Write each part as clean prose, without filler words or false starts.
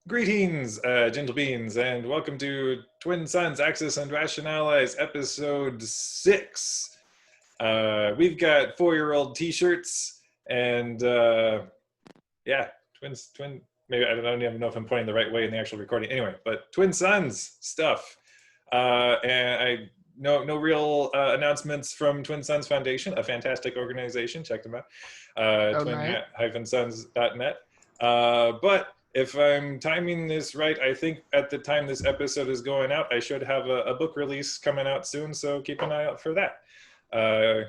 Greetings, gentle beings, and welcome to Twin Suns, Axis and Rationale's episode 6. We've got 4-year-old t-shirts and maybe I don't even know if I'm pointing the right way in the actual recording. Anyway, but Twin Suns stuff. And no real announcements from Twin Suns Foundation, a fantastic organization. Check them out. twin-suns.net. But if I'm timing this right, I think at the time this episode is going out, I should have a book release coming out soon, so keep an eye out for that.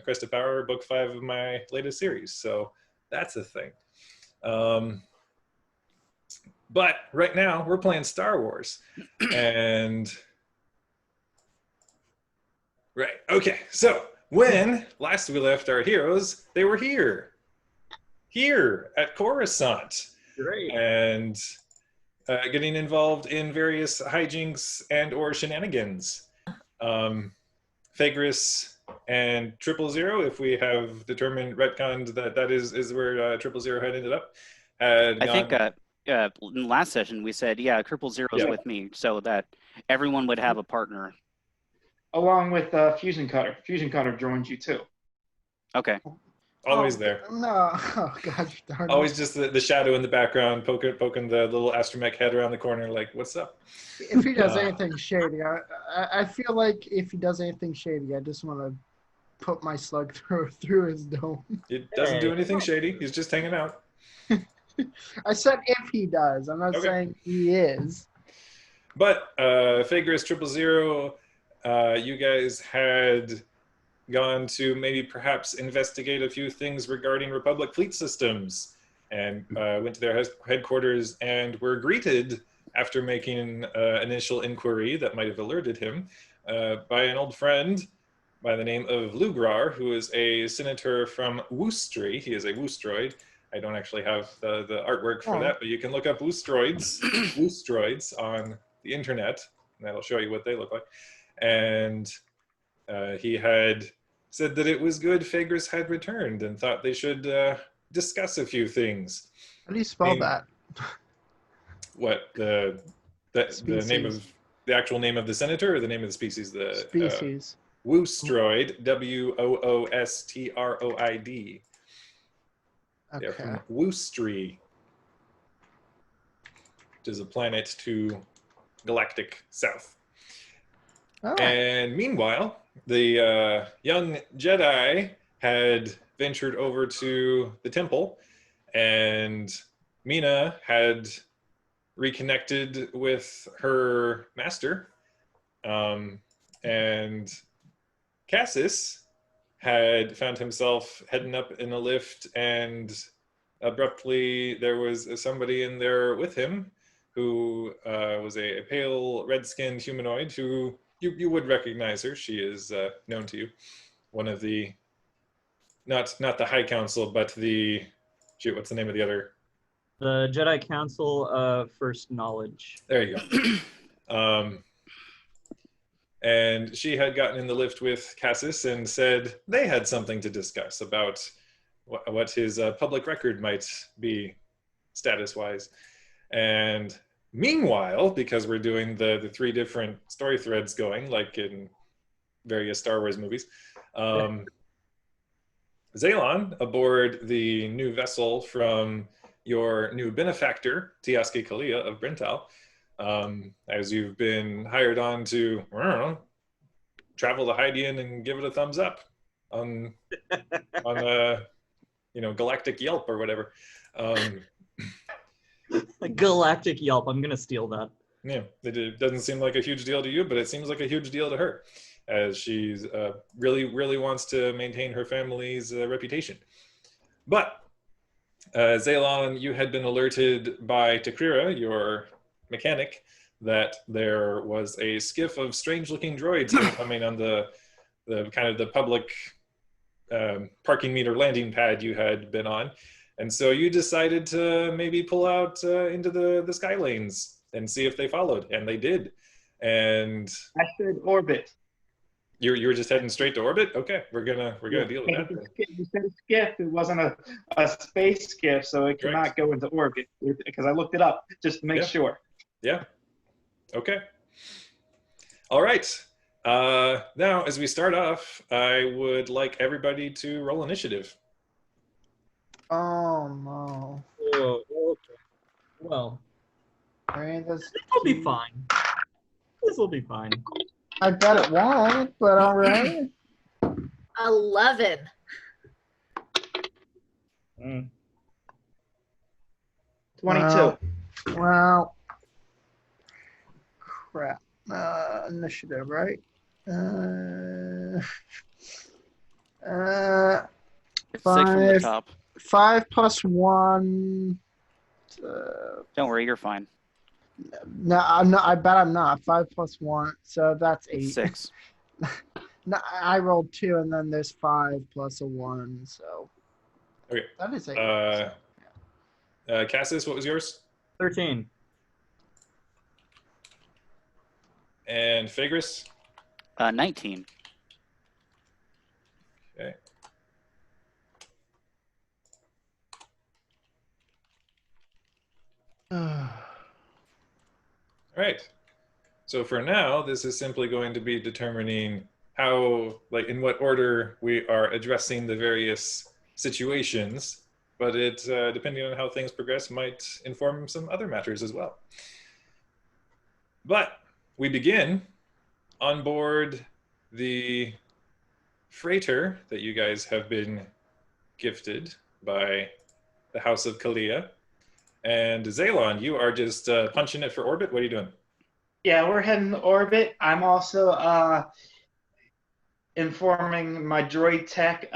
Crest of Power, book 5 of my latest series, so that's a thing. But right now, we're playing Star Wars, and... Right, okay, so when last we left our heroes, they were here at Coruscant. Great. And getting involved in various hijinks and or shenanigans. Phagris and 000, if we have determined retconned that is where 000 had ended up. I think in the last session we said, yeah, 000 is with me, so that everyone would have a partner. Along with Fusion Cutter. Fusion Cutter joins you too. Okay. Always there. No, oh gosh darn it. Always just the shadow in the background, poking the little astromech head around the corner, like, what's up? If he does anything shady, I feel like if he does anything shady, I just want to put my slug through his dome. It doesn't do anything shady. He's just hanging out. I said if he does. I'm not saying he is. But Phagris 000, you guys had gone to maybe perhaps investigate a few things regarding Republic fleet systems, and went to their headquarters and were greeted, after making an initial inquiry that might have alerted him, by an old friend by the name of Lugrar, who is a senator from Woostry. He is a Woostroid. I don't actually have the artwork for that, but you can look up Woostroids on the internet, and that'll show you what they look like. And he had said that it was good Phagris had returned and thought they should discuss a few things. How do you spell that? What, the name of the actual name of the senator, or the name of the species? The species. Woostroid, Woostroid. Okay. They're from Woostry, which is a planet to galactic south. Oh. And meanwhile, the young Jedi had ventured over to the temple, and Mina had reconnected with her master, and Cassis had found himself heading up in a lift, and abruptly there was somebody in there with him who was a pale red-skinned humanoid who you would recognize her. She is known to you. One of the, not the High Council, but the, shoot, what's the name of the other? The Jedi Council of First Knowledge. There you go. And she had gotten in the lift with Cassis and said they had something to discuss about what his public record might be status-wise. And meanwhile, because we're doing the 3 different story threads going, like in various Star Wars movies, Zaylon, aboard the new vessel from your new benefactor, Tiaski Kalia of Brental, as you've been hired on to, I don't know, travel to Hydian and give it a thumbs up on Galactic Yelp or whatever. Galactic Yelp. I'm gonna steal that. Yeah, it doesn't seem like a huge deal to you, but it seems like a huge deal to her, as she's really wants to maintain her family's reputation. But Zaylon, you had been alerted by Takrira, your mechanic, that there was a skiff of strange-looking droids coming on the kind of the public parking meter landing pad you had been on. And so you decided to maybe pull out into the sky lanes and see if they followed, and they did. And I said orbit. You were just heading straight to orbit? Okay, we're gonna deal with that. You said a skiff. It wasn't a space skiff, so it cannot go into orbit. Because I looked it up just to make sure. Yeah. Okay. All right. Now, as we start off, I would like everybody to roll initiative. Oh no. Oh, okay. Well, I mean, this will be fine. This will be fine. I bet it won't, but all right. 11. Mm. 22. Well, crap. Initiative, right? Uh, 6 from the Five. top. 5 plus 1. Don't worry, you're fine. No, I'm not. I bet I'm not. 5 plus 1, so that's 8. 6. No, I rolled 2, and then there's 5 plus a 1, so Okay. that is 8. Cassis, what was yours? 13. And Phagris? 19. Okay. All right. So for now, this is simply going to be determining how, like, in what order we are addressing the various situations, but it, depending on how things progress, might inform some other matters as well. But we begin on board the freighter that you guys have been gifted by the House of Kalia. And Zaylon, you are just punching it for orbit. What are you doing? Yeah, we're heading to orbit. I'm also informing my droid tech,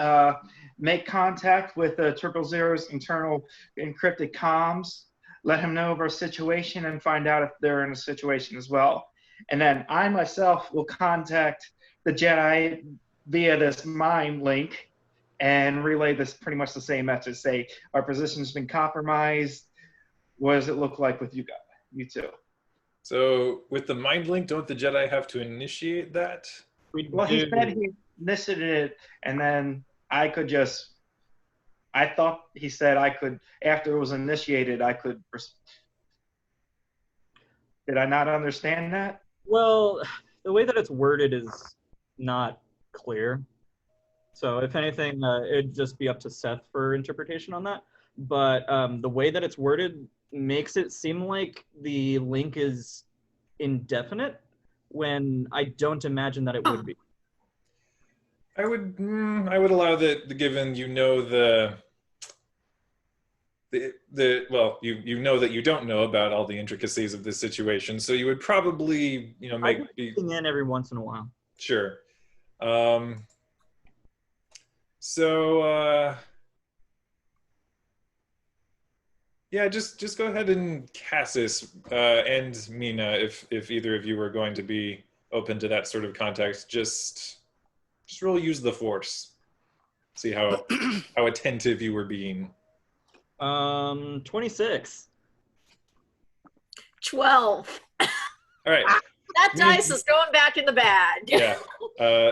make contact with 000's internal encrypted comms, let him know of our situation and find out if they're in a situation as well. And then I myself will contact the Jedi via this mind link and relay this pretty much the same message. Say, our position's been compromised. What does it look like with you guys? You two. So with the mind link, don't the Jedi have to initiate that? Well, he said he initiated it, and then I could just. I thought he said I could, after it was initiated, I could. Did I not understand that? Well, the way that it's worded is not clear. So if anything, it'd just be up to Seth for interpretation on that. But the way that it's worded makes it seem like the link is indefinite when I don't imagine that it would be. I would allow that, given you know the well, you know that you don't know about all the intricacies of this situation, so you would probably I can ping in every once in a while. Sure. So yeah, just go ahead and Cassis and Mina, if either of you are going to be open to that sort of context, just really use the Force. See how attentive you were being. 26. 12. All right. That dice is going back in the bag. Yeah.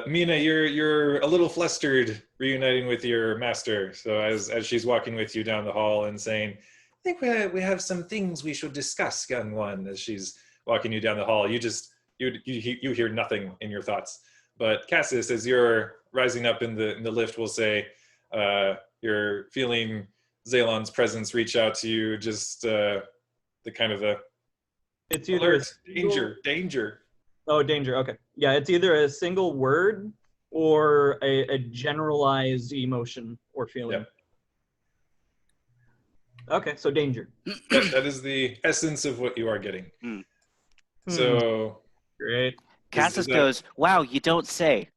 Mina, you're a little flustered reuniting with your master. So as she's walking with you down the hall and saying, I think we have some things we should discuss, young one, as she's walking you down the hall. You hear nothing in your thoughts. But Cassis, as you're rising up in the lift, will say, you're feeling Zaylon's presence reach out to you, just the kind of the It's either danger. Oh, danger. Okay. Yeah, it's either a single word or a generalized emotion or feeling. Yep. Okay, so danger. Yep, that is the essence of what you are getting. So Great. Cassis goes, wow, you don't say.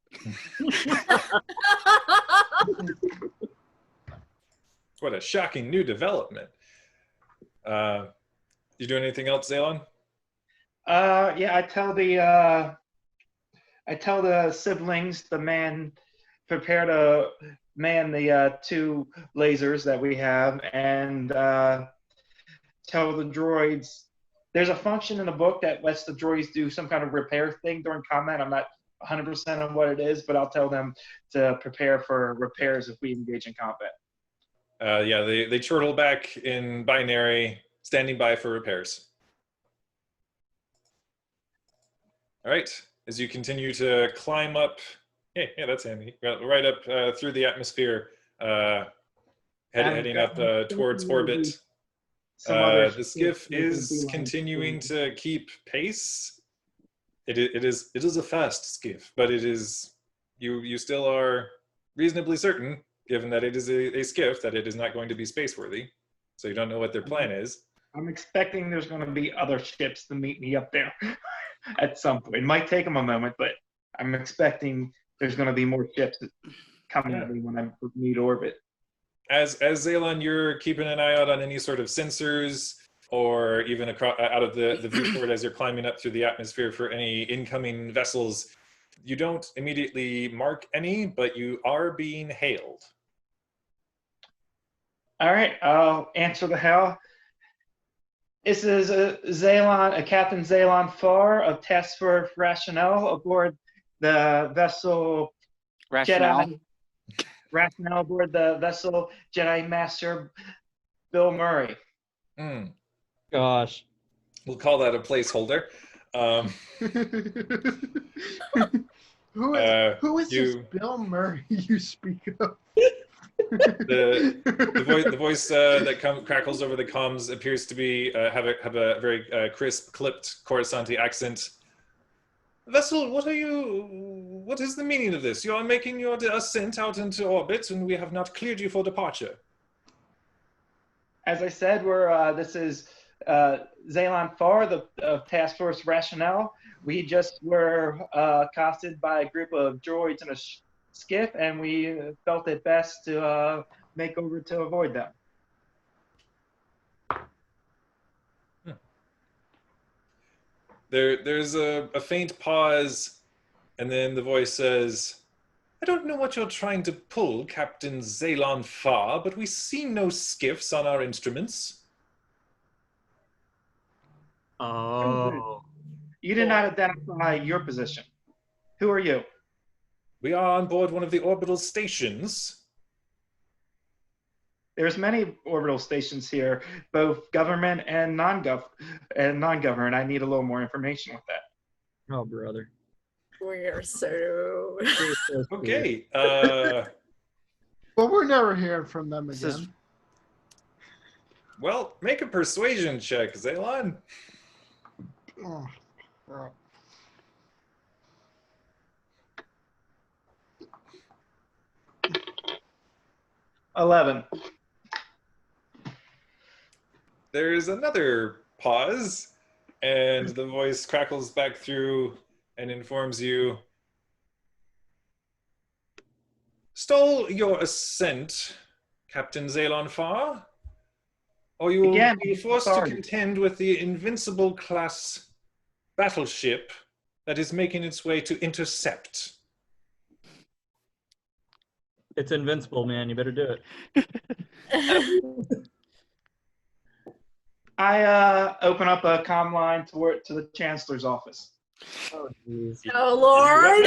What a shocking new development. You doing anything else, Zaylon? Yeah, I tell the siblings, the man, prepare to man the 2 lasers that we have, and tell the droids. There's a function in the book that lets the droids do some kind of repair thing during combat. I'm not 100% on what it is, but I'll tell them to prepare for repairs if we engage in combat. Yeah, they chortle back in binary, standing by for repairs. All right. As you continue to climb up, yeah, that's handy. Right up through the atmosphere, heading up towards orbit. The skiff is continuing to keep pace. It is a fast skiff, but it is you still are reasonably certain, given that it is a skiff, that it is not going to be spaceworthy. So you don't know what their plan is. I'm expecting there's going to be other ships to meet me up there at some point. It might take them a moment, but I'm expecting there's going to be more ships coming at me when I meet orbit. As Zalon, you're keeping an eye out on any sort of sensors, or even out of the viewport as you're climbing up through the atmosphere for any incoming vessels. You don't immediately mark any, but you are being hailed. All right, I'll answer the hail. This is Captain Zalon Farr of Task Force Rationale aboard the vessel Rationale. Rationale aboard the vessel Jedi Master Bill Murray. Gosh. We'll call that a placeholder. Who is this Bill Murray you speak of? The voice that crackles over the comms appears to be have a very crisp, clipped Coruscanti accent. Vessel, what is the meaning of this? You are making your ascent out into orbit, and we have not cleared you for departure. As I said, this is Zalon Farr of Task Force Rationale. We just were accosted by a group of droids in a skiff, and we felt it best to make over to avoid them. There's a faint pause, and then the voice says, I don't know what you're trying to pull, Captain Zalon Farr, but we see no skiffs on our instruments. Oh. You did not identify your position. Who are you? We are on board one of the orbital stations. There's many orbital stations here, both government and non-government. I need a little more information with that. Oh, brother. We are so. Okay. Well, we're never hearing from them again. Well, make a persuasion check, Zalon. Oh, oh. $11. There's another pause, and the voice crackles back through and informs you. Stall your ascent, Captain Zalon Farr, or you will be forced to contend with the Invincible class battleship that is making its way to intercept. It's invincible, man. You better do it. I open up a comm line to the Chancellor's office. Oh, geez. Oh, Lord.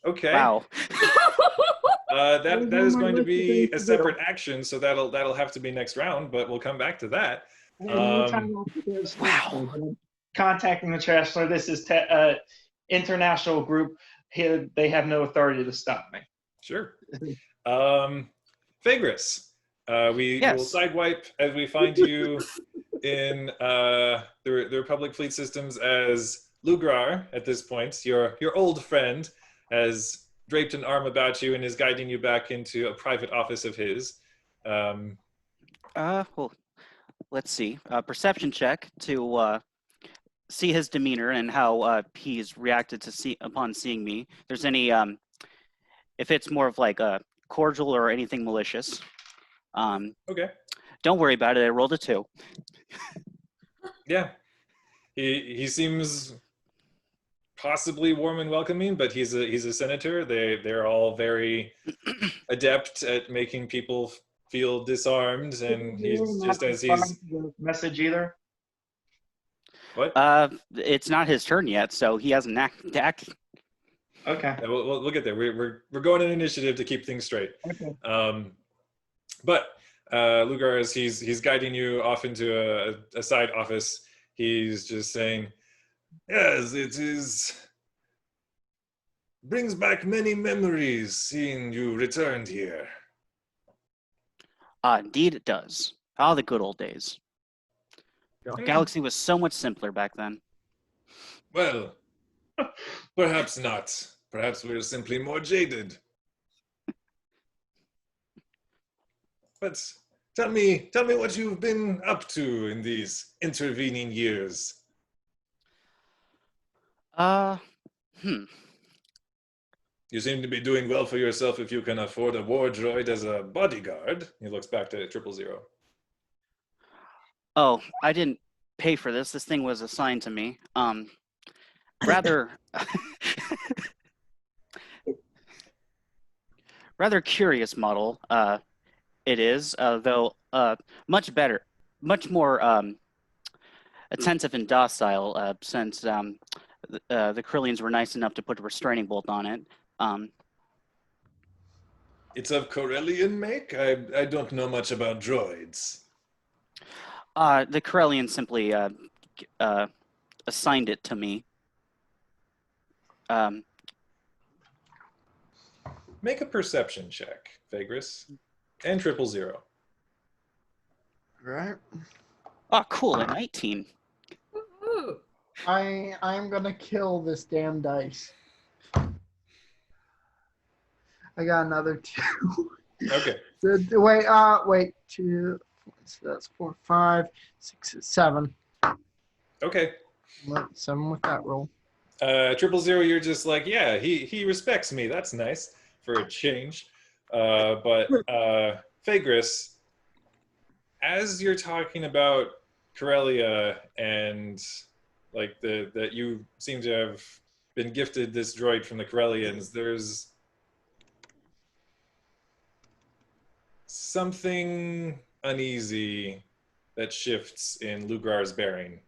Okay. Wow. That is going to be a separate action, so that'll have to be next round, but we'll come back to that. Wow. Contacting the Chancellor. This is international group. Here, they have no authority to stop me. Sure. Fagris, we will sidewipe as we find you in the Republic Fleet Systems as Lugrar at this point. Your old friend has draped an arm about you and is guiding you back into a private office of his. Well, let's see. Perception check to see his demeanor and how he's reacted to upon seeing me. If there's any, if it's more of like a cordial or anything malicious. Okay. Don't worry about it. I rolled a 2. Yeah. He seems possibly warm and welcoming, but he's a senator. They're all very adept at making people feel disarmed, and he's just as he's message either. What? It's not his turn yet, so he hasn't acted. Okay. Yeah, we'll get there. We're going an initiative to keep things straight. Okay. But Lugar, as he's guiding you off into a side office, he's just saying, "Yes, it is. Brings back many memories seeing you returned here." Indeed it does. Ah, the good old days. Yeah. Galaxy was so much simpler back then. Well, perhaps not. Perhaps we're simply more jaded. But tell me what you've been up to in these intervening years. Uh, hmm. You seem to be doing well for yourself if you can afford a war droid as a bodyguard. He looks back to 000. Oh, I didn't pay for this. This thing was assigned to me. Rather, rather curious model. It is, though, much better, much more attentive and docile. Since the Krillians were nice enough to put a restraining bolt on it. It's of Corellian make? I don't know much about droids. The Corellians simply assigned it to me. Make a perception check, Vagris. And 000. Right. Oh, cool, a 19. Ooh. I'm gonna kill this damn dice. I got another 2. Okay. Wait, 2. So that's 4, 5, 6, 7. Okay. 7 with that roll. 000, you're just like, yeah, he respects me. That's nice for a change. But Vagris, as you're talking about Corellia and like that you seem to have been gifted this droid from the Corellians, there's something uneasy that shifts in Lugar's bearing.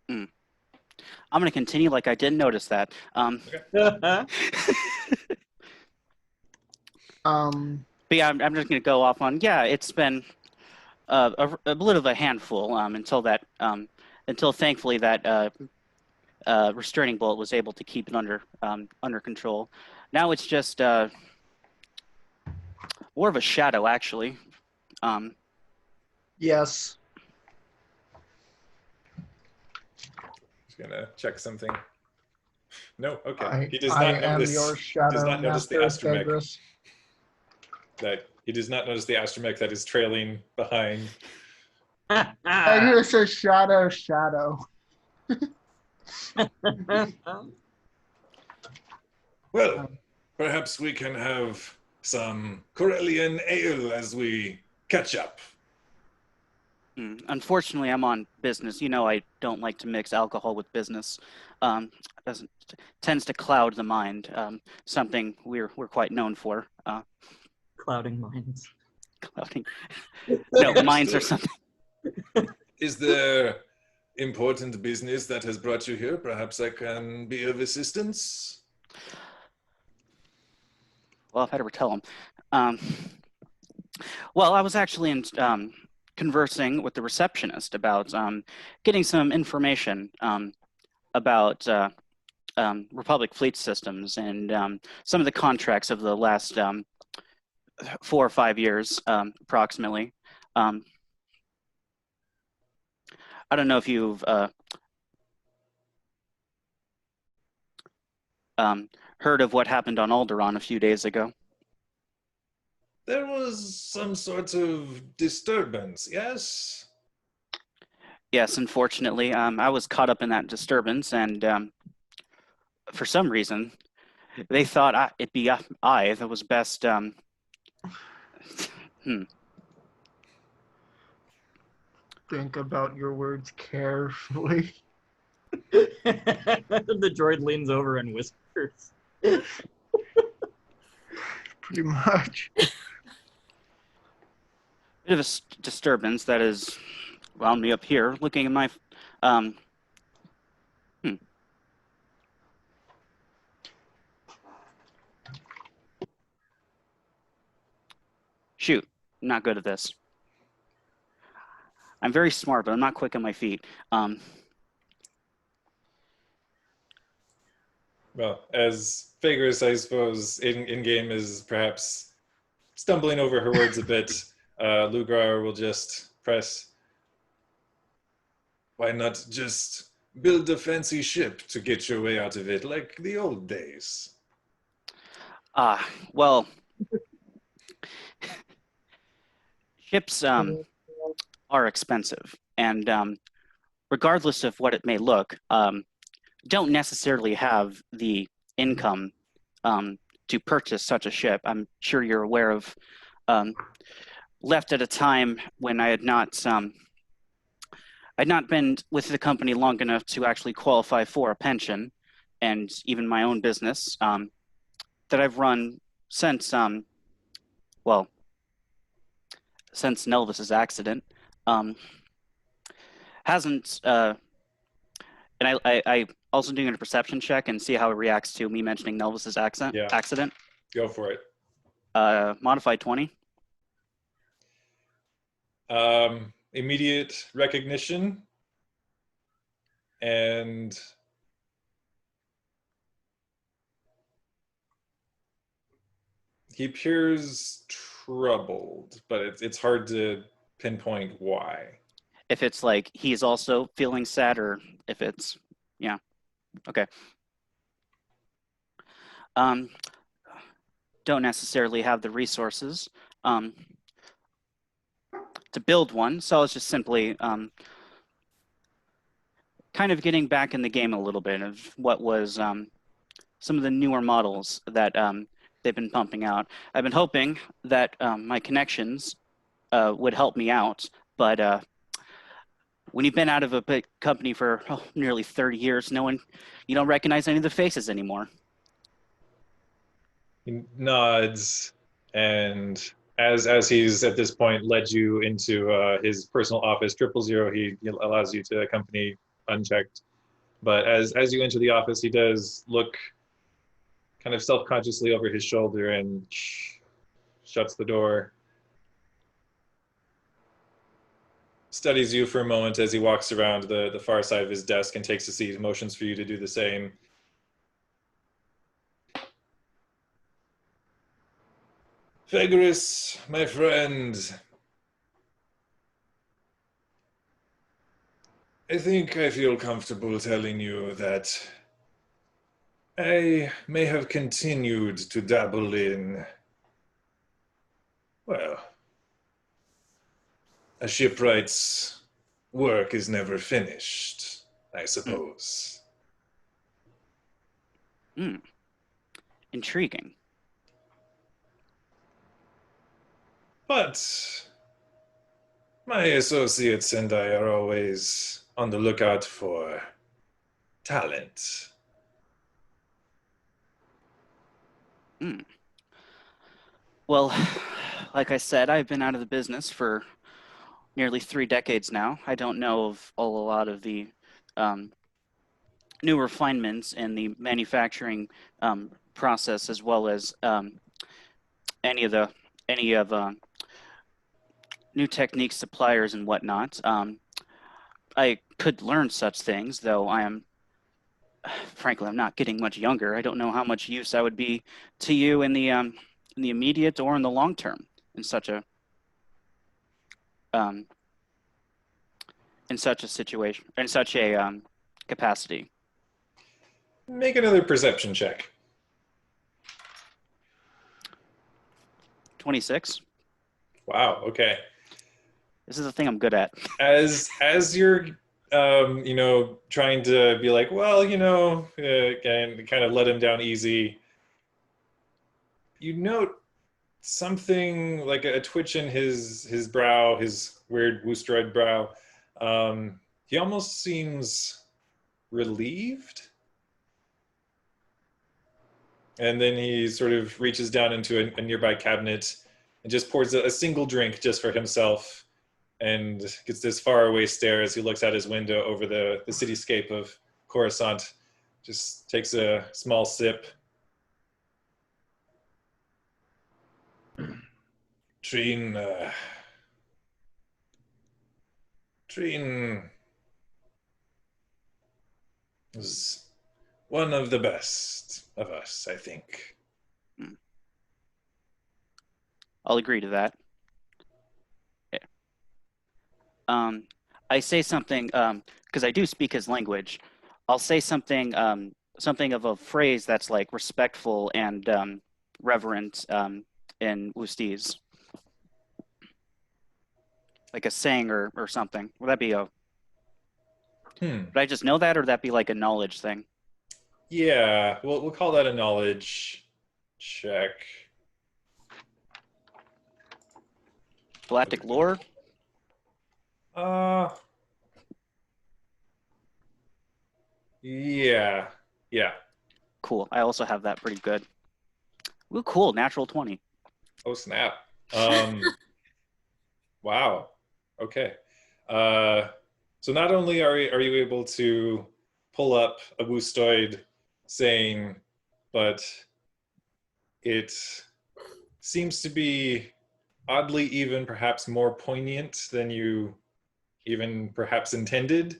I'm going to continue like I didn't notice that. But yeah, I'm just going to go off on, yeah, it's been a bit of a handful until thankfully that restraining bolt was able to keep it under control. Now it's just more of a shadow, actually. Yes. Just gonna check something. No, okay. I He does I not am notice. your He shadow does not notice the master, astromech. Vagris. That he does not notice the astromech that is trailing behind. Vagris is shadow. Well, perhaps we can have some Corellian ale as we catch up. Unfortunately, I'm on business. You know, I don't like to mix alcohol with business. Tends to cloud the mind. Something we're quite known for. Clouding minds. Clouding. No, minds or something. Is there important business that has brought you here? Perhaps I can be of assistance? Well, if I ever tell him. Well, I was actually conversing with the receptionist about getting some information about Republic fleet systems and some of the contracts of the last 4 or 5 years, approximately. I don't know if you've heard of what happened on Alderaan a few days ago. There was some sort of disturbance, yes? Yes, unfortunately, I was caught up in that disturbance, and for some reason, they thought it'd be I that was best. Think about your words carefully. The droid leans over and whispers. Pretty much. Bit of a disturbance that has wound me up here, looking at my. Shoot, not good at this. I'm very smart, but I'm not quick on my feet. Well, as Fagris, I suppose, in game is perhaps stumbling over her words a bit, Lugrar will just press. Why not just build a fancy ship to get your way out of it like the old days? Well, ships are expensive, and regardless of what it may look, don't necessarily have the income to purchase such a ship. I'm sure you're aware of left at a time when I'd not been with the company long enough to actually qualify for a pension, and even my own business that I've run since well since Nelvis's accident hasn't and I also doing a perception check and see how it reacts to me mentioning Nelvis's Yeah. accident. Go for it. Modified 20. Immediate recognition and he appears troubled, but it's hard to pinpoint why. If it's like he's also feeling sad, or if it's okay. Don't necessarily have the resources to build one, so I was just simply kind of getting back in the game a little bit of what was some of the newer models that they've been pumping out. I've been hoping that my connections would help me out, but when you've been out of a big company for nearly 30 years, you don't recognize any of the faces anymore. He nods, and as he's at this point led you into his personal office, 000, he allows you to accompany unchecked. But as you enter the office, he does look kind of self-consciously over his shoulder and shuts the door. Studies you for a moment as he walks around the far side of his desk and takes a seat, motions for you to do the same. Fagris, my friend, I think I feel comfortable telling you that I may have continued to dabble in, well, a shipwright's work is never finished, I suppose. Intriguing. But my associates and I are always on the lookout for talent. Well, like I said, I've been out of the business for nearly 3 decades now. I don't know of a lot of the new refinements in the manufacturing process, as well as any of new techniques, suppliers, and whatnot. I could learn such things, though frankly, I'm not getting much younger. I don't know how much use I would be to you in the immediate or in the long term in such a situation, in such a capacity. Make another perception check. 26. Wow, okay. This is the thing I'm good at. As you're trying to be like, well, and kind of let him down easy, you note something like a twitch in his brow, his weird Woosteroid brow. He almost seems relieved. And then he sort of reaches down into a nearby cabinet and just pours a single drink just for himself, and gets this faraway stare as he looks out his window over the cityscape of Coruscant. Just takes a small sip. Trine, Treen was one of the best of us, I think. I'll agree to that. Okay. I say something because I do speak his language. I'll say something something of a phrase that's like respectful and reverent in Wustese, like a saying or something. Would that be a? Would I just know that, or would that be like a knowledge thing? Yeah, we'll call that a knowledge check. Galactic lore? Yeah. Cool. I also have that pretty good. Ooh, cool. Natural 20. Oh, snap. Wow. Okay. So not only are you able to pull up a Wustoid saying, but it seems to be oddly even perhaps more poignant than you even perhaps intended.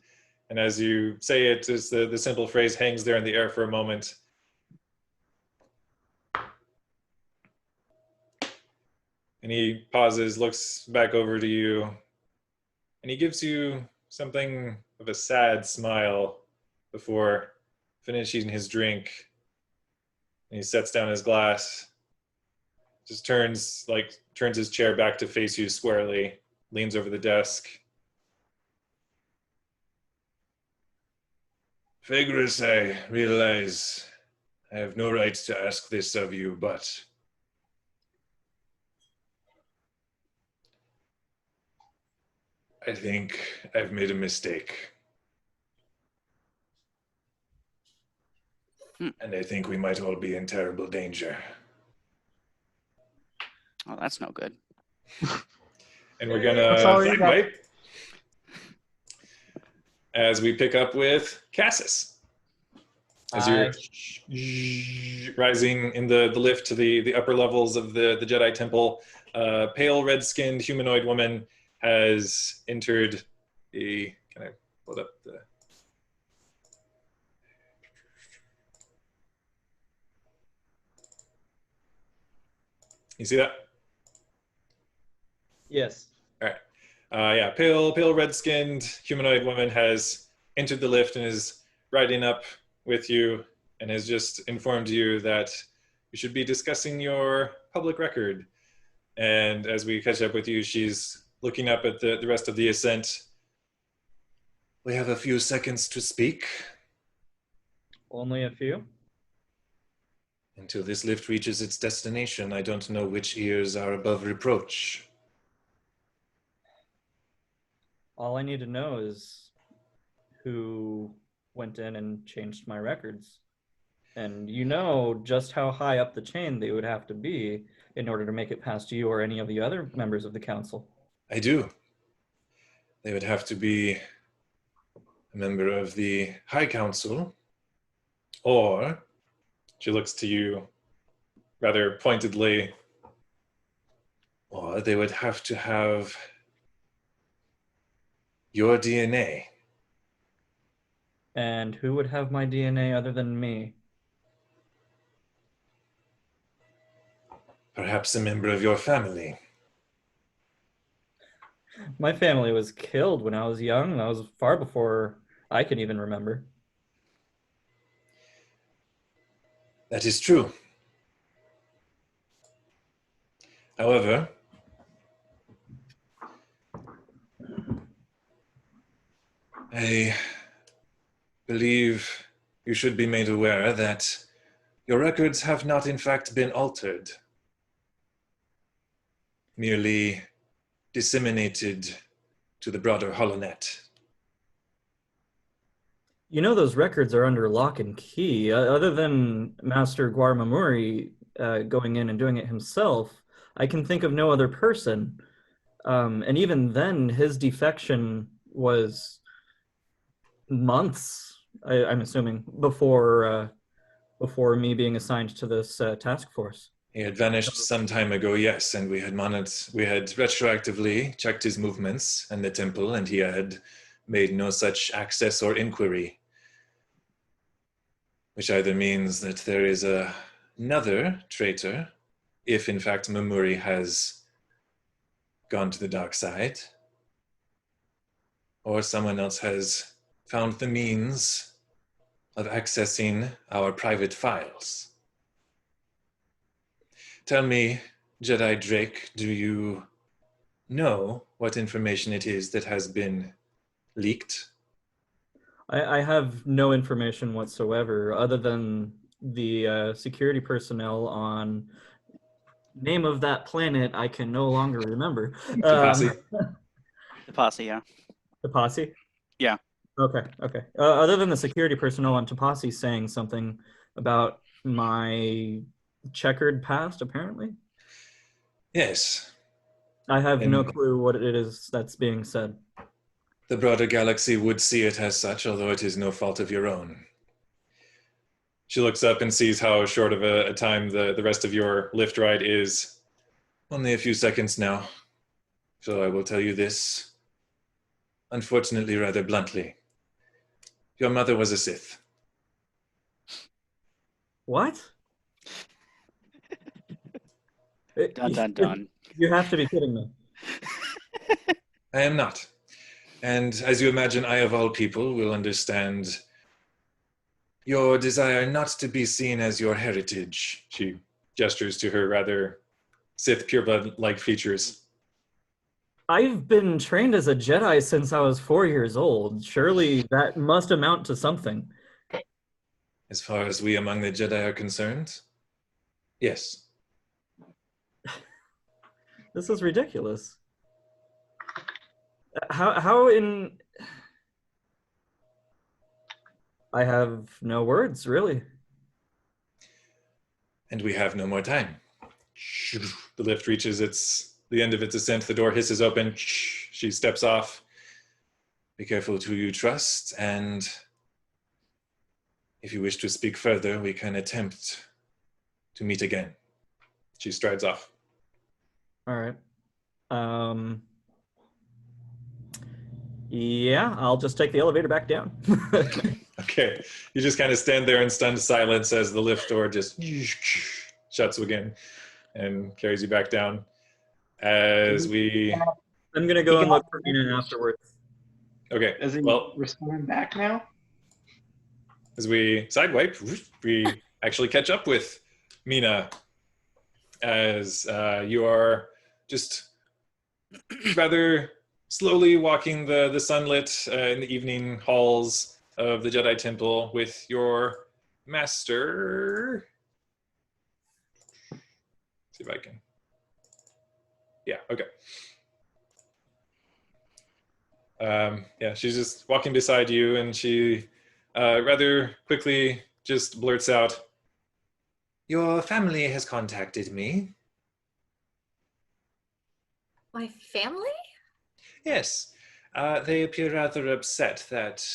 And as you say it, as the simple phrase hangs there in the air for a moment, and he pauses, looks back over to you, and he gives you something of a sad smile before finishing his drink. And he sets down his glass, just turns his chair back to face you squarely, leans over the desk. Figris, I realize I have no right to ask this of you, but I think I've made a mistake. And I think we might all be in terrible danger. Oh, that's no good. And we're gonna segue as we pick up with Cassis. As you're rising in the lift to the upper levels of the Jedi Temple, a pale red-skinned humanoid woman has entered the. Can I pull up the? You see that? Yes. All right. Yeah, pale red-skinned humanoid woman has entered the lift and is riding up with you and has just informed you that you should be discussing your public record. And as we catch up with you, she's looking up at the rest of the ascent. We have a few seconds to speak. Only a few? Until this lift reaches its destination, I don't know which ears are above reproach. All I need to know is who went in and changed my records. And you know just how high up the chain they would have to be in order to make it past you or any of the other members of the council. I do. They would have to be a member of the High Council, or, she looks to you rather pointedly, or they would have to have your DNA. And who would have my DNA other than me? Perhaps a member of your family. My family was killed when I was young. That was far before I can even remember. That is true. However, I believe you should be made aware that your records have not in fact been altered, merely disseminated to the broader HoloNet. You know those records are under lock and key. Other than Master Guarmamuri going in and doing it himself, I can think of no other person. And even then, his defection was months, I'm assuming, before me being assigned to this task force. He had vanished some time ago, yes, and we had retroactively checked his movements and the temple, and he had made no such access or inquiry. Which either means that there is another traitor, if in fact Mamuri has gone to the dark side, or someone else has found the means of accessing our private files. Tell me, Jedi Drake, do you know what information it is that has been leaked? I have no information whatsoever other than the security personnel on name of that planet I can no longer remember. Tapasi? The posse, yeah. The posse? Yeah. Okay. Other than the security personnel on Tapasi saying something about my checkered past, apparently? Yes. I have no And clue what it is that's being said. the broader galaxy would see it as such, although it is no fault of your own. She looks up and sees how short of a time the rest of your lift ride is. Only a few seconds now. So I will tell you this, unfortunately rather bluntly. Your mother was a Sith. What? Dun dun dun. You have to be kidding me. I am not. And as you imagine, I of all people will understand your desire not to be seen as your heritage. She gestures to her rather Sith pureblood-like features. I've been trained as a Jedi since I was 4 years old. Surely that must amount to something. As far as we among the Jedi are concerned, yes. This is ridiculous. How in... I have no words, really. And we have no more time. The lift reaches the end of its ascent. The door hisses open. She steps off. Be careful who you trust, and if you wish to speak further, we can attempt to meet again. She strides off. All right. Yeah, I'll just take the elevator back down. Okay. You just kind of stand there in stunned silence as the lift door just shuts again and carries you back down. As we... I'm going to go and look for Mina afterwards. Okay. Is he Well, responding back now? as we sidewipe, we actually catch up with Mina as you are just rather slowly walking the sunlit in the evening halls of the Jedi Temple with your master. See if I can. Yeah, okay. Yeah, she's just walking beside you, and she rather quickly just blurts out, "Your family has contacted me." My family? Yes, they appear rather upset that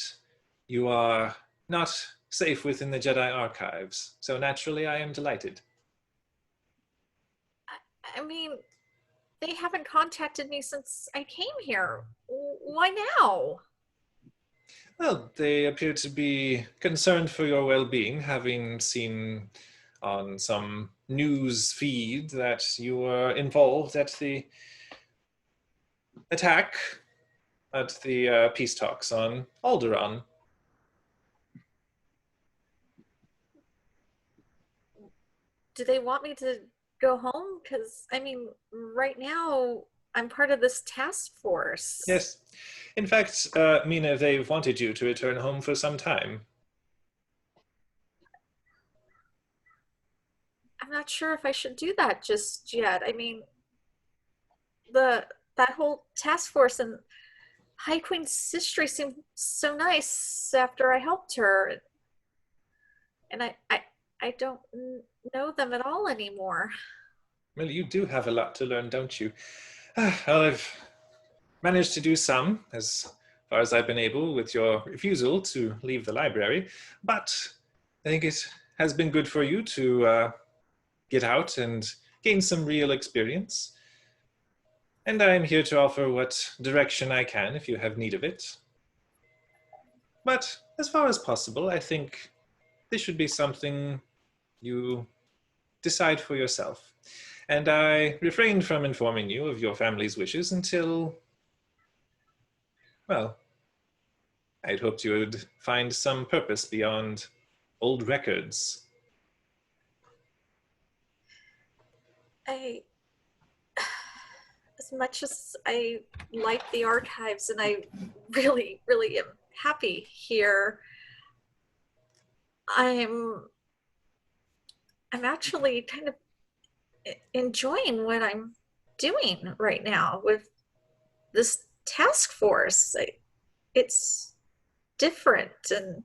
you are not safe within the Jedi archives. So naturally, I am delighted. I mean, they haven't contacted me since I came here. Why now? Well, they appear to be concerned for your well-being, having seen on some news feed that you were involved at the attack at the peace talks on Alderaan. Do they want me to go home? Because, I mean, right now, I'm part of this task force. Yes. In fact, Mina, they've wanted you to return home for some time. I'm not sure if I should do that just yet. I mean, that whole task force and High Queen's history seemed so nice after I helped her. And I don't know them at all anymore. Well, you do have a lot to learn, don't you? Well, I've managed to do some, as far as I've been able, with your refusal to leave the library. But I think it has been good for you to get out and gain some real experience. And I am here to offer what direction I can if you have need of it. But as far as possible, I think this should be something you decide for yourself. And I refrained from informing you of your family's wishes until, well, I'd hoped you would find some purpose beyond old records. As much as I like the archives and I really, really am happy here, I'm actually kind of enjoying what I'm doing right now with this task force. It's different and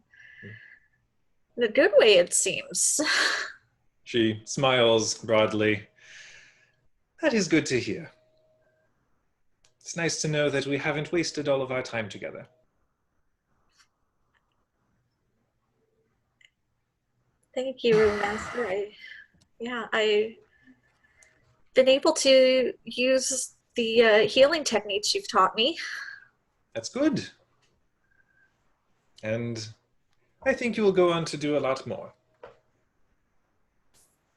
in a good way, it seems. She smiles broadly. That is good to hear. It's nice to know that we haven't wasted all of our time together. Thank you, Master. I've been able to use the healing techniques you've taught me. That's good. And I think you will go on to do a lot more.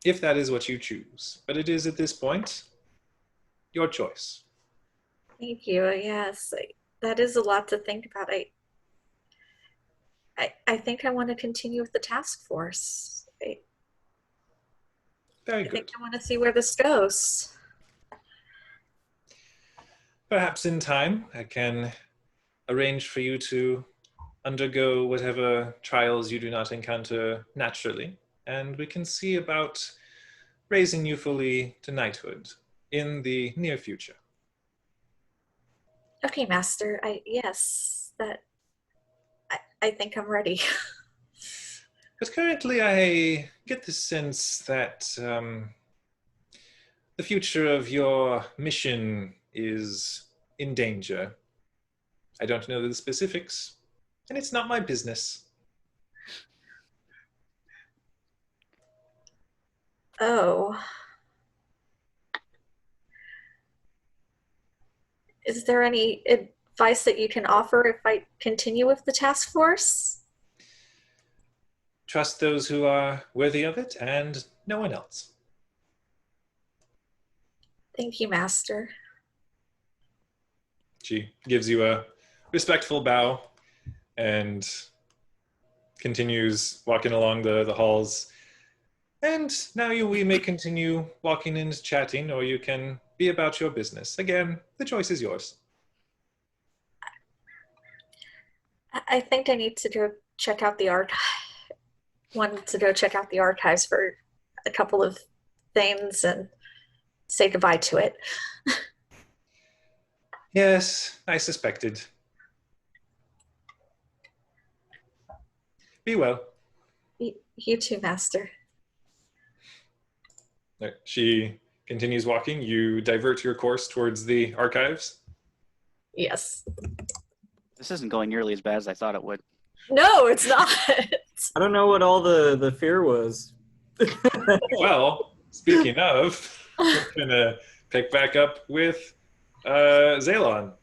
If that is what you choose. But it is, at this point, your choice. Thank you. Yes, that is a lot to think about. I think I want to continue with the task force. Very I good. think I want to see where this goes. Perhaps in time, I can arrange for you to undergo whatever trials you do not encounter naturally, and we can see about raising you fully to knighthood in the near future. Okay, Master. Yes, I think I'm ready. But currently, I get the sense that the future of your mission is in danger. I don't know the specifics, and it's not my business. Oh. Is there any advice that you can offer if I continue with the task force? Trust those who are worthy of it, and no one else. Thank you, Master. She gives you a respectful bow and continues walking along the halls. And now we may continue walking and chatting, or you can be about your business. Again, the choice is yours. I think I need to go check out the archive. Wanted to go check out the archives for a couple of things and say goodbye to it. Yes, I suspected. Be well. You too, Master. She continues walking. You divert your course towards the archives. Yes. This isn't going nearly as bad as I thought it would. No, it's not. I don't know what all the fear was. Well, speaking of, we're gonna pick back up with Zalon.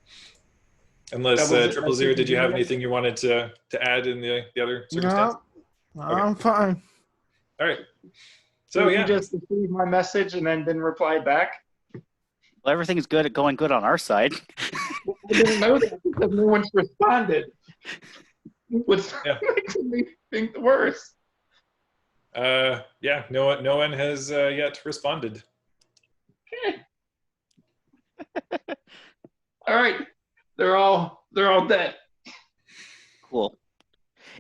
Unless Triple Zero, did you have anything you wanted to add in the other circumstance? No, I'm fine. All right. So So yeah, you just received my message and then didn't reply back? Well, everything's going good on our side. I didn't know that because no one's responded. Which Yeah. makes me think the worst. yeah, no one has yet responded. Okay. All right. They're all dead. Cool.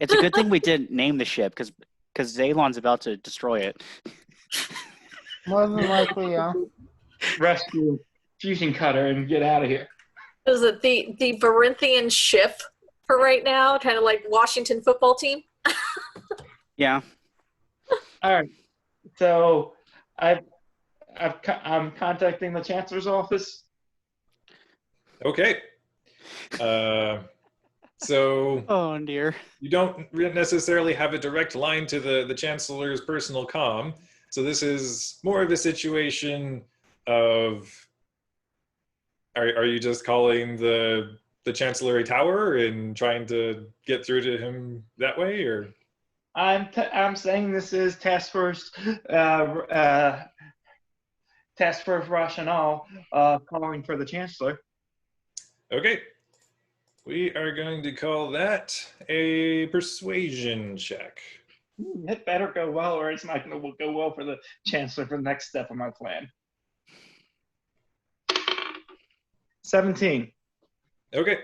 It's a good thing we didn't name the ship because Zalon's about to destroy it. More than likely, yeah. Rescue fusion cutter and get out of here. Is it the Berinthian ship for right now? Kind of like Washington football team? Yeah. All right. So I'm contacting the chancellor's office. Okay. So Oh dear. you don't necessarily have a direct line to the chancellor's personal comm. So this is more of a situation of, are you just calling the Chancellery Tower and trying to get through to him that way, or? I'm saying this is Task Force Rationale calling for the Chancellor. Okay. We are going to call that a persuasion check. It better go well, or it's not going to go well for the Chancellor for the next step of my plan. 17. Okay.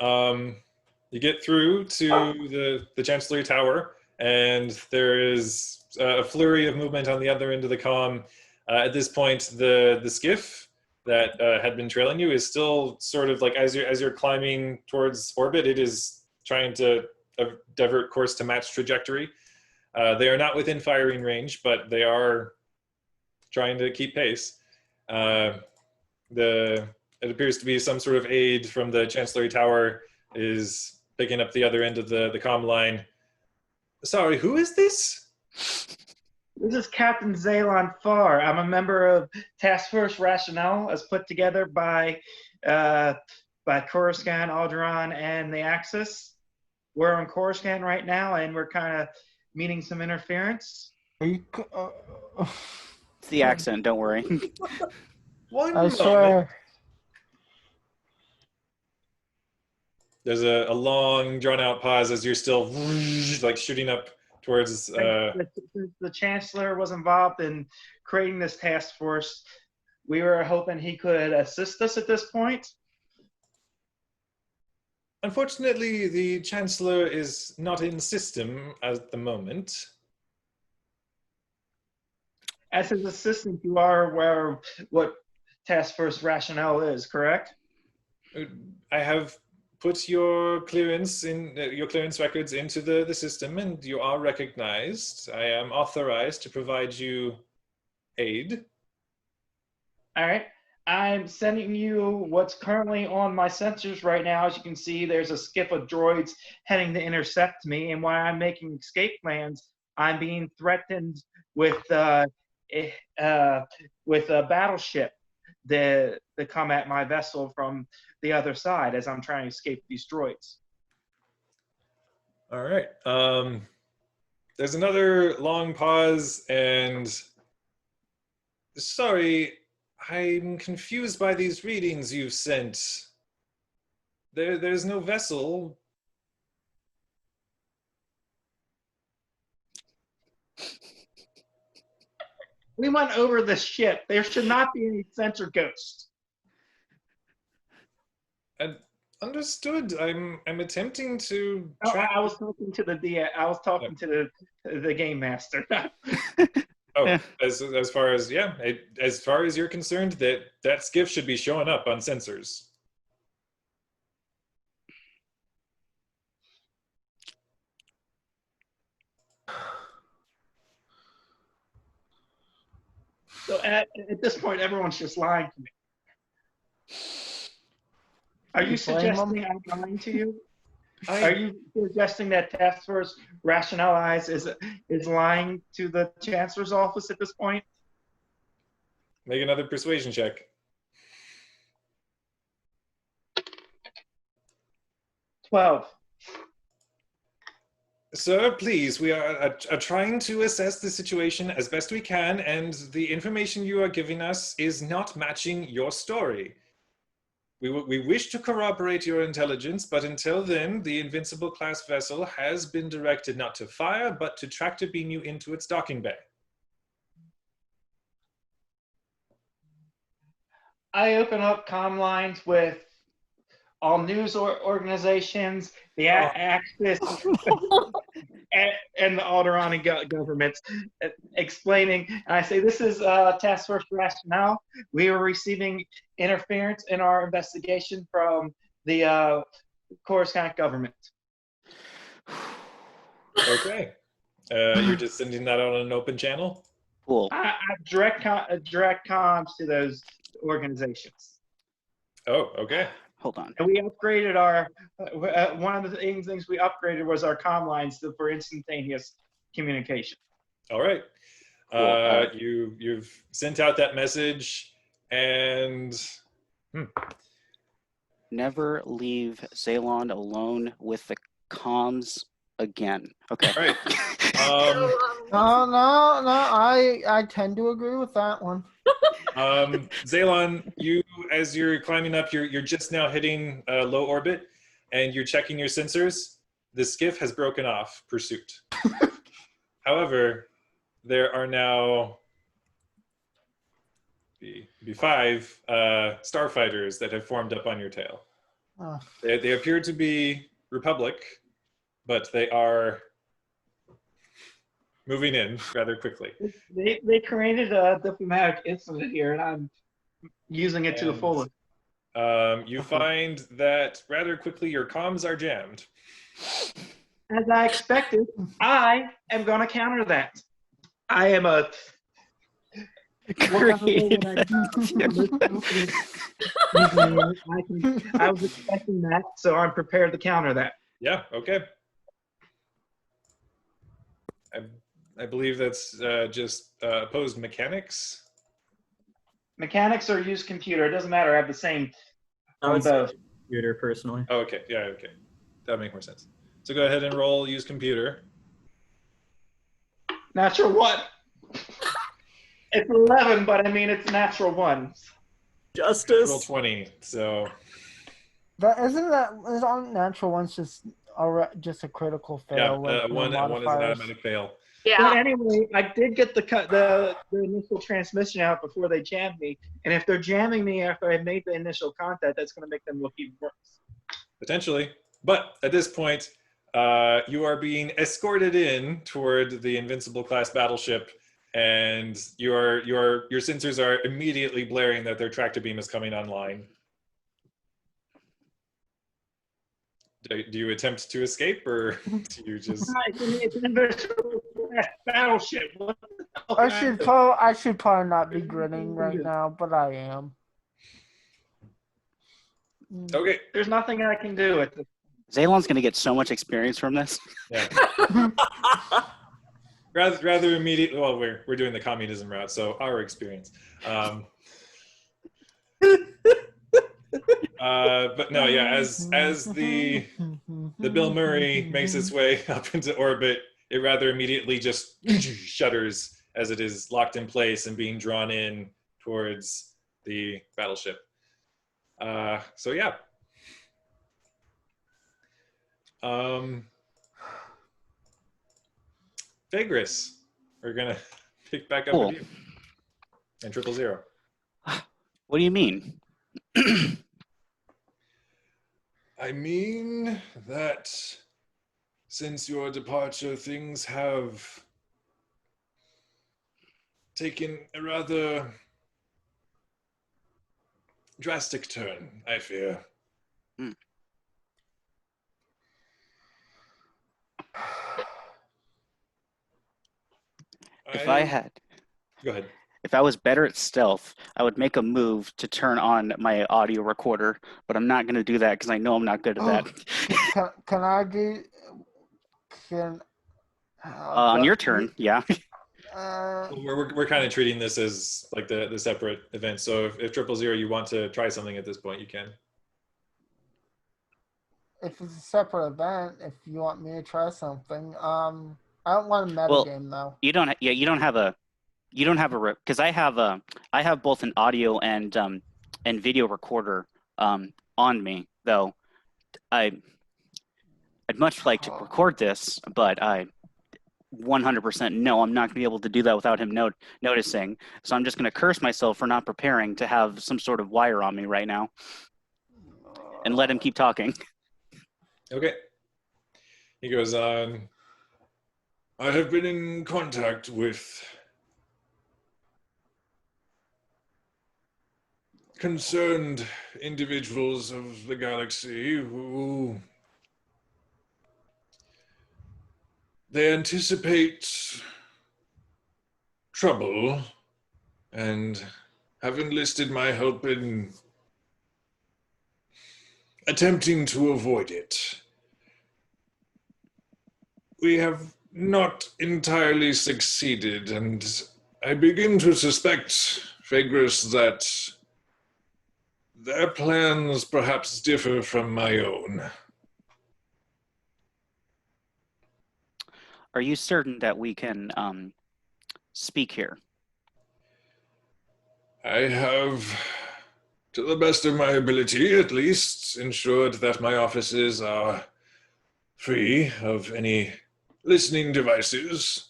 You get through to the Chancellery Tower, and there is a flurry of movement on the other end of the comm. At this point, the skiff that had been trailing you is still sort of like, as you're climbing towards orbit, it is trying to divert course to match trajectory. They are not within firing range, but they are trying to keep pace. It appears to be some sort of aid from the Chancellery Tower is picking up the other end of the comm line. Sorry, who is this? This is Captain Zaylon Farr. I'm a member of Task Force Rationale, as put together by Coruscant, Alderaan, and the Axis. We're on Coruscant right now, and we're kind of meeting some interference. Are you? It's the accent, don't worry. One I moment. swear. There's a long, drawn-out pause as you're still like shooting up towards. The Chancellor was involved in creating this task force. We were hoping he could assist us at this point. Unfortunately, the Chancellor is not in system at the moment. As his assistant, you are aware of what Task Force Rationale is, correct? I have put your clearance records into the system, and you are recognized. I am authorized to provide you aid. All right. I'm sending you what's currently on my sensors right now. As you can see, there's a skiff of droids heading to intercept me. And while I'm making escape plans, I'm being threatened with a battleship that come at my vessel from the other side as I'm trying to escape these droids. All right. There's another long pause, and sorry, I'm confused by these readings you've sent. There's no vessel. We went over the ship. There should not be any sensor ghosts. Understood. I'm attempting to. I was talking to to the game master. Oh, as far as as far as you're concerned, that skiff should be showing up on sensors. So at this point, everyone's just lying to me. Are you suggesting I'm lying to you? Are you suggesting that Task Force Rationale is lying to the Chancellor's office at this point? Make another persuasion check. 12. Sir, please, we are trying to assess the situation as best we can, and the information you are giving us is not matching your story. We wish to corroborate your intelligence, but until then, the Invincible-class vessel has been directed not to fire, but to tractor beam you into its docking bay. I open up comm lines with all news organizations, the Axis, and the Alderaan governments, explaining. And I say, this is Task Force Rationale. We are receiving interference in our investigation from the Coruscant government. Okay. You're just sending that out on an open channel? Cool. I direct comms to those organizations. Oh, okay. Hold on. And we upgraded our, one of the things we upgraded was our comm lines for instantaneous communication. All right. Cool. You've sent out that message, and Never leave Ceylon alone with the comms again. Okay. all right. I tend to agree with that one. Zaylon, you, as you're climbing up, you're just now hitting low orbit, and you're checking your sensors. The skiff has broken off pursuit. However, there are now be 5 starfighters that have formed up on your tail. Oh. They appear to be Republic, but they are moving in rather quickly. They created a diplomatic incident here, and I'm using it to the fullest. You find that rather quickly your comms are jammed. As I expected, I am going to counter that. I am a... Great. I was expecting that, so I'm prepared to counter that. Yeah, okay. I believe that's just opposed mechanics. Mechanics or use computer, it doesn't matter. I have the same I on would say both. computer personally. Oh, okay, yeah, okay. That would make more sense. So go ahead and roll use computer. Natural 1. It's 11, but I mean it's natural 1. Justice. Roll 20, so... Isn't natural ones just a critical fail? Yeah, like no one is an modifiers? automatic fail. But Yeah. anyway, I did get the initial transmission out before they jammed me. And if they're jamming me after I made the initial contact, that's going to make them look even worse. Potentially. But at this point, you are being escorted in toward the Invincible class battleship, and your sensors are immediately blaring that their tractor beam is coming online. Do you attempt to escape, or do you just... It's an invincible class battleship. What the hell I can do? should probably not be grinning right now, but I am. Okay. There's nothing I can do at this. Zaylon's going to get so much experience from this. Yeah. rather immediate. Well, we're doing the communism route, so our experience. But no, yeah. As the Bill Murray makes its way up into orbit, it rather immediately just shudders as it is locked in place and being drawn in towards the battleship. So yeah. Fagris, we're gonna pick back up Cool. with you. And 000. What do you mean? I mean that since your departure, things have taken a rather drastic turn, I fear. If I had, Go ahead. if I was better at stealth, I would make a move to turn on my audio recorder, but I'm not going to do that because I know I'm not good at that. Can I do? On your turn, yeah. We're kind of treating this as like the separate event. So if 000 you want to try something at this point, you can. If it's a separate event, if you want me to try something, I don't want a metagame though. You don't. Yeah, you don't have a because I have both an audio and video recorder on me though. I'd much like to record this, but I 100% know I'm not going to be able to do that without him noticing. So I'm just going to curse myself for not preparing to have some sort of wire on me right now, and let him keep talking. Okay. He goes on. I have been in contact with concerned individuals of the galaxy who they anticipate trouble and have enlisted my help in attempting to avoid it. We have not entirely succeeded, and I begin to suspect, Fagris, that their plans perhaps differ from my own. Are you certain that we can speak here? I have, to the best of my ability at least, ensured that my offices are free of any listening devices.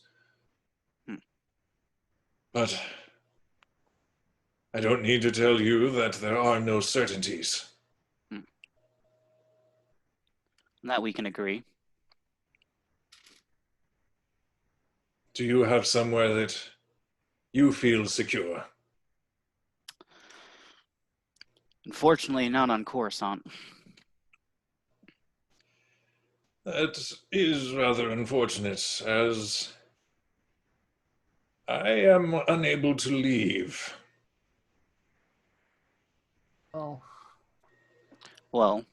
But I don't need to tell you that there are no certainties. That we can agree. Do you have somewhere that you feel secure? Unfortunately, not on Coruscant. That is rather unfortunate, as I am unable to leave. Oh, Well,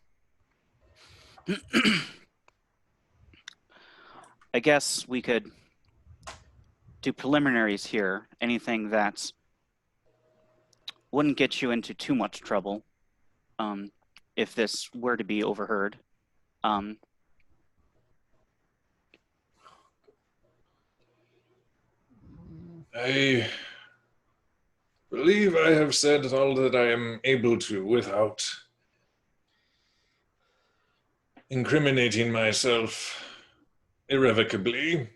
I guess we could do preliminaries here. Anything that wouldn't get you into too much trouble if this were to be overheard. I believe I have said all that I am able to without incriminating myself irrevocably.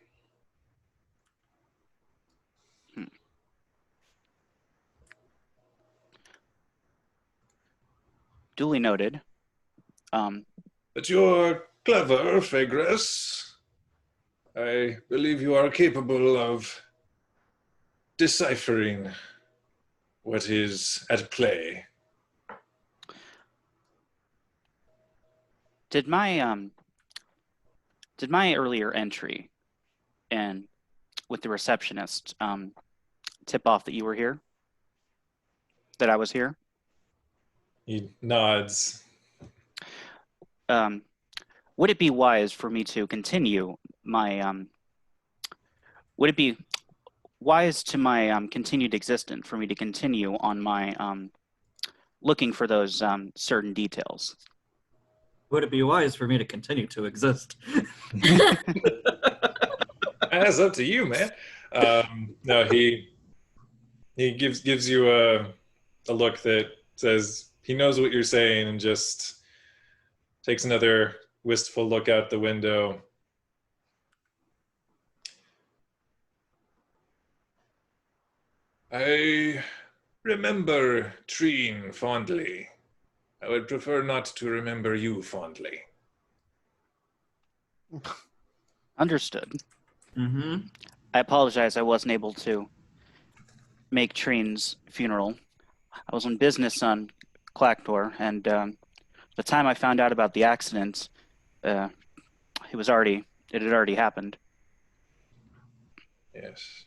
Duly noted. But you're clever, Fagris. I believe you are capable of deciphering what is at play. Did my earlier entry and with the receptionist tip off that you were here? That I was here? He nods. Would it be wise for me to continue my would it be wise to my continued existence for me to continue on my looking for those certain details? Would it be wise for me to continue to exist? That's up to you, man. No, he gives you a look that says he knows what you're saying and just takes another wistful look out the window. I remember Treen fondly. I would prefer not to remember you fondly. Understood. Mm-hmm. I apologize I wasn't able to make Treen's funeral. I was on business on Clactor, and the time I found out about the accident, it had already happened. Yes.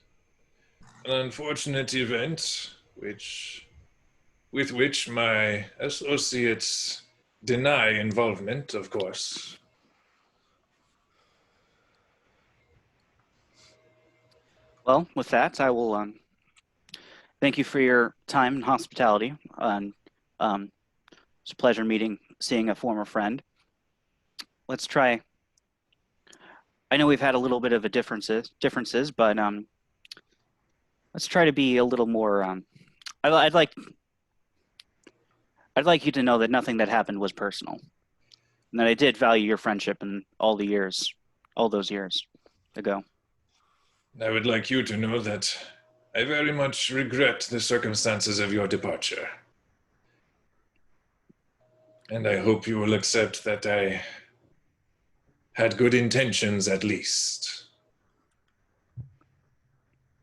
An unfortunate event, with which my associates deny involvement, of course. Well, with that, I will thank you for your time and hospitality. And it's a pleasure seeing a former friend. Let's try. I know we've had a little bit of a differences, but let's try to be a little more. I'd like you to know that nothing that happened was personal, and that I did value your friendship and all those years ago. I would like you to know that I very much regret the circumstances of your departure. And I hope you will accept that I had good intentions at least.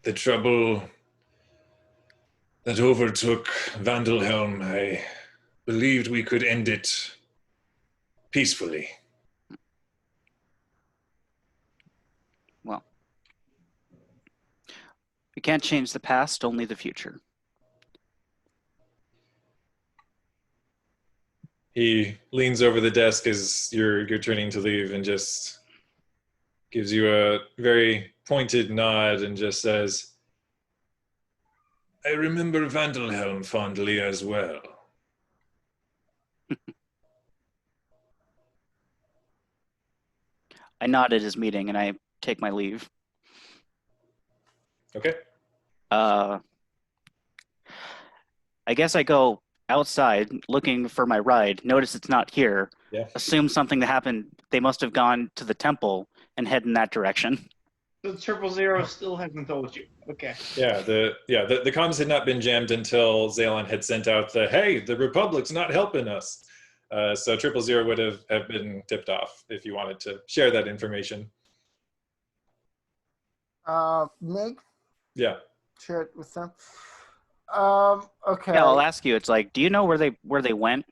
The trouble that overtook Vandelhelm, I believed we could end it peacefully. Well, we can't change the past, only the future. He leans over the desk as you're turning to leave and just gives you a very pointed nod and just says, I remember Vandelhelm fondly as well. I nod at his meeting and I take my leave. Okay. I guess I go outside looking for my ride, notice it's not here, Yeah. assume something that happened. They must have gone to the temple and head in that direction. So 000 still hasn't told you. Okay. Yeah, the comms had not been jammed until Zaylon had sent out the, hey, the Republic's not helping us. So 000 would have been tipped off if you wanted to share that information. Meg, Yeah. share it with them. Okay. Yeah, I'll ask you. It's like, do you know where they went?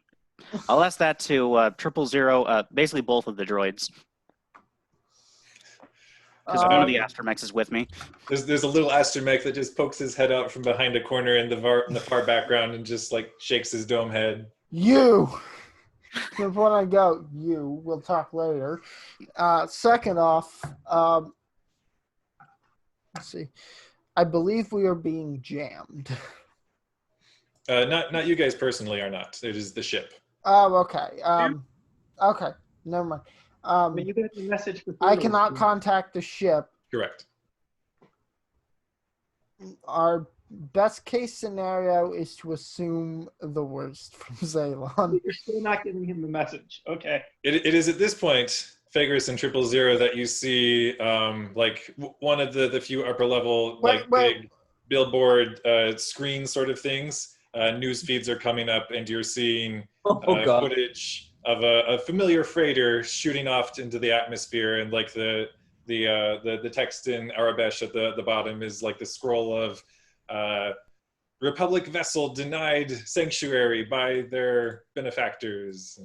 I'll ask that to 000, basically both of the droids, because one of the astromechs is with me. There's a little astromech that just pokes his head out from behind a corner in the far background and just like shakes his dome head. You. Before I go, you. We'll talk later. Second off, let's see. I believe we are being jammed. Not you guys personally are not. It is the ship. Oh, okay. Okay. Never mind. But you got the message for I cannot contact the ship. Correct. Our best case scenario is to assume the worst from Zaylon. You're still not giving him the message. Okay. It is at this point, Fagris and 000, that you see like one of the few upper level big billboard screen sort of things. News feeds are coming up, and you're seeing footage of a familiar freighter shooting off into the atmosphere, and like the text in Arabesh at the bottom is like the scroll of Republic vessel denied sanctuary by their benefactors.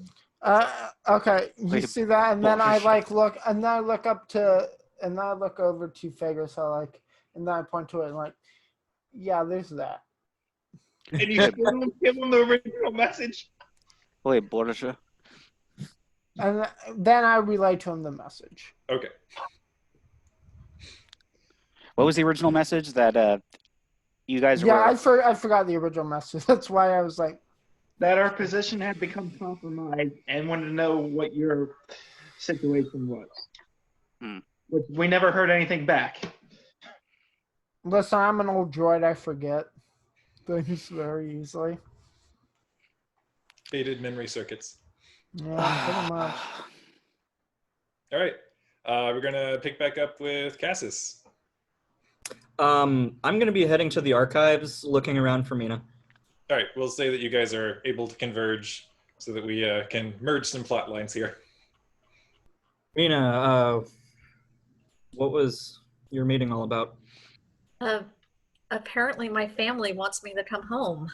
Okay, you see that, and then I look, and then I look up to, and then I look over to Fagris, and then I point to it, and yeah, there's that. And you still give him the original message? Wait, Borisha. And then I relay to him the message. Okay. What was the original message that you guys were? Yeah, I forgot the original message. That's why I was like, that our position had become compromised and wanted to know what your situation was. Which we never heard anything back. Listen, I'm an old droid. I forget things very easily. Faded memory circuits. Yeah, pretty much. All right. We're going to pick back up with Cassis. I'm going to be heading to the archives, looking around for Mina. All right. We'll say that you guys are able to converge so that we can merge some plot lines here. Mina, what was your meeting all about? Apparently my family wants me to come home.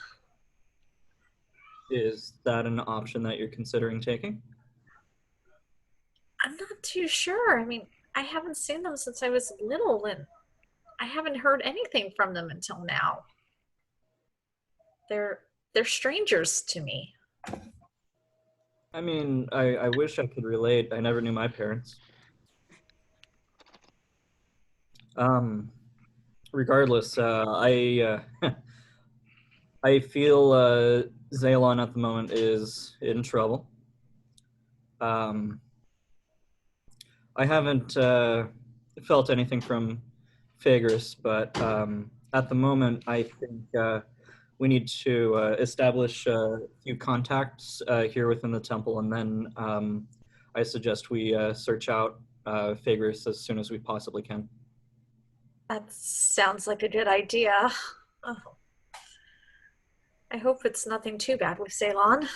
Is that an option that you're considering taking? I'm not too sure. I mean, I haven't seen them since I was little, and I haven't heard anything from them until now. They're strangers to me. I mean, I wish I could relate. I never knew my parents. Regardless, I feel Zaylon at the moment is in trouble. I haven't felt anything from Fagris, but at the moment, I think we need to establish a few contacts here within the temple, and then I suggest we search out Fagris as soon as we possibly can. That sounds like a good idea. Oh. I hope it's nothing too bad with Ceylon.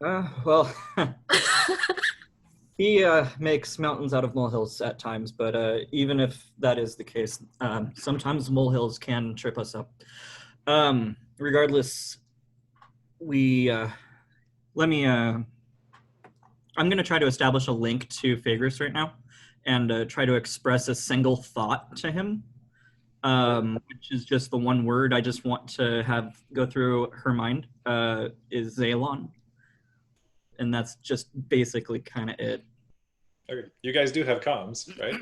Well, he makes mountains out of molehills at times, but even if that is the case, sometimes molehills can trip us up. Regardless, I'm going to try to establish a link to Fagris right now and try to express a single thought to him, which is just the one word I just want to have go through her mind, is Zaylon. And that's just basically kind of it. Okay. You guys do have comms, right?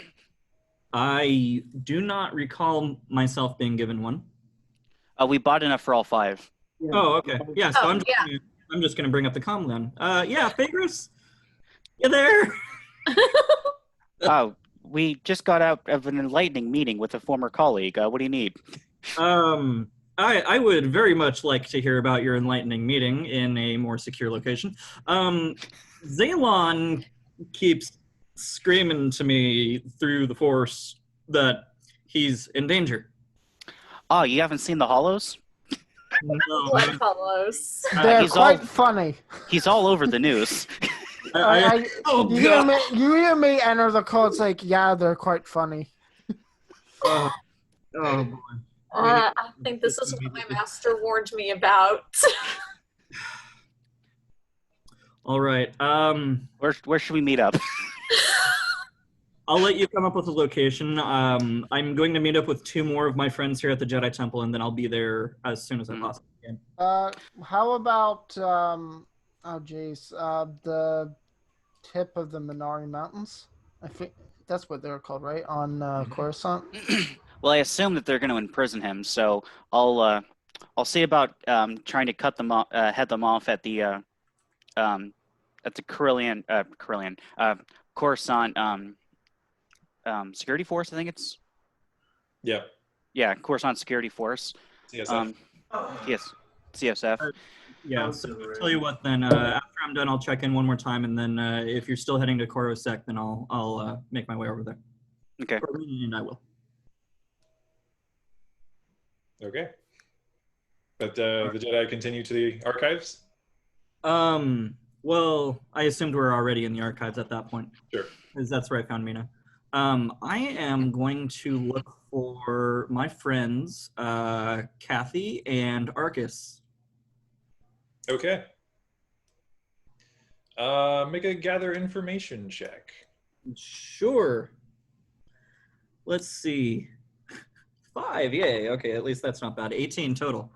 I do not recall myself being given one. We bought enough for all 5. Yeah. Oh, okay. Yeah, so Oh, yeah. I'm just gonna bring up the comm then. Yeah, Fagris, you there? Oh, we just got out of an enlightening meeting with a former colleague. What do you need? I would very much like to hear about your enlightening meeting in a more secure location. Zaylon keeps screaming to me through the force that he's in danger. Oh, you haven't seen the Hollows? No, Blood follows. They're he's quite all- funny. He's all over the news. oh, you God. hear me enter the call. It's like, yeah, they're quite funny. Oh, boy. I think this is what my master warned me about. All right. Where should we meet up? I'll let you come up with a location. I'm going to meet up with 2 more of my friends here at the Jedi Temple, and then I'll be there as soon as I possibly can. How about the tip of the Minari Mountains? I think that's what they're called, right? On Coruscant. Well, I assume that they're going to imprison him, so I'll see about trying to cut them off, head them off at the Coruscant security force. I think it's. Yeah. Yeah, Coruscant security force. CSF. Yes, CSF. Yeah, so I'll tell you what then, after I'm done, I'll check in one more time, and then if you're still heading to Coruscant, then I'll make my way over there. Okay. And I will. Okay. But the Jedi continue to the archives? Well, I assumed we were already in the archives at that point. Sure. Because that's where I found Mina. I am going to look for my friends, Kathy and Arcus. Okay. Make a gather information check. Sure. Let's see. 5, yay. Okay, at least that's not bad. 18 total.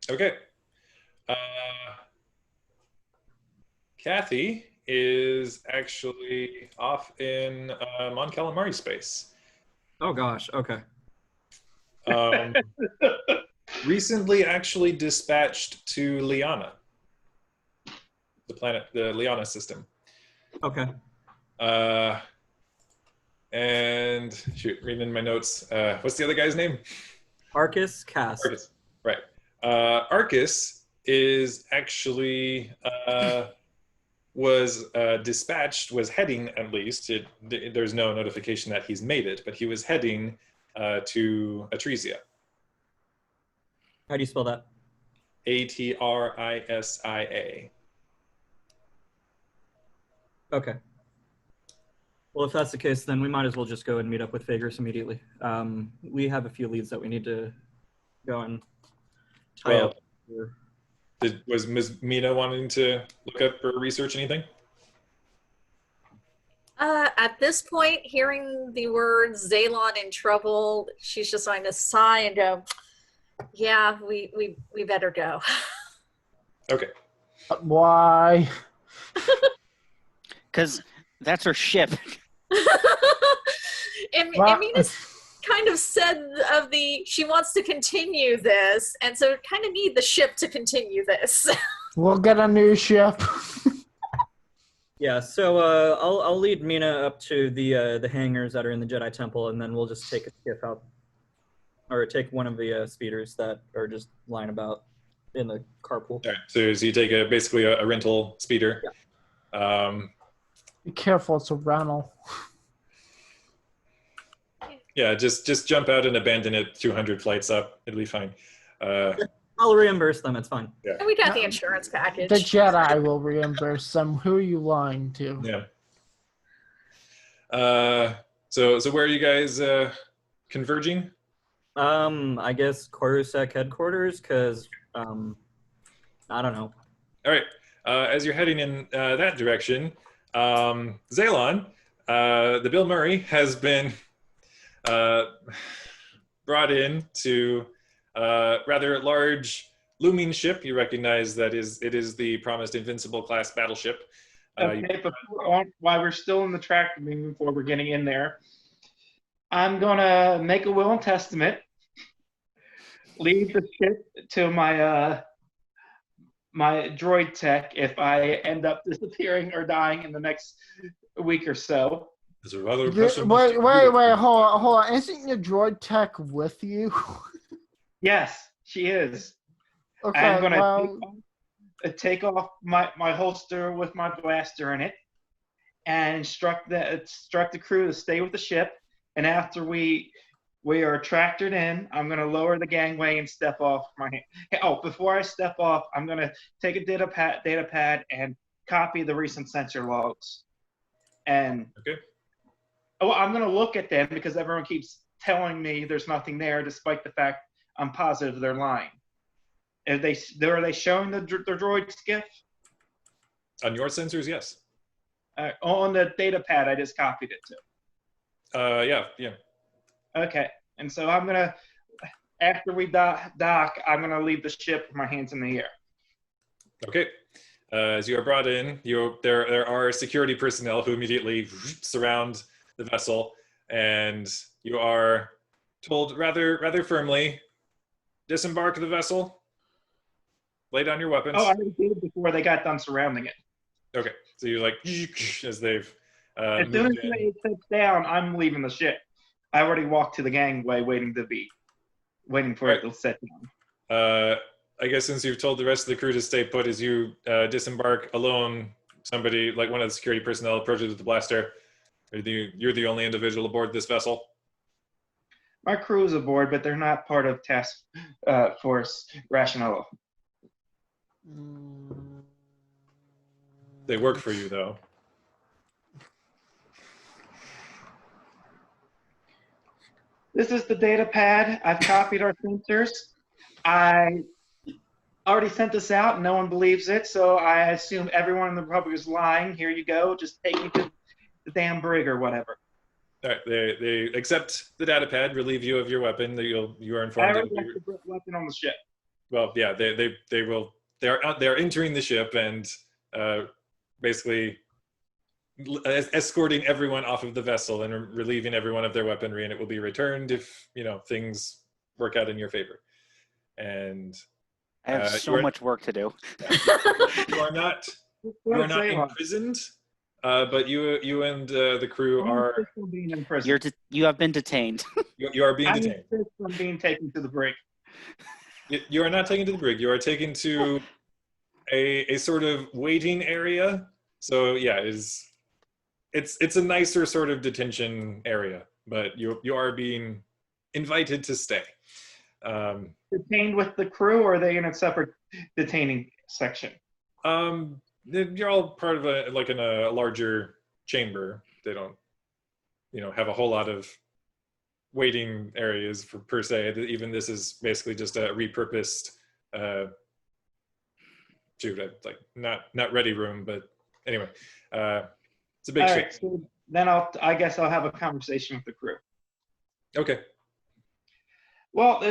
Okay. Kathy is actually off in Mon Calamari space. Oh gosh, okay. Recently actually dispatched to Liana, the Liana system. Okay. And shoot, reading in my notes. What's the other guy's name? Arcus Cass. Arcus. Right. Arcus is actually was dispatched, was heading at least. There's no notification that he's made it, but he was heading to Atrisia. How do you spell that? Atrisia. Okay. Well, if that's the case, then we might as well just go and meet up with Fagris immediately. We have a few leads that we need to go and tie up. Was Ms. Mina wanting to look up or research anything? At this point, hearing the words Zaylon in trouble, she's just going to sigh and go, yeah, we better go. Okay. Why? Because that's her ship. And Mina's kind of said she wants to continue this, and so kind of need the ship to continue this. We'll get a new ship. Yeah, so I'll lead Mina up to the hangars that are in the Jedi Temple, and then we'll just take a skiff out, or take one of the speeders that are just lying about in the carpool. All right. So you take basically a rental speeder. Yeah. Be careful, it's a rental. Yeah, just jump out and abandon it 200 flights up. It'll be fine. I'll reimburse them. It's fine. Yeah. And we got the insurance package. The Jedi will reimburse them. Who are you lying to? Yeah. So where are you guys converging? I guess Coruscant headquarters, because I don't know. All right. As you're heading in that direction, Zaylon, the Bill Murray, has been brought in to rather large looming ship. You recognize that it is the promised Invincible class battleship. Okay, while we're still in the track before we're getting in there, I'm going to make a will and testament leave the ship to my droid tech if I end up disappearing or dying in the next week or so. It's a rather Wait, hold on. Isn't your droid tech with you? Yes, she is. Okay, I'm gonna well, take off my holster with my blaster in it and instruct the crew to stay with the ship. And after we are tractored in, I'm gonna lower the gangway and step off my. Oh, before I step off, I'm gonna take a data pad and copy the recent sensor logs. And okay. Oh, I'm gonna look at them because everyone keeps telling me there's nothing there, despite the fact I'm positive they're lying. Are they showing the droid skiff? On your sensors, yes. On the data pad I just copied it to. Yeah. Okay, and so I'm gonna, after we dock, I'm gonna leave the ship with my hands in the air. Okay. As you are brought in, there are security personnel who immediately surround the vessel, and you are told rather firmly, disembark the vessel, lay down your weapons. Oh, I already did before they got done surrounding it. Okay, so you're like, as they've as soon as they sit down, I'm leaving the ship. I already walked to the gangway waiting for it to sit down. I guess since you've told the rest of the crew to stay put, as you disembark alone, somebody, like one of the security personnel, approaches with the blaster. You're the only individual aboard this vessel? My crew is aboard, but they're not part of Task Force Rationale. They work for you, though. This is the data pad. I've copied our sensors. I already sent this out, and no one believes it, so I assume everyone in the Republic is lying. Here you go. Just take me to the damn brig or whatever. All right, they accept the data pad, relieve you of your weapon. You are informed. I already left the weapon on the ship. Well, yeah, they're entering the ship and basically escorting everyone off of the vessel and relieving everyone of their weaponry, and it will be returned if things work out in your favor. And I have so much work to do. You are not imprisoned, but you and the crew are. Being in prison. You have been detained. You are being detained. I'm being taken to the brig. You are not taken to the brig. You are taken to a sort of waiting area. So yeah, it's a nicer sort of detention area, but you are being invited to stay. Detained with the crew, or are they in a separate detaining section? You're all part of a larger chamber. They don't, have a whole lot of waiting areas per se. Even this is basically just a repurposed, not ready room, but anyway, it's a big shape. Right, so then I guess I'll have a conversation with the crew. Okay. Well,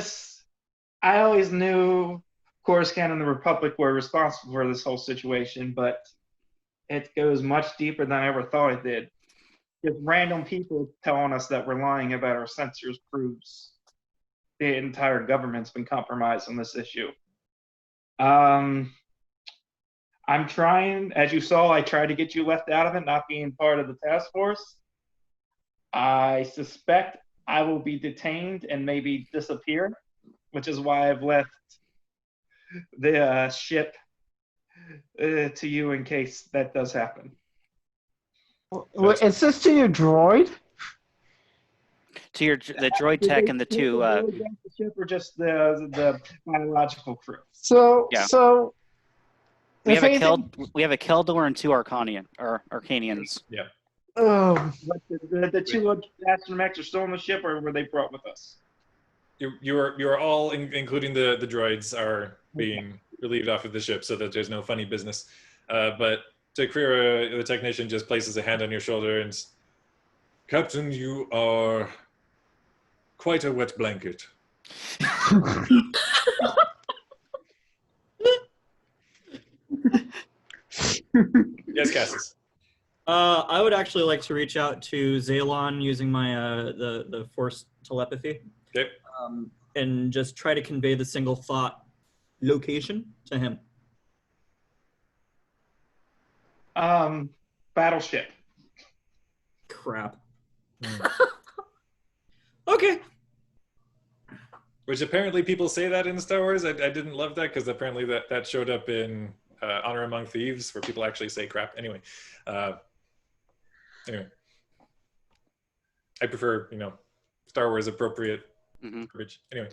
I always knew Coruscant and the Republic were responsible for this whole situation, but it goes much deeper than I ever thought it did. Just random people telling us that we're lying about our sensors proves the entire government's been compromised on this issue. I'm trying, as you saw, I tried to get you left out of it, not being part of the task force. I suspect I will be detained and maybe disappear, which is why I've left the ship to you in case that does happen. Is this to your droid? To the droid tech and the two. The ship or just the biological crew? So we have a Keldor and two Arcanians. Yeah. Oh. But the two astromechs are still on the ship, or were they brought with us? You are all, including the droids, are being relieved off of the ship, so that there's no funny business. But Takira, the technician, just places a hand on your shoulder and, Captain, you are quite a wet blanket. Yes, Cassis. I would actually like to reach out to Zaylon using my the force telepathy. Okay. and just try to convey the single thought location to him. Battleship. Crap. Hmm. Okay. Which apparently people say that in Star Wars. I didn't love that because apparently that showed up in Honor Among Thieves, where people actually say crap. Anyway, anyway, I prefer Star Wars appropriate verbiage. Anyway,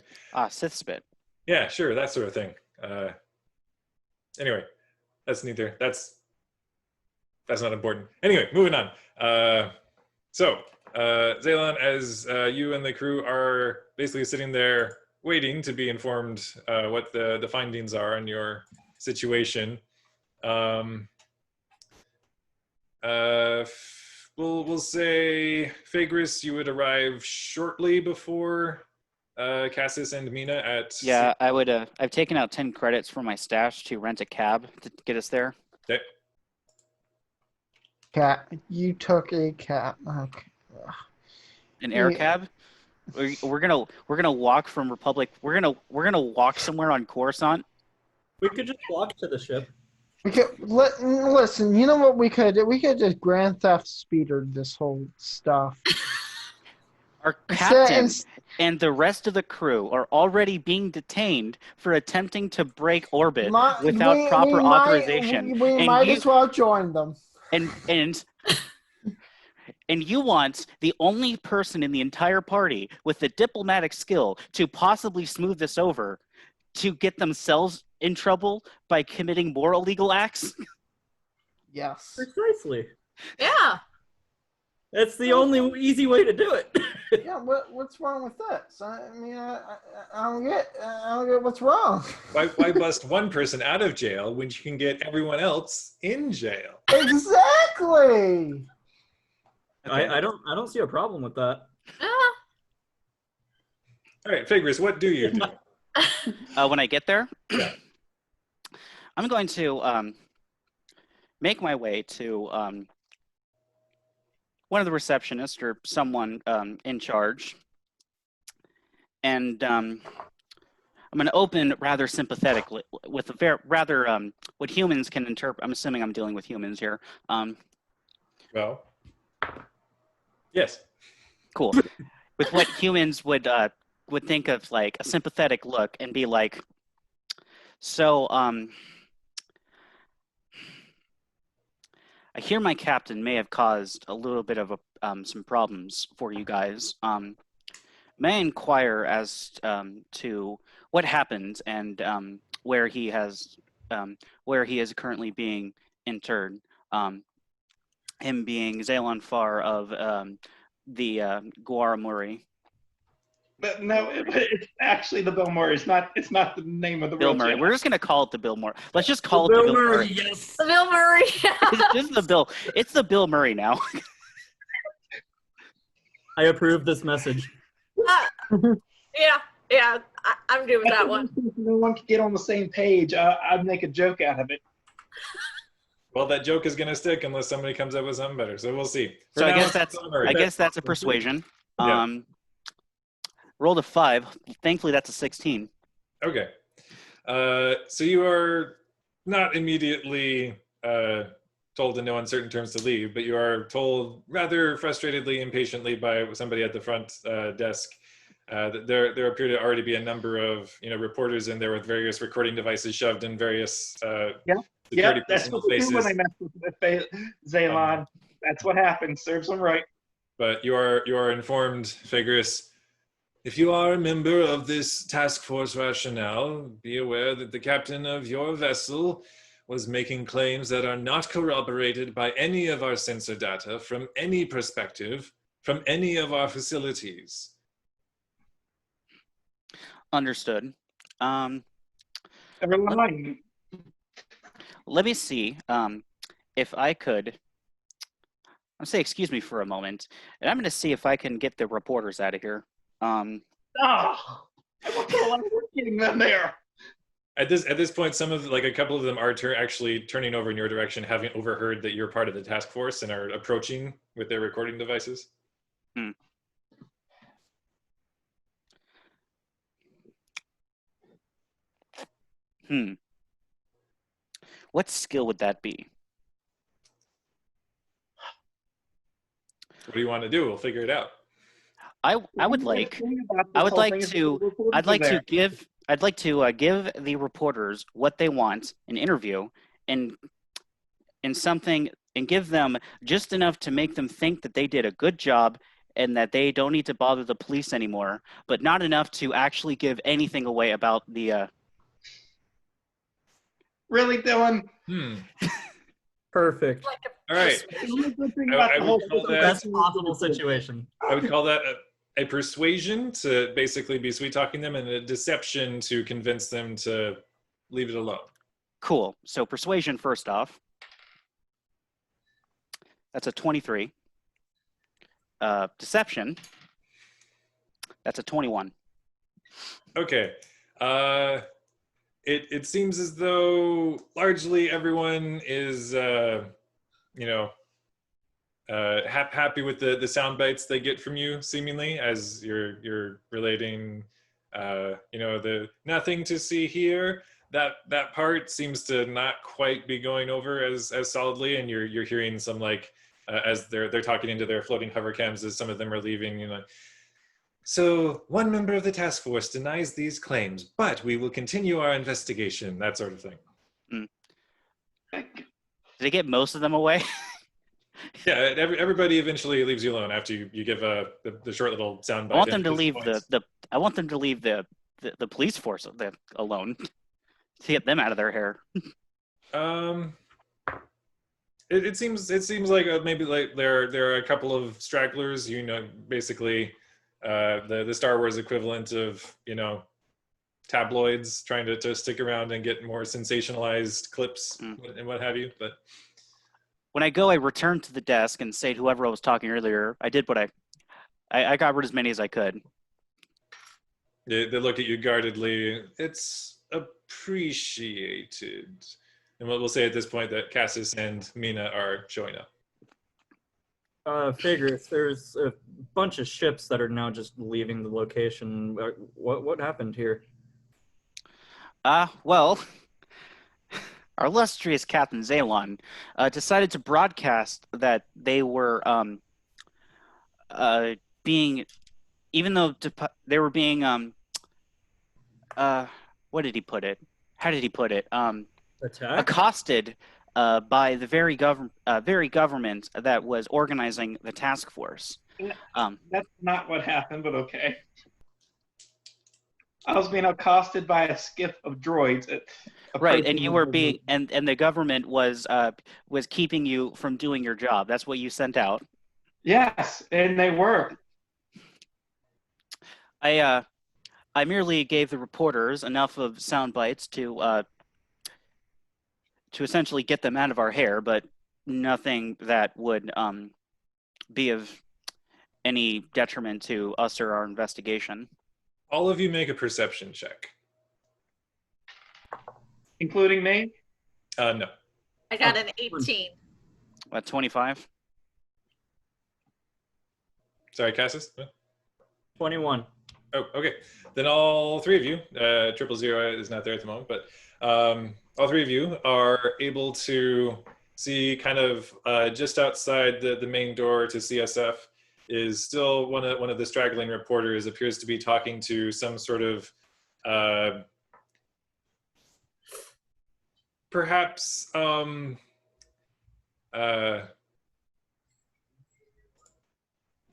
Sith spit. yeah, sure, that sort of thing. Anyway, that's neither. That's not important. Anyway, moving on. So, Zaylon, as you and the crew are basically sitting there waiting to be informed what the findings are on your situation, we'll say, Phaedrus, you would arrive shortly before Cassis and Mina at... Yeah, I would. I've taken out 10 credits from my stash to rent a cab to get us there. Okay. Cat, you took a cat. Okay. An air cab. We're gonna walk from Republic. We're gonna walk somewhere on Coruscant. We could just walk to the ship. We could listen. You know what we could do? We could just Grand Theft Speeder this whole stuff. Our captain and the rest of the crew are already being detained for attempting to break orbit without proper authorization. We might as well join them. And you want the only person in the entire party with the diplomatic skill to possibly smooth this over to get themselves in trouble by committing more illegal acts? Yes. Precisely. Yeah. That's the only easy way to do it. Yeah, what's wrong with this? I mean, I don't get what's wrong. Why bust one person out of jail when you can get everyone else in jail? Exactly. Okay. I don't see a problem with that. All right, Phaedrus, what do you do? When I get there, Yeah. I'm going to make my way to one of the receptionists or someone in charge, and I'm going to open rather sympathetically with a rather what humans can interpret. I'm assuming I'm dealing with humans here. Well, yes. Cool. With what humans would think of like a sympathetic look and be like, so I hear my captain may have caused a little bit of some problems for you guys. May I inquire as to what happened and where he is currently being interred? Him being Zaylon Farr of the Guaramuri. But no, it's actually the Bill Murray. It's not the name of the Bill real Murray. Jedi. We're just gonna call it the Bill Murray. Let's just call it the Bill Murray. Yes. The Bill Murray. It's the Bill Murray now. I approve this message. Yeah, I'm doing that one. If no one could get on the same page, I'd make a joke out of it. Well, that joke is going to stick unless somebody comes up with something better. So we'll see. So I guess that's a persuasion. Yeah. Rolled a 5. Thankfully, that's a 16. Okay. So you are not immediately told in no uncertain terms to leave, but you are told rather frustratedly, impatiently by somebody at the front desk that there appear to already be a number of reporters in there with various recording devices shoved in various Yeah, that's what they do when they mess with Zaylon. That's what happens. Serves them right. But you are informed, Phaedrus. If you are a member of this task force Rationale, be aware that the captain of your vessel was making claims that are not corroborated by any of our sensor data from any perspective, from any of our facilities. Understood. Everyone, Let me see if I could. I'll say excuse me for a moment, and I'm going to see if I can get the reporters out of here. I want to know we're getting them there. At this point, a couple of them are actually turning over in your direction, having overheard that you're part of the task force and are approaching with their recording devices. What skill would that be? What do you want to do? We'll figure it out. I would like to give the reporters what they want, an interview, and something, and give them just enough to make them think that they did a good job and that they don't need to bother the police anymore, but not enough to actually give anything away about the Really, Dylan? Perfect. Like All right. I would call that Best possible situation. I would call that a persuasion to basically be sweet talking them, and a deception to convince them to leave it alone. Cool. So persuasion first off. That's a 23. Deception. That's a 21. Okay. It seems as though largely everyone is happy with the sound bites they get from you, seemingly, as you're relating the nothing to see here. That part seems to not quite be going over as solidly, and you're hearing some as they're talking into their floating hover cams as some of them are leaving, So one member of the task force denies these claims, but we will continue our investigation, that sort of thing. Did they get most of them away? Yeah, everybody eventually leaves you alone after you give the short little sound bite. I want them to leave I want them to leave the police force alone to get them out of their hair. It seems like maybe there are a couple of stragglers, basically the Star Wars equivalent of tabloids trying to stick around and get more sensationalized clips and what have you. But when I go, I return to the desk and say to whoever I was talking earlier, I did what I got rid of as many as I could. They look at you guardedly. It's appreciated. And we'll say at this point that Cassis and Mina are showing up. Figures, there's a bunch of ships that are now just leaving the location. What happened here? Well, our illustrious Captain Zalon decided to broadcast that they were being, even though they were being, what did he put it? How did he put it? Attack? Accosted by the very government that was organizing the task force. That's not what happened, but okay. I was being accosted by a skiff of droids. Right, and you were being, and the government was keeping you from doing your job. That's what you sent out. Yes, and they were. I merely gave the reporters enough of sound bites to essentially get them out of our hair, but nothing that would be of any detriment to us or our investigation. All of you make a perception check. Including me? No. I got an 18. What, 25? Sorry, Cassis? 21. Oh, okay. Then all three of you, 000 is not there at the moment, but all three of you are able to see kind of just outside the main door to CSF is still one of the straggling reporters appears to be talking to some sort of perhaps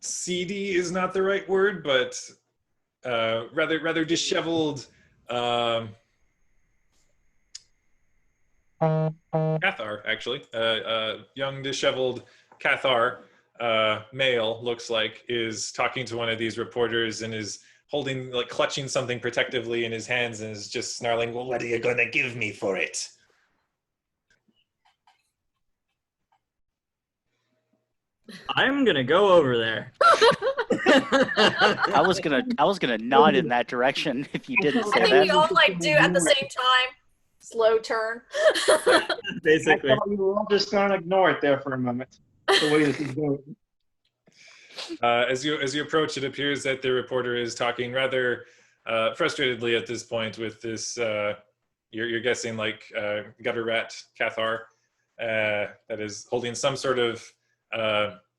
seedy is not the right word, but rather disheveled Cathar, actually. Young disheveled Cathar male looks like is talking to one of these reporters and is holding, clutching something protectively in his hands and is just snarling, "Well, what are you gonna give me for it?" I'm gonna go over there. I was gonna nod in that direction if you didn't say I think that. we all do at the same time. Slow turn. Basically. I thought we were all just going to ignore it there for a moment. The way this is going. As you approach, it appears that the reporter is talking rather frustratedly at this point with this you're guessing like gutter rat Cathar that is holding some sort of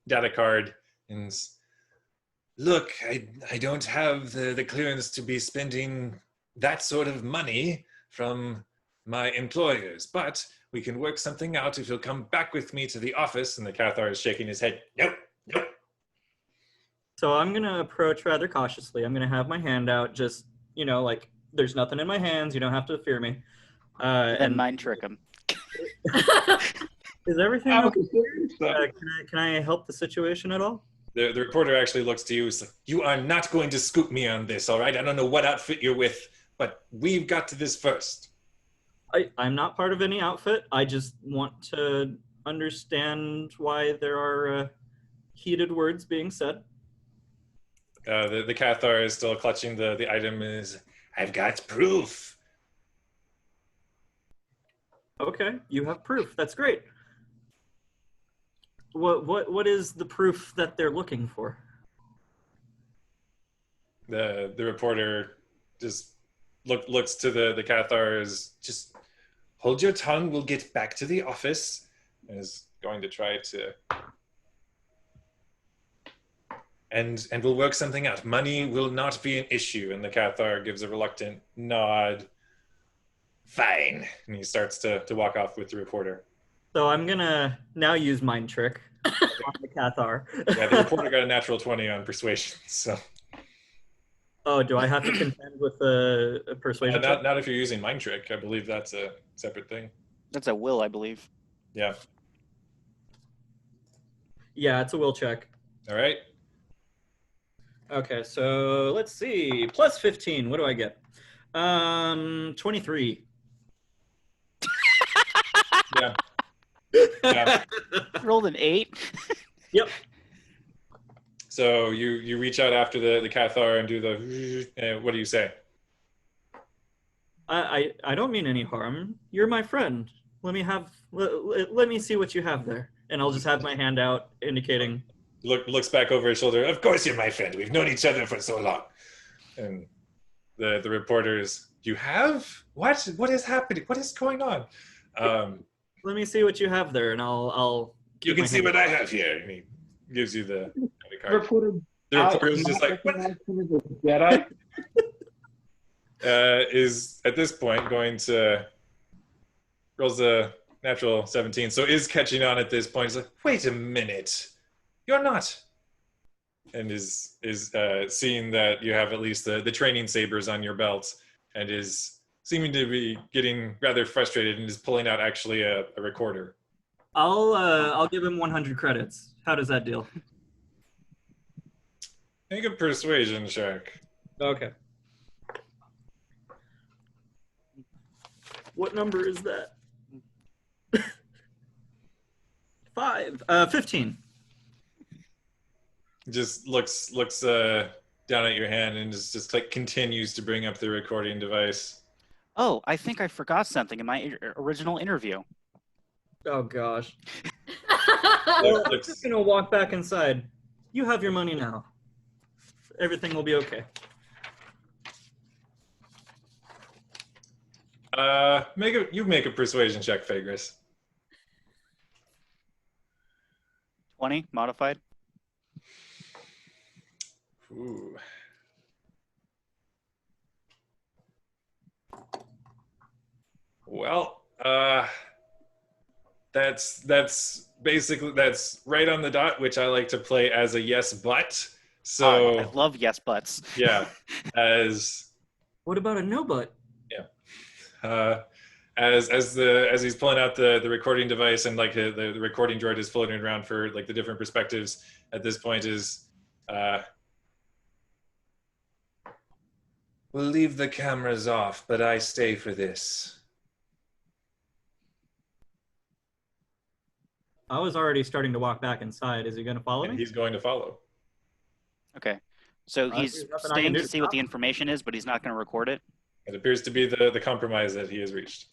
data card and look, I don't have the clearance to be spending that sort of money from my employers, but we can work something out if you'll come back with me to the office. And the Cathar is shaking his head. Nope, nope. So I'm going to approach rather cautiously. I'm going to have my hand out, just, you know, like, there's nothing in my hands. You don't have to fear me. And mind trick him. Is everything okay? Can I help the situation at all? The reporter actually looks to you. He's like, you are not going to scoop me on this, all right? I don't know what outfit you're with, but we've got to this first. I'm not part of any outfit. I just want to understand why there are heated words being said. The Cathar is still clutching the item. Is I've got proof. Okay, you have proof. That's great. What is the proof that they're looking for? The reporter just looks to the Cathar as just hold your tongue. We'll get back to the office. And is going to try to and we'll work something out. Money will not be an issue. And the Cathar gives a reluctant nod. Fine. And he starts to walk off with the reporter. So I'm gonna now use mind trick on the Cathar. Yeah, the reporter got a natural 20 on persuasion. So. Oh, do I have to contend with a persuasion? Not if you're using mind trick. I believe that's a separate thing. That's a will, I believe. Yeah. Yeah, it's a will check. All right. Okay, so let's see. Plus 15. What do I get? 23. Yeah. Yeah. Rolled an 8. Yep. So you reach out after the Cathar and do the. What do you say? I don't mean any harm. You're my friend. Let me see what you have there, and I'll just have my hand out indicating. Looks back over his shoulder. Of course you're my friend. We've known each other for so long. And the reporters. You have what? What is happening? What is going on? Let me see what you have there, and I'll. You can see what I have here. And he gives you the card. Reporter. The reporter is just like, what? Jedi. Is at this point going to rolls a natural 17. So is catching on at this point. He's like, wait a minute, you're not. And is seeing that you have at least the training sabers on your belt, and is seeming to be getting rather frustrated, and is pulling out actually a recorder. I'll give him 100 credits. How does that deal? Make a persuasion check. Okay. What number is that? 15. Just looks down at your hand and just like continues to bring up the recording device. Oh, I think I forgot something in my original interview. Oh gosh. Well, I'm just gonna walk back inside. You have your money now. Everything will be okay. You make a persuasion check, Fagris. 20 modified. Ooh. Well, that's basically right on the dot, which I like to play as a yes but. So I love yes buts. Yeah, as what about a no but? Yeah, as he's pulling out the recording device, and like the recording droid is floating around for like the different perspectives. At this point, is we'll leave the cameras off, but I stay for this. I was already starting to walk back inside. Is he going to follow me? He's going to follow. Okay. So he's staying to see what the information is, but he's not going to record it? It appears to be the compromise that he has reached.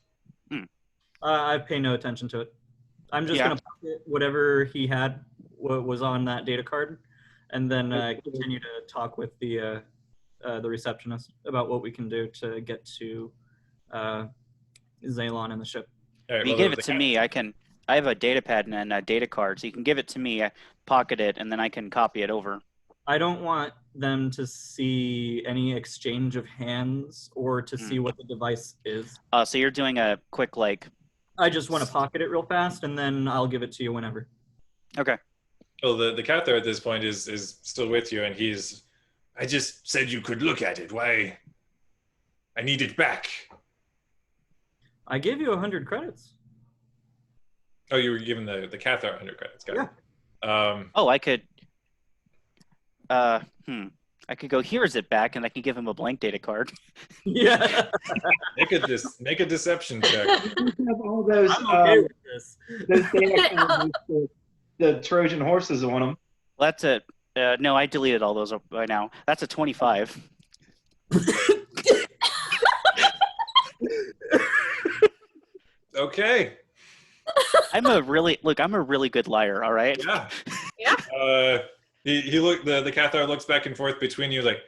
I pay no attention to it. I'm just going to pocket whatever he had, what was on that data card, and then continue to talk with the receptionist about what we can do to get to Zaylon and the ship. All right, If you well, give it to me, I have a data pad and a data card, so you can give it to me, I pocket it, and then I can copy it over. I don't want them to see any exchange of hands or to see what the device is. So you're doing a quick, like... I just want to pocket it real fast, and then I'll give it to you whenever. Okay. Well, the Cathar at this point is still with you, and he's... I just said you could look at it. Why? I need it back. I gave you 100 credits. Oh, you were given the Cathar 100 credits. Got it. Oh, I could... I could go, here is it back, and I can give him a blank data card. Yeah. Make a deception check. Have all those, I'm okay with this. those data cards with the Trojan horses on them. Well, that's a... no, I deleted all those by now. That's a 25. Okay. I'm a really good liar, all right? Yeah. Yeah. The Cathar looks back and forth between you like,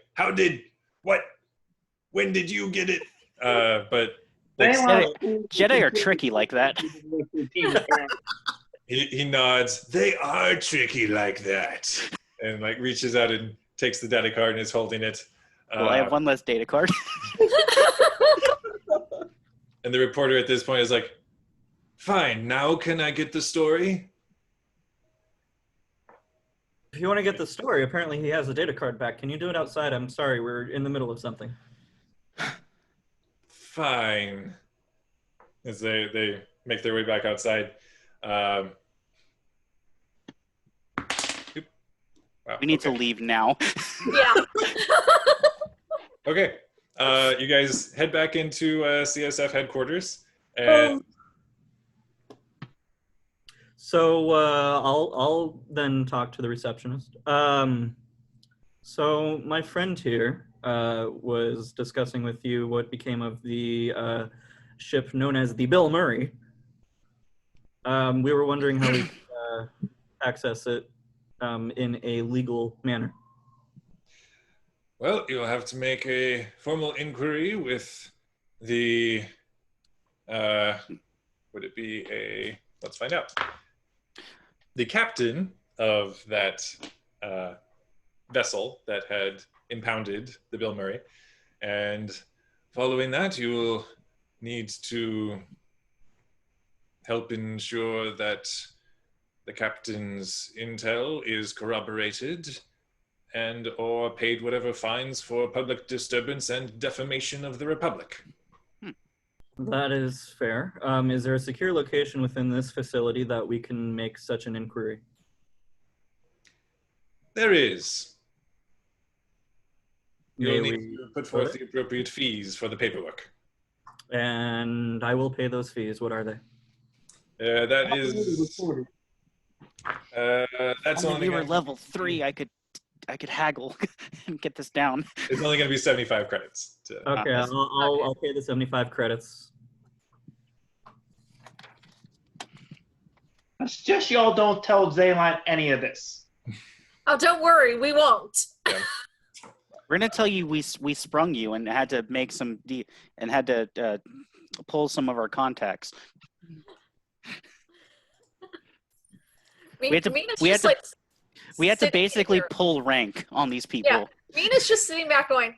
when did you get it? But Jedi are tricky like that. he nods. They are tricky like that. And like reaches out and takes the data card and is holding it. Well, I have one less data card. And the reporter at this point is like, fine, now can I get the story? If you want to get the story, apparently he has the data card back. Can you do it outside? I'm sorry, we're in the middle of something. Fine. As they make their way back outside. Wow, We need to leave now. Yeah. Okay. You guys head back into CSF headquarters. And So I'll then talk to the receptionist. So my friend here was discussing with you what became of the ship known as the Bill Murray. We were wondering how we could access it in a legal manner. well, you'll have to make a formal inquiry with the would it be a let's find out. The captain of that vessel that had impounded the Bill Murray. And following that, you will need to help ensure that the captain's intel is corroborated and or paid whatever fines for public disturbance and defamation of the Republic. That is fair. Is there a secure location within this facility that we can make such an inquiry? There is. May You'll need we to put forth the appropriate fees for the paperwork. And I will pay those fees. What are they? That is. That's Only only we were gonna, level 3, I could haggle and get this down. it's only going to be 75 credits. Okay, I'll pay the 75 credits. It's just y'all don't tell Zaylon any of this. Oh, don't worry, we won't. Yeah. We're gonna tell you we sprung you and had to make some and had to pull some of our contacts. We had to basically pull rank on these people. Yeah, Mina's just sitting back going,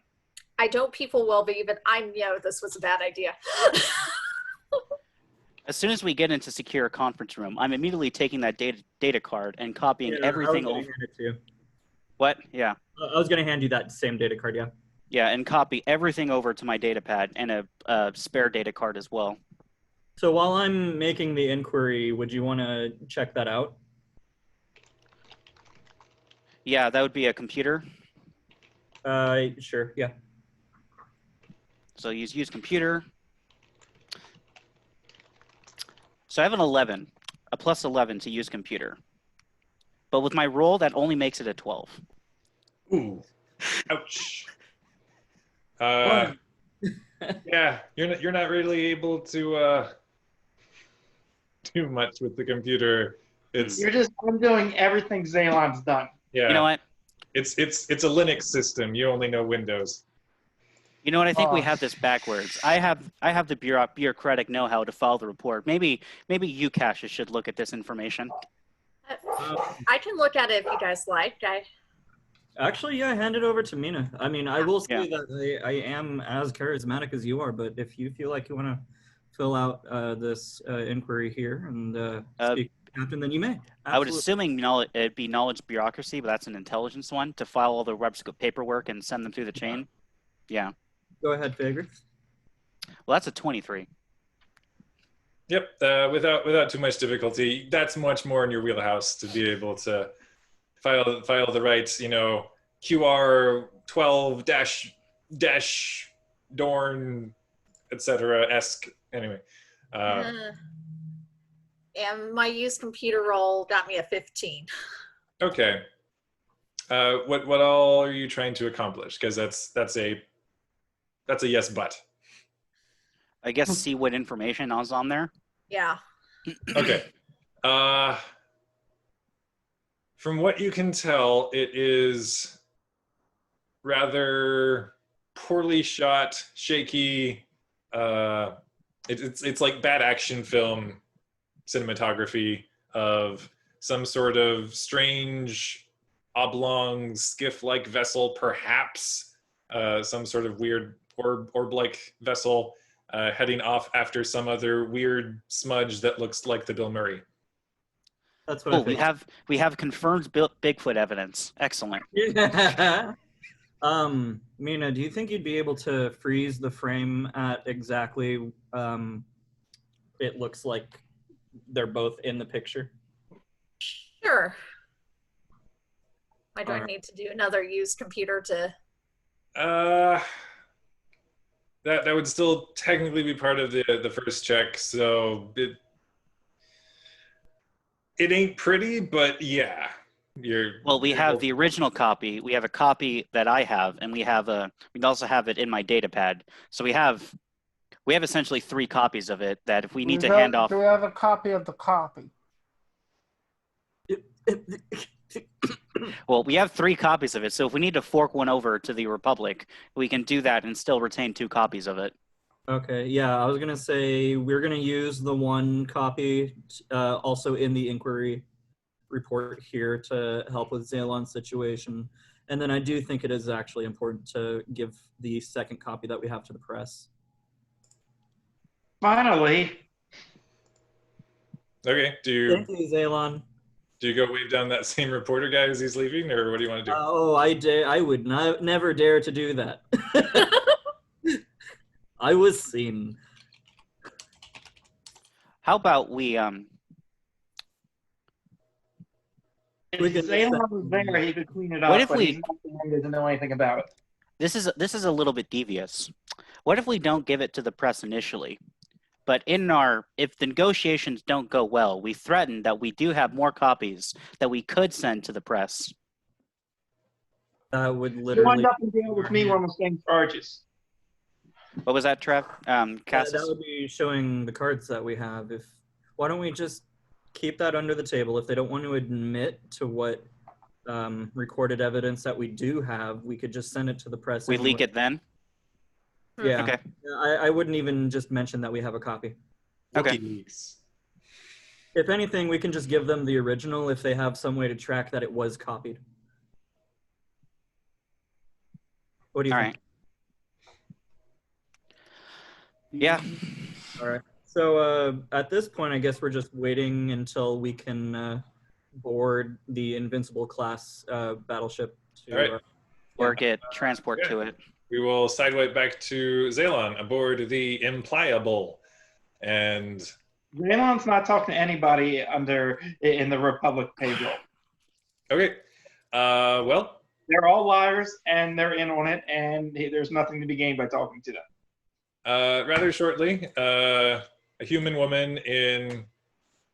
I know people will be, but I know this was a bad idea. As soon as we get into secure conference room, I'm immediately taking that data card and copying everything over. Hand it to you. What? Yeah. I was going to hand you that same data card, yeah. Yeah, and copy everything over to my data pad and a spare data card as well. So while I'm making the inquiry, would you want to check that out? Yeah, that would be a computer. Sure, yeah. So use computer. So I have an 11, a plus 11 to use computer. But with my roll, that only makes it a 12. Ooh, ouch. Yeah, you're not really able to do much with the computer. It's You're just undoing everything Zaylon's done. yeah. You know what? It's a Linux system. You only know Windows. You know what? I think we Oh. have this backwards. I have the bureaucratic know-how to file the report. Maybe you, Cassius, should look at this information. I can look at it if you guys like. Actually, yeah, hand it over to Mina. I mean, I will say that I am as charismatic as you are, but if you feel like you want to fill out this inquiry here and speak to the captain, then you may. Absolutely. I would assuming it'd be knowledge bureaucracy, but that's an intelligence one to file all the paperwork and send them through the chain. Yeah. Go ahead, Fager. Well, that's a 23. Yep, without too much difficulty. That's much more in your wheelhouse to be able to file the right, QR 12 dash Dorn, etc. esque. Anyway. And my used computer roll got me a 15. Okay. What all are you trying to accomplish? Because that's a yes, but. I guess see what information is on there. Yeah. Okay. From what you can tell, it is rather poorly shot, shaky. It's like bad action film cinematography of some sort of strange oblong skiff-like vessel, perhaps some sort of weird orb-like vessel heading off after some other weird smudge that looks like the Bill Murray. That's what I think. We have confirmed Bigfoot evidence. Excellent. Yeah. Mina, do you think you'd be able to freeze the frame at exactly it looks like they're both in the picture? Sure. I don't need to do another used computer to. That would still technically be part of the first check, so it ain't pretty, but yeah. We have the original copy. We have a copy that I have, and we also have it in my data pad. So we have essentially 3 copies of it that if we need to hand off. Do we have a copy of the copy? Well, we have 3 copies of it, so if we need to fork one over to the Republic, we can do that and still retain 2 copies of it. Okay, yeah, I was gonna say we're gonna use the 1 copy also in the inquiry report here to help with Zalon's situation, and then I do think it is actually important to give the 2nd copy that we have to the press. Finally. Okay, Thank you, Zalon. Do you go wave down that same reporter guy as he's leaving, or what do you want to do? Oh, I would never dare to do that. I was seen. How about we If Zalon was there, he could clean it up. What if but we- he's not the one who doesn't know anything about it. This is a little bit devious. What if we don't give it to the press initially? But if the negotiations don't go well, we threaten that we do have more copies that we could send to the press. That would You literally. wind up in jail with me on the same charges. What was that, Trev? That Cassius? would be showing the cards that we have. Why don't we just keep that under the table? If they don't want to admit to what recorded evidence that we do have, we could just send it to the press. We anyway. leak it then? Yeah. Okay. I wouldn't even just mention that we have a copy. Okay. WikiLeaks. If anything, we can just give them the original if they have some way to track that it was copied. What do you All think? right. Yeah. All right. So at this point, I guess we're just waiting until we can board the Invincible class battleship. All right. Or get transport to it. We will sideway back to Zalon aboard the Impliable. And Zalon's not talking to anybody in the Republic payroll. okay. Well, They're all liars, and they're in on it, and there's nothing to be gained by talking to them. rather shortly, a human woman in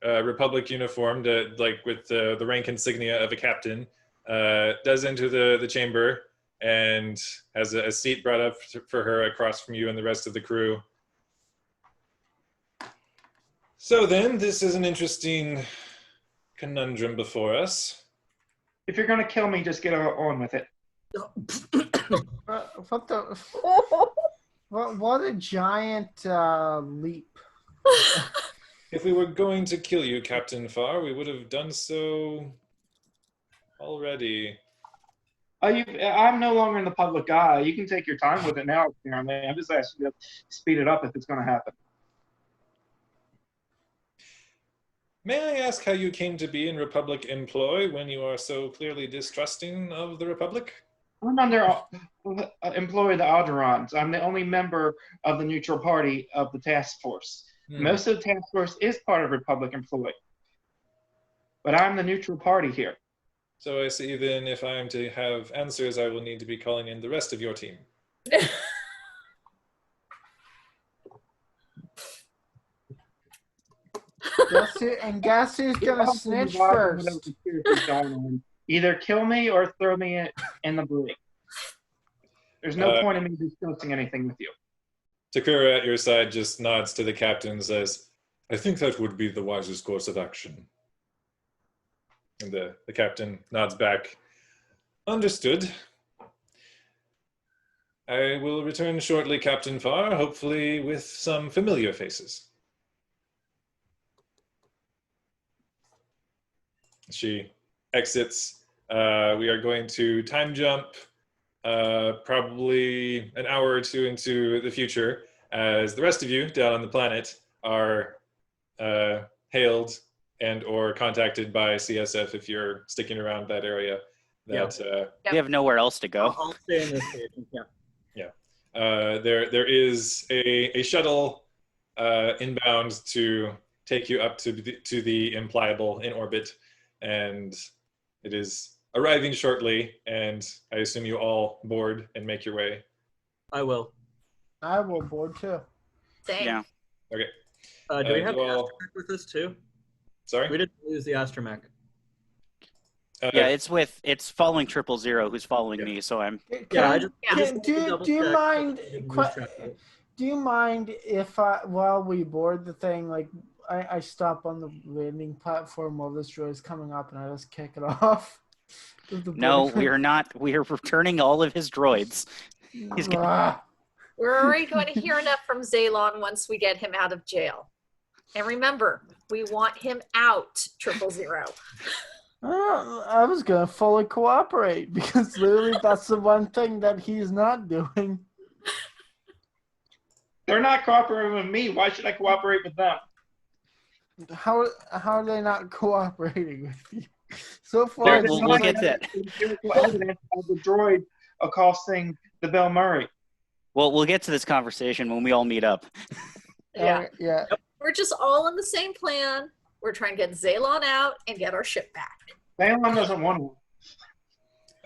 Republic uniform, with the rank insignia of a captain, does enter the chamber and has a seat brought up for her across from you and the rest of the crew. So then, this is an interesting conundrum before us. If you're going to kill me, just get on with it. What the? What a giant leap! If we were going to kill you, Captain Farr, we would have done so already. I'm no longer in the public eye. You can take your time with it now, apparently. I'm just asking you to speed it up if it's going to happen. May I ask how you came to be in Republic employ when you are so clearly distrusting of the Republic? I'm under employee of the Alderons. I'm the only member of the neutral party of the task force. Most of the task force is part of Republic employee. But I'm the neutral party here. So I see then if I am to have answers, I will need to be calling in the rest of your team. Guess who's gonna snitch first? Either kill me or throw me in the bleak. There's no point in me discussing anything with you. Takura at your side just nods to the captain and says, I think that would be the wisest course of action. And the captain nods back. Understood. I will return shortly, Captain Farr, hopefully with some familiar faces. She exits. We are going to time jump probably an hour or two into the future as the rest of you down on the planet are hailed and or contacted by CSF if you're sticking around that area. That We have nowhere else to go. I'll stay in this station. Yeah. there is a shuttle inbound to take you up to the impliable in orbit, and it is arriving shortly, and I assume you all board and make your way. I will. I will board too. Same. Yeah. Okay. Do we have the all... astromech with us too? Sorry? We didn't lose the astromech. Yeah, it's following 000 who's following me, so I'm. Do you mind if while we board the thing, like I stop on the landing platform while this droid is coming up and I just kick it off? No, we are not. We are returning all of his droids. We're already going to hear enough from Zaylon once we get him out of jail. And remember, we want him out, 000. I was going to fully cooperate because literally that's the one thing that he's not doing. They're not cooperating with me. Why should I cooperate with them? How are they not cooperating with you? So far, we'll get that. Evidence of the droid accosting the Bill Murray. Well, we'll get to this conversation when we all meet up. Yeah. Yeah. We're just all in the same plan. We're trying to get Zaylon out and get our ship back. Zaylon doesn't want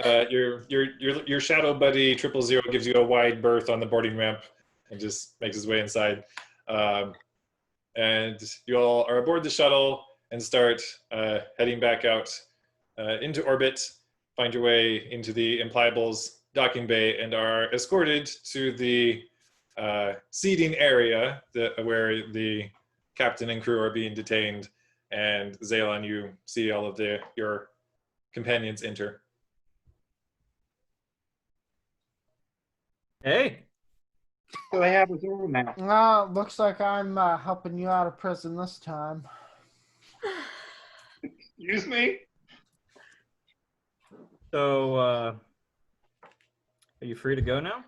to. Your shadow buddy 000 gives you a wide berth on the boarding ramp and just makes his way inside. And you all are aboard the shuttle and start heading back out into orbit, find your way into the Impliables docking bay, and are escorted to the seating area where the captain and crew are being detained. And Zaylon, you see all of your companions enter. Hey. So they have us over now. Looks like I'm helping you out of prison this time. Excuse me? So, are you free to go now?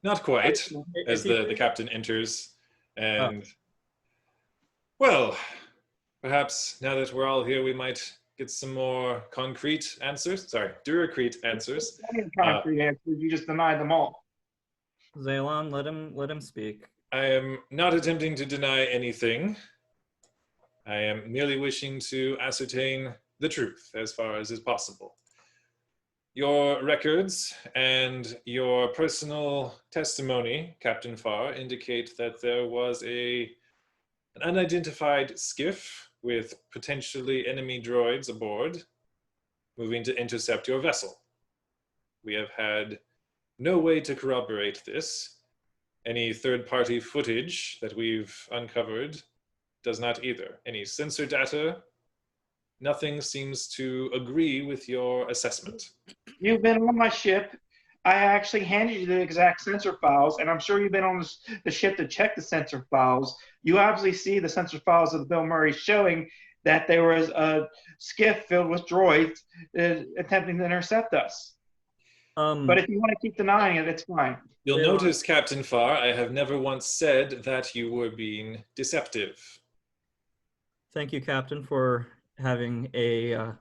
Not quite, as the captain enters. And, well, perhaps now that we're all here, we might get some more concrete answers. Sorry, Duracrete answers. Concrete answers. You just denied them all. Zaylon, let him speak. I am not attempting to deny anything. I am merely wishing to ascertain the truth as far as is possible. Your records and your personal testimony, Captain Farr, indicate that there was an unidentified skiff with potentially enemy droids aboard, moving to intercept your vessel. We have had no way to corroborate this. Any third-party footage that we've uncovered does not either. Any sensor data, nothing seems to agree with your assessment. You've been on my ship. I actually handed you the exact sensor files, and I'm sure you've been on the ship to check the sensor files. You obviously see the sensor files of the Bill Murray showing that there was a skiff filled with droids attempting to intercept us. But if you want to keep denying it, it's fine. You'll notice, Captain Farr, I have never once said that you were being deceptive. Thank you, Captain, for having a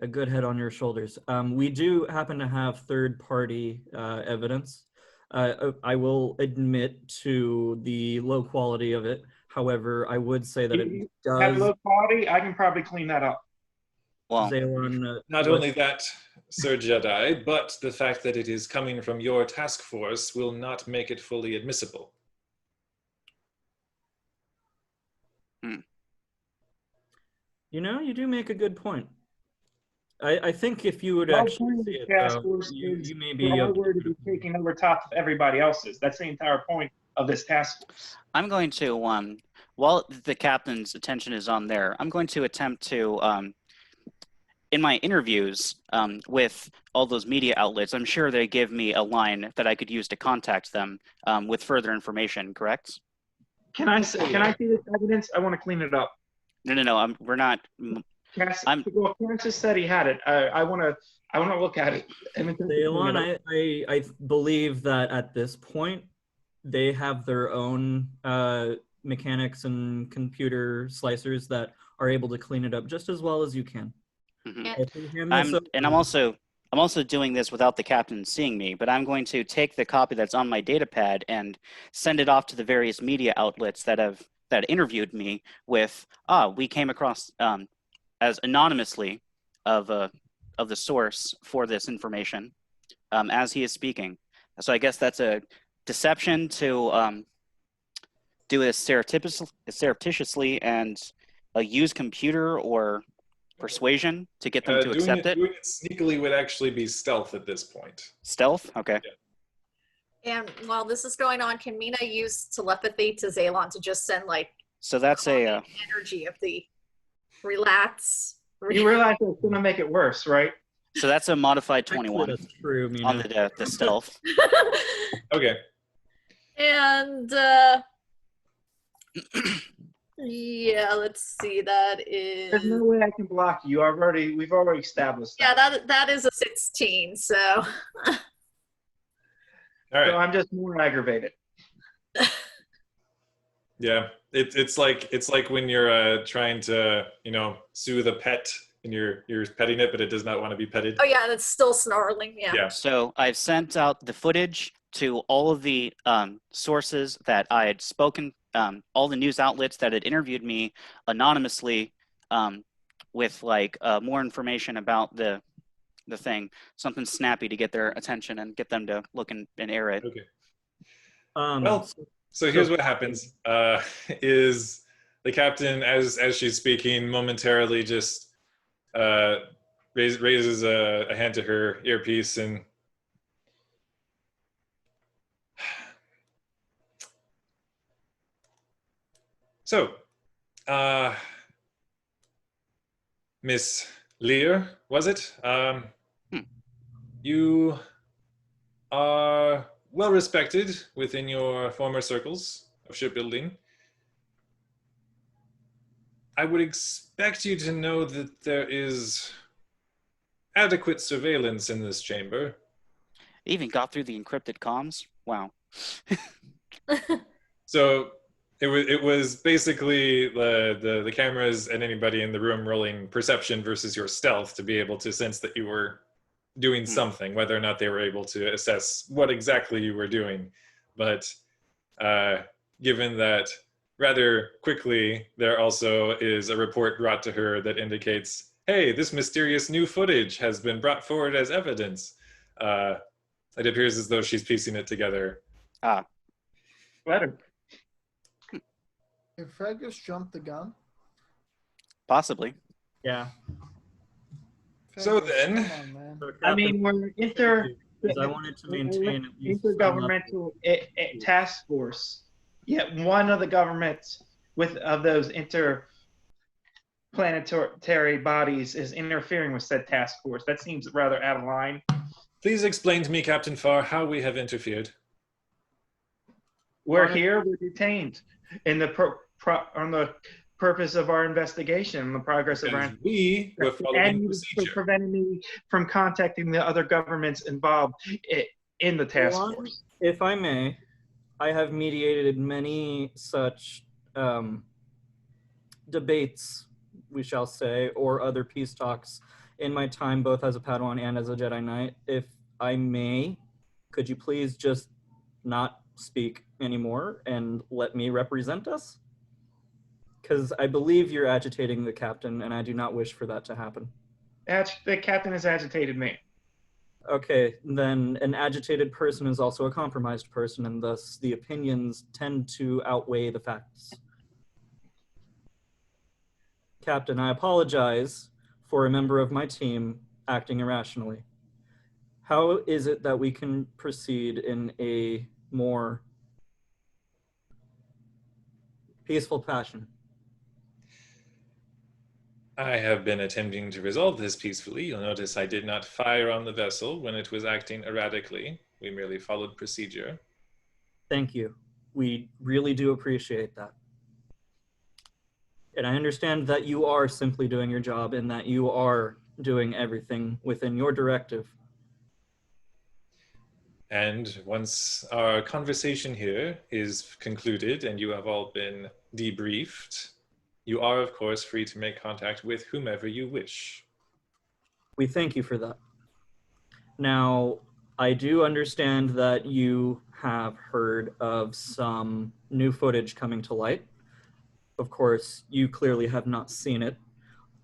good head on your shoulders. We do happen to have third-party evidence. I will admit to the low quality of it. However, I would say that it does have low quality. I can probably clean that up. Well, not only that, Sir Jedi, but the fact that it is coming from your task force will not make it fully admissible. You know, you do make a good point. I think if you would actually see it, you may be able to be taking over top of everybody else's. That's the entire point of this task force. I'm going to, while the captain's attention is on there, I'm going to attempt to, in my interviews with all those media outlets, I'm sure they give me a line that I could use to contact them with further information, correct? Can I see this evidence? I want to clean it up. No, we're not. Well, Francis said he had it. I want to look at it. Elon, I believe that at this point they have their own mechanics and computer slicers that are able to clean it up just as well as you can. Mm-hmm. I'm also doing this without the captain seeing me, but I'm going to take the copy that's on my data pad and send it off to the various media outlets that interviewed me with, we came across as anonymously of the source for this information as he is speaking. So I guess that's a deception to do it surreptitiously and use computer or persuasion to get them to accept it. Doing it sneakily would actually be stealth at this point. Stealth? Okay. Yeah. And while this is going on, can Mina use telepathy to Zaylon to just send so that's a energy of the relax. You realize it's going to make it worse, right? So that's a modified 21. That's true, Mina. On the stealth. Okay. And yeah, let's see. That is. There's no way I can block you. We've already established that. Yeah, that is a 16. So. All right. So I'm just more aggravated. Yeah, it's like when you're trying to soothe a pet and you're petting it, but it does not want to be petted. Oh yeah, and it's still snarling. Yeah. So I've sent out the footage to all of the sources that I had spoken, all the news outlets that had interviewed me anonymously, with more information about the thing, something snappy to get their attention and get them to look and air it. Okay. So here's what happens, is the captain, as she's speaking, momentarily just raises a hand to her earpiece and so, Miss Lear, was it? You are well respected within your former circles of shipbuilding. I would expect you to know that there is adequate surveillance in this chamber. Even got through the encrypted comms? Wow. So it was basically the cameras and anybody in the room rolling perception versus your stealth to be able to sense that you were doing something, whether or not they were able to assess what exactly you were doing. But given that rather quickly there also is a report brought to her that indicates, hey, this mysterious new footage has been brought forward as evidence. It appears as though she's piecing it together. Better. Did Fergus jump the gun? Possibly. Yeah. So then, I mean, we're I wanted to maintain intergovernmental task force. Yet one of the governments of those interplanetary bodies is interfering with said task force. That seems rather out of line. Please explain to me, Captain Farr, how we have interfered. We're here. We're detained in the on the purpose of our investigation and the progress of our And we were following and you procedure. preventing me from contacting the other governments involved in the task force. If I may, I have mediated many such debates, we shall say, or other peace talks in my time, both as a Padawan and as a Jedi Knight. If I may, could you please just not speak anymore and let me represent us? Because I believe you're agitating the captain, and I do not wish for that to happen. The captain has agitated me. Okay, then an agitated person is also a compromised person, and thus the opinions tend to outweigh the facts. Captain, I apologize for a member of my team acting irrationally. How is it that we can proceed in a more peaceful fashion? I have been attempting to resolve this peacefully. You'll notice I did not fire on the vessel when it was acting erratically. We merely followed procedure. Thank you. We really do appreciate that. And I understand that you are simply doing your job and that you are doing everything within your directive. And once our conversation here is concluded and you have all been debriefed, you are, of course, free to make contact with whomever you wish. We thank you for that. Now, I do understand that you have heard of some new footage coming to light. Of course, you clearly have not seen it.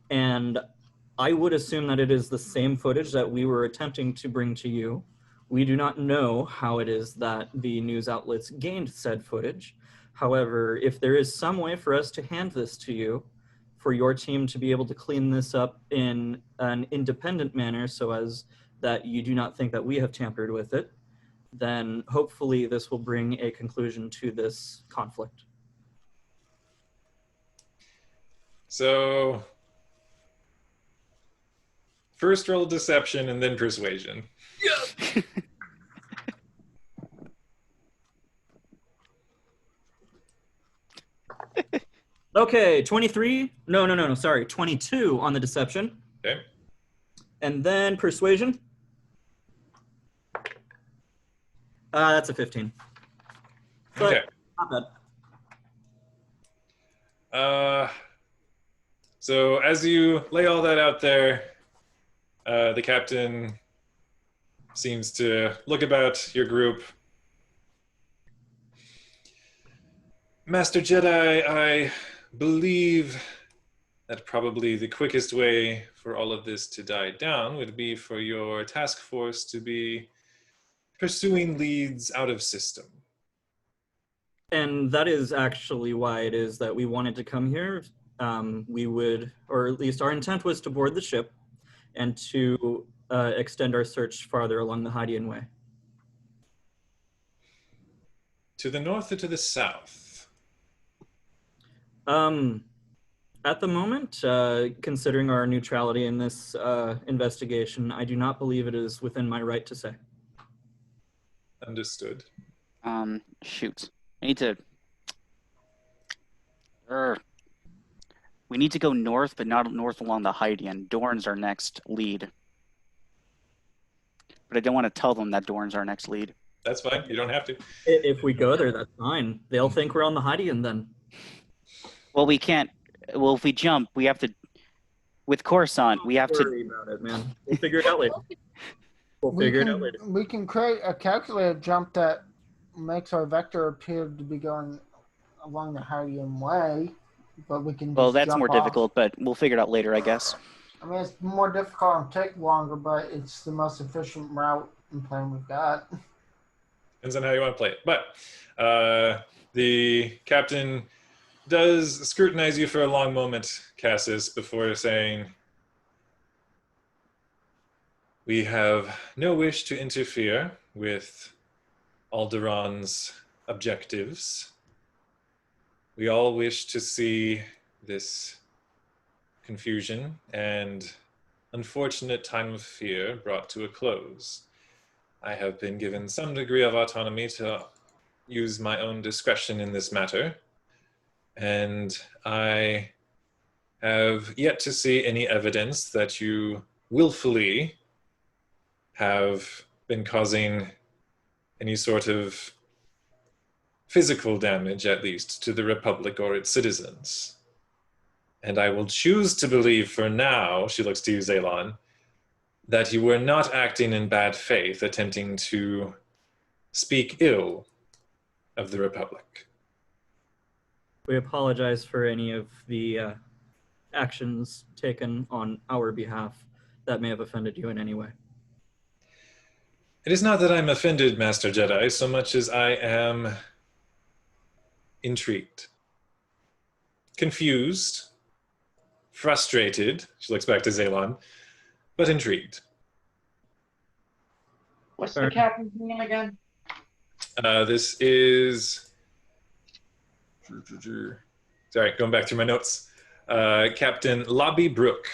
And I would assume that it is the same footage that we were attempting to bring to you. We do not know how it is that the news outlets gained said footage. However, if there is some way for us to hand this to you, for your team to be able to clean this up in an independent manner so as that you do not think that we have tampered with it, then hopefully this will bring a conclusion to this conflict. So, first roll deception and then persuasion. Yeah. Okay, 23. No, sorry. 22 on the deception. Okay. And then persuasion. That's a 15. Okay. Not bad. So as you lay all that out there, the captain seems to look about your group. Master Jedi, I believe that probably the quickest way for all of this to die down would be for your task force to be pursuing leads out of system. And that is actually why it is that we wanted to come here. We would, or at least our intent was to board the ship and to extend our search farther along the Hydian Way. To the north or to the south? At the moment, considering our neutrality in this investigation, I do not believe it is within my right to say. Understood. Shoot. I need to... We need to go north, but not north along the Hydian. Dorn's our next lead. But I don't want to tell them that Dorn's our next lead. That's fine. You don't have to. If we go there, that's fine. They'll think we're on the Hydian then. Well, we can't... Well, if we jump, we have to... With Coruscant, we have Don't to... worry about it, man. We'll figure it out later. We can create a calculated jump that makes our vector appear to be going along the Hydian Way, but we can. Well, that's jump more off. difficult, but we'll figure it out later, I guess. I mean, it's more difficult and take longer, but it's the most efficient route and plan we've got. Depends on how you want to play it. But the captain does scrutinize you for a long moment, Cassis, before saying, "We have no wish to interfere with Alderaan's objectives. We all wish to see this confusion and unfortunate time of fear brought to a close. I have been given some degree of autonomy to use my own discretion in this matter, and I have yet to see any evidence that you willfully have been causing any sort of physical damage, at least, to the Republic or its citizens. And I will choose to believe for now, she looks to you, Zaylon, that you were not acting in bad faith, attempting to speak ill of the Republic. We apologize for any of the actions taken on our behalf that may have offended you in any way. It is not that I'm offended, Master Jedi, so much as I am intrigued, confused, frustrated, she looks back to Zaylon, but intrigued. What's the captain's name again? This is... Sorry, going back through my notes. Captain Lobby Brooke.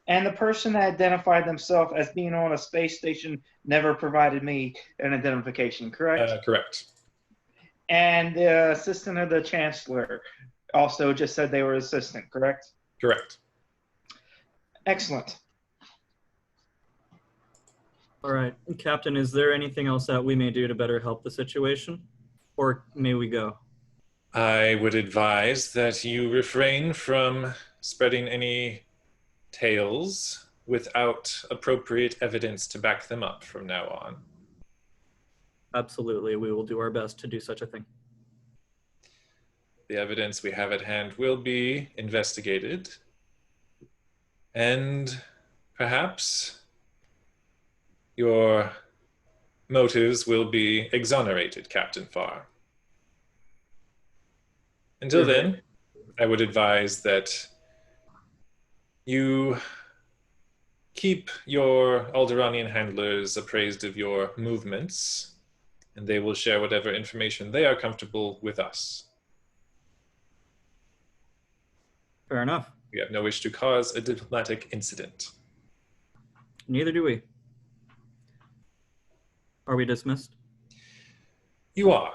And the person that identified themselves as being on a space station never provided me an identification, correct? Correct. And the assistant of the chancellor also just said they were assistant, correct? Correct. Excellent. All right, Captain, is there anything else that we may do to better help the situation? Or may we go? I would advise that you refrain from spreading any tales without appropriate evidence to back them up from now on. Absolutely, we will do our best to do such a thing. The evidence we have at hand will be investigated, and perhaps your motives will be exonerated, Captain Farr. Until then, I would advise that you keep your Alderanian handlers appraised of your movements, and they will share whatever information they are comfortable with us. Fair enough. We have no wish to cause a diplomatic incident. Neither do we. Are we dismissed? You are.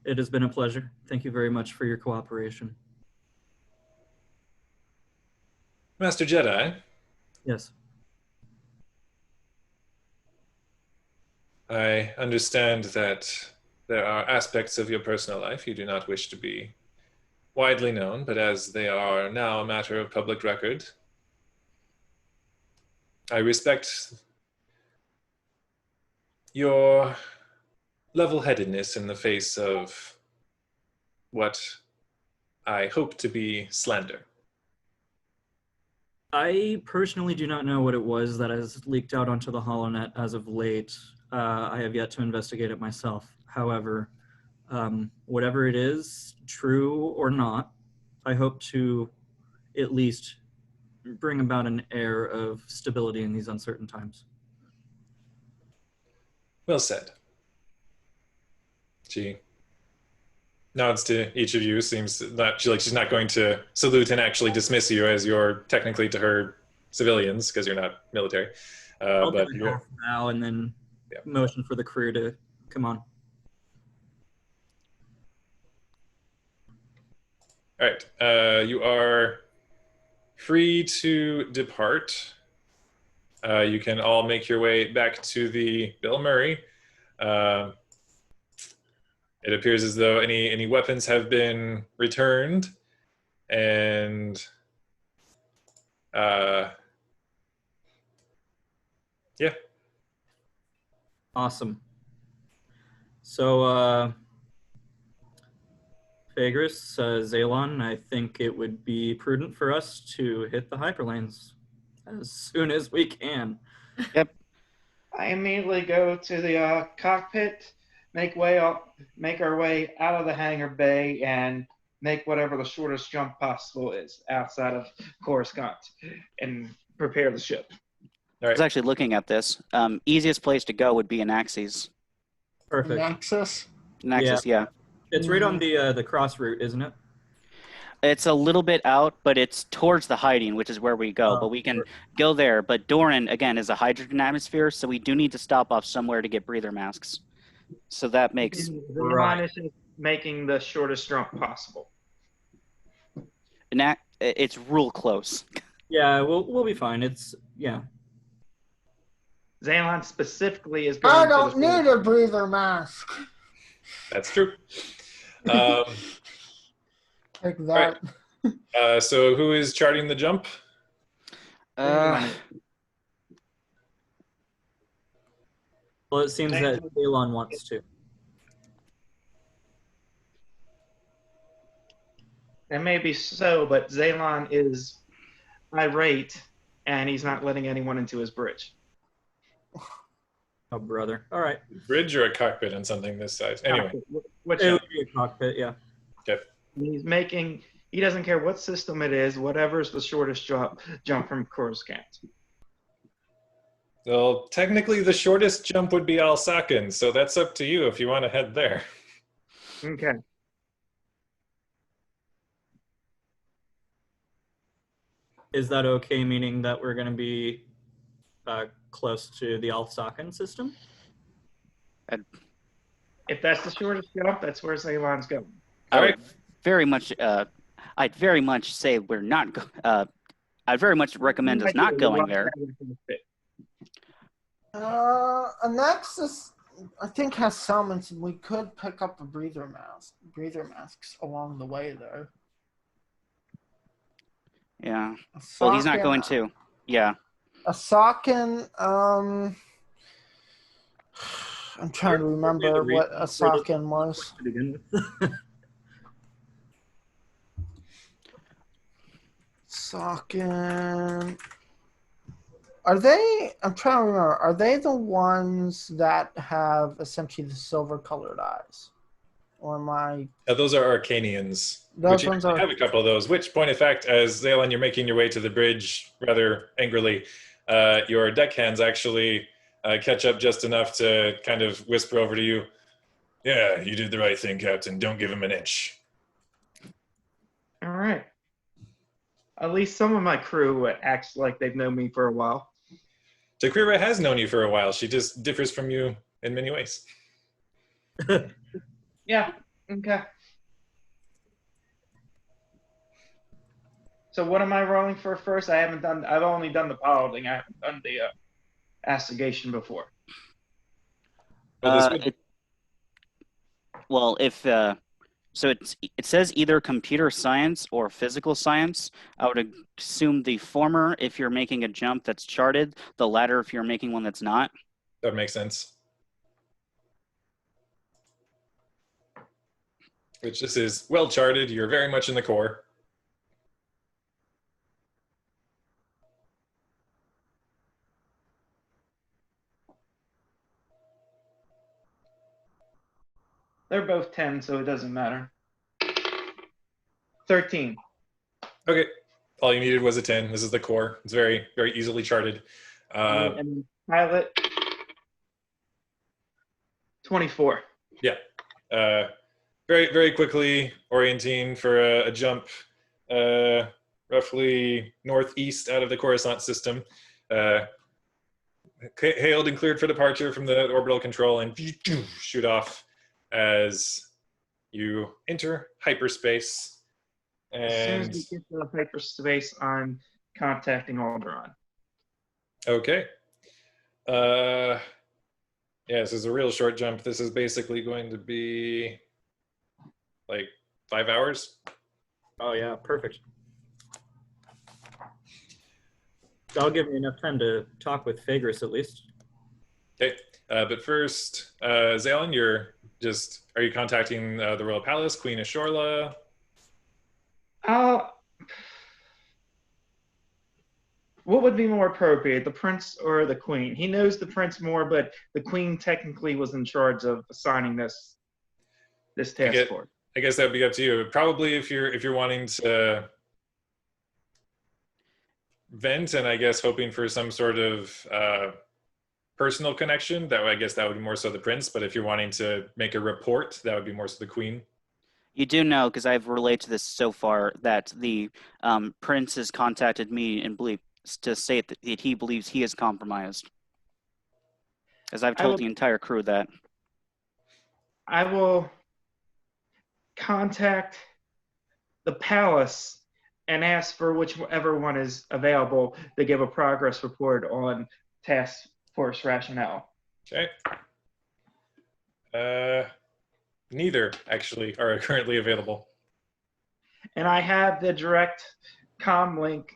It has been a pleasure. Thank you very much for your cooperation. Master Jedi, Yes. I understand that there are aspects of your personal life you do not wish to be widely known, but as they are now a matter of public record, I respect your level-headedness in the face of what I hope to be slander. I personally do not know what it was that has leaked out onto the HoloNet as of late. I have yet to investigate it myself. However, whatever it is, true or not, I hope to at least bring about an air of stability in these uncertain times. Well said. She nods to each of you, seems that she's not going to salute and actually dismiss you, as you're technically to her civilians because you're not military. But do now and then motion for the crew to come on. All right, you are free to depart. You can all make your way back to the Bill Murray. It appears as though any weapons have been returned, and yeah. Awesome. So, Phagris, Zaylon, I think it would be prudent for us to hit the hyperlanes as soon as we can. Yep. I immediately go to the cockpit, make our way out of the hangar bay, and make whatever the shortest jump possible is outside of Coruscant, and prepare the ship. All I right. was actually looking at this. Easiest place to go would be in Axis. Perfect. Nexus. In Axis, yeah. It's right on the cross route, isn't it? It's a little bit out, but it's towards the hiding, which is where we go. But we can go there. But Doran, again, is a hydrogen atmosphere, so we do need to stop off somewhere to get breather masks. So that makes Right. Is making the shortest jump possible. it's real close. Yeah, we'll be fine. It's Zalon specifically is going I to don't need a breather mask. That's true. Like that. Right. So who is charting the jump? well, it seems that Elon wants to. That may be so, but Zalon is irate, and he's not letting anyone into his bridge. Oh, brother. All right. Bridge or a cockpit on something this size? Anyway. It would be a cockpit, yeah. Okay. He doesn't care what system it is, whatever's the shortest jump from Coruscant. Well, technically the shortest jump would be Alsaken, so that's up to you if you want to head there. Okay. Is that okay, meaning that we're going to be close to the Alsaken system? If that's the shortest jump, that's where Zalon's going. All right. I'd very much say we're not. I'd very much recommend us not going there. Nexus, I think, has summons, and we could pick up a breather masks along the way there. Yeah. Well, he's not going to. Yeah. Asaken, I'm trying to remember what Asaken was. To begin with. Asaken. Are they, I'm trying to remember, are they the ones that have essentially the silver colored eyes? Or am I? Those are Arcanians. Those ones I have a couple of those, which, point of fact, as Zalon, you're making your way to the bridge rather angrily, your deckhands actually catch up just enough to kind of whisper over to you, "Yeah, you did the right thing, Captain. Don't give him an inch." All right. At least some of my crew acts like they've known me for a while. Takrira has known you for a while. She just differs from you in many ways. Yeah. Okay. So what am I rolling for first? I've only done the piloting. I haven't done the asstigation before. Well, if so, it says either computer science or physical science. I would assume the former if you're making a jump that's charted, the latter if you're making one that's not. That makes sense. Which this is well charted. You're very much in the core. They're both 10, so it doesn't matter. 13. Okay. All you needed was a 10. This is the core. It's very, very easily charted. And pilot, 24. Yeah. Very, very quickly orienting for a jump roughly northeast out of the Coruscant system. Hailed and cleared for departure from the orbital control and shoot off as you enter hyperspace. And As soon as we get to the hyperspace, I'm contacting Alderaan. okay. Yeah, this is a real short jump. This is basically going to be like 5 hours. Oh yeah, perfect. That'll give me enough time to talk with Phaedrus at least. Okay, but first, Zalon, are you contacting the Royal Palace, Queen Ashorla? What would be more appropriate, the prince or the queen? He knows the prince more, but the queen technically was in charge of assigning this task force. I guess that would be up to you. Probably if you're wanting to vent and I guess hoping for some sort of personal connection, I guess that would be more so the prince. But if you're wanting to make a report, that would be more so the queen. You do know, because I've relayed to this so far, that the prince has contacted me and to say that he believes he is compromised. As I've told the entire crew that. I will contact the palace and ask for whichever one is available to give a progress report on Task Force Rationale. Okay. Neither actually are currently available. And I have the direct comm link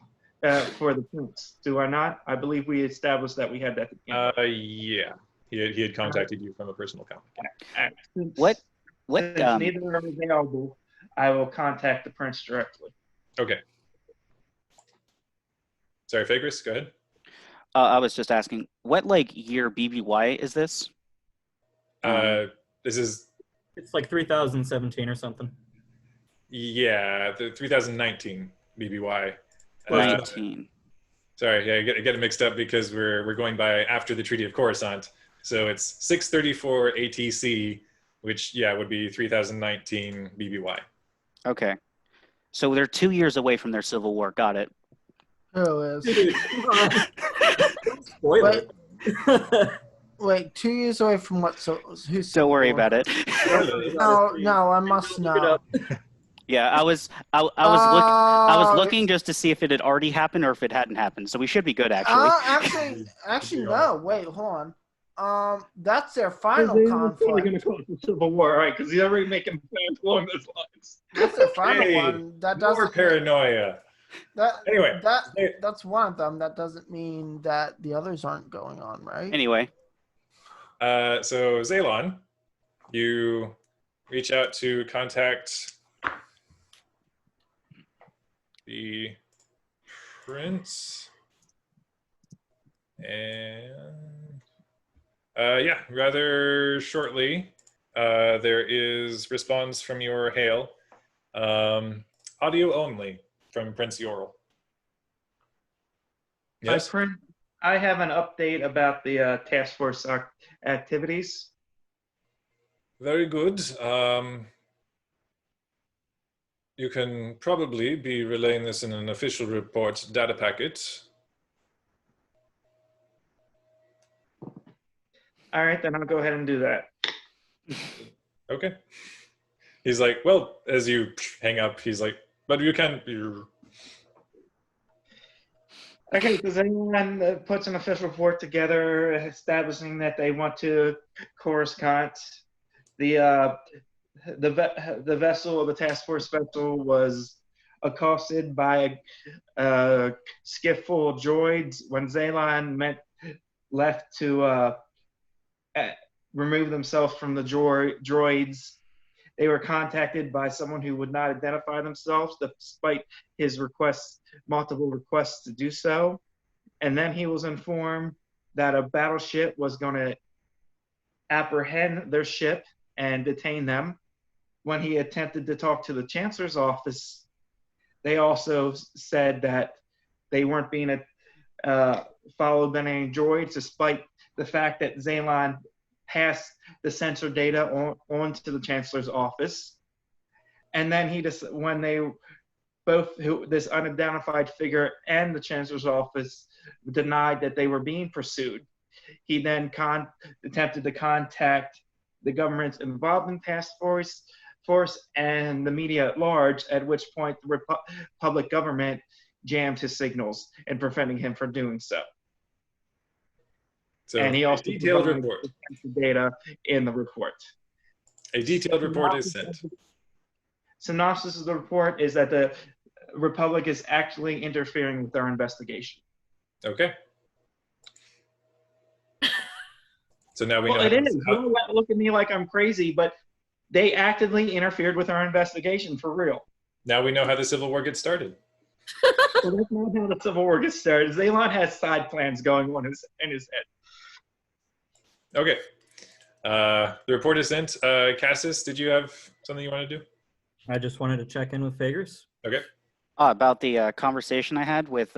for the prince. Do I not? I believe we established that we had that. Yeah. He had contacted you from a personal account. What? Since neither are available, I will contact the prince directly. Okay. Sorry, Fagris, go ahead. I was just asking, what year BBY is this? This is. It's like 3017 or something. Yeah, the 2019 BBY. 19. Sorry, yeah, I get it mixed up because we're going by after the Treaty of Coruscant. So it's 634 ATC, which would be 3019 BBY. Okay. So they're 2 years away from their civil war. Got it. Who is? Spoiler. Wait, 2 years away from what? So who's? Don't worry about it. No, I must know. Yeah, I was looking just to see if it had already happened or if it hadn't happened. So we should be good, actually. Actually, no. Wait, hold on. That's their final They're conflict. probably going to call it the Civil War, right? Because he's already making plans along those lines. That's their final one. That doesn't. More paranoia. Anyway, that's one of them. That doesn't mean that the others aren't going on, right? Anyway. So Zaylon, you reach out to contact the prince, and rather shortly, there is response from your hail, audio only from Prince Yoral. Yes. I have an update about the task force activities. Very good. You can probably be relaying this in an official report data packet. All right, then I'll go ahead and do that. Okay. He's like, well, as you hang up, he's like, but you can. Okay, does anyone puts an official report together establishing that they want to Coruscant? The vessel, the task force vessel, was accosted by a skiff full of droids. When Zaylon left to remove themselves from the droids, they were contacted by someone who would not identify themselves, despite his multiple requests to do so. And then he was informed that a battleship was going to apprehend their ship and detain them. When he attempted to talk to the Chancellor's office, they also said that they weren't being followed by any droids, despite the fact that Zaylon passed the sensor data on to the Chancellor's office. And then when they this unidentified figure and the Chancellor's office denied that they were being pursued, he then attempted to contact the government's involvement task force and the media at large, at which point the public government jammed his signals and preventing him from doing so. And he also detailed report data in the report. A detailed report is sent. Synopsis of the report is that the Republic is actually interfering with our investigation. Okay. So now we know. It is. Don't look at me like I'm crazy, but they actively interfered with our investigation for real. Now we know how the Civil War gets started. So that's not how the Civil War gets started. Zaylon has side plans going on in his head. Okay. The report is sent. Cassis, did you have something you want to do? I just wanted to check in with Fagers. Okay. About the conversation I had with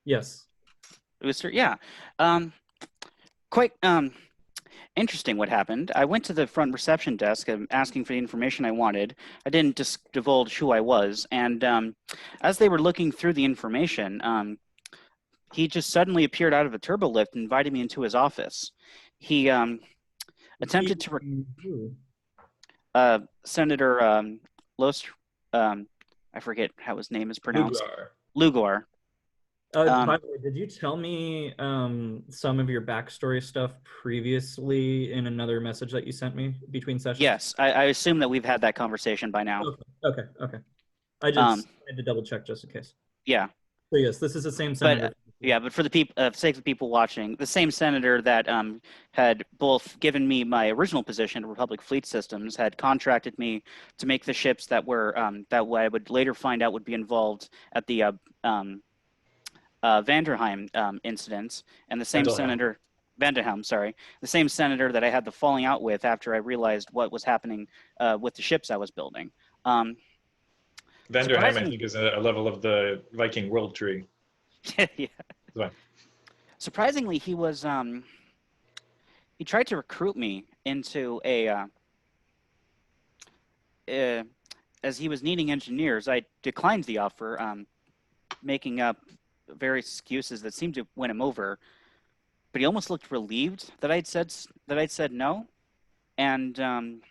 Yes. Booster. Yeah. Quite interesting what happened. I went to the front reception desk asking for the information I wanted. I didn't just divulge who I was. And as they were looking through the information, he just suddenly appeared out of a turbo lift and invited me into his office. He attempted to, Senator Los, I forget how his name is pronounced. Lugar. By the way, did you tell me some of your backstory stuff previously in another message that you sent me between sessions? Yes, I assume that we've had that conversation by now. Okay. I just had to double check just in case. Yeah. So yes, this is the same senator. But for the people, sake of the people watching, the same senator that had both given me my original position at Republic Fleet Systems had contracted me to make the ships that were that I would later find out would be involved at the Vanderheim incident, and the same senator, Vanderheim, sorry, the same senator that I had the falling out with after I realized what was happening with the ships I was building. Vanderheim, I think, is a level of the Viking world tree. Yeah. Surprisingly, he was he tried to recruit me into as he was needing engineers. I declined the offer, making up various excuses that seemed to win him over. But he almost looked relieved that I'd said no. And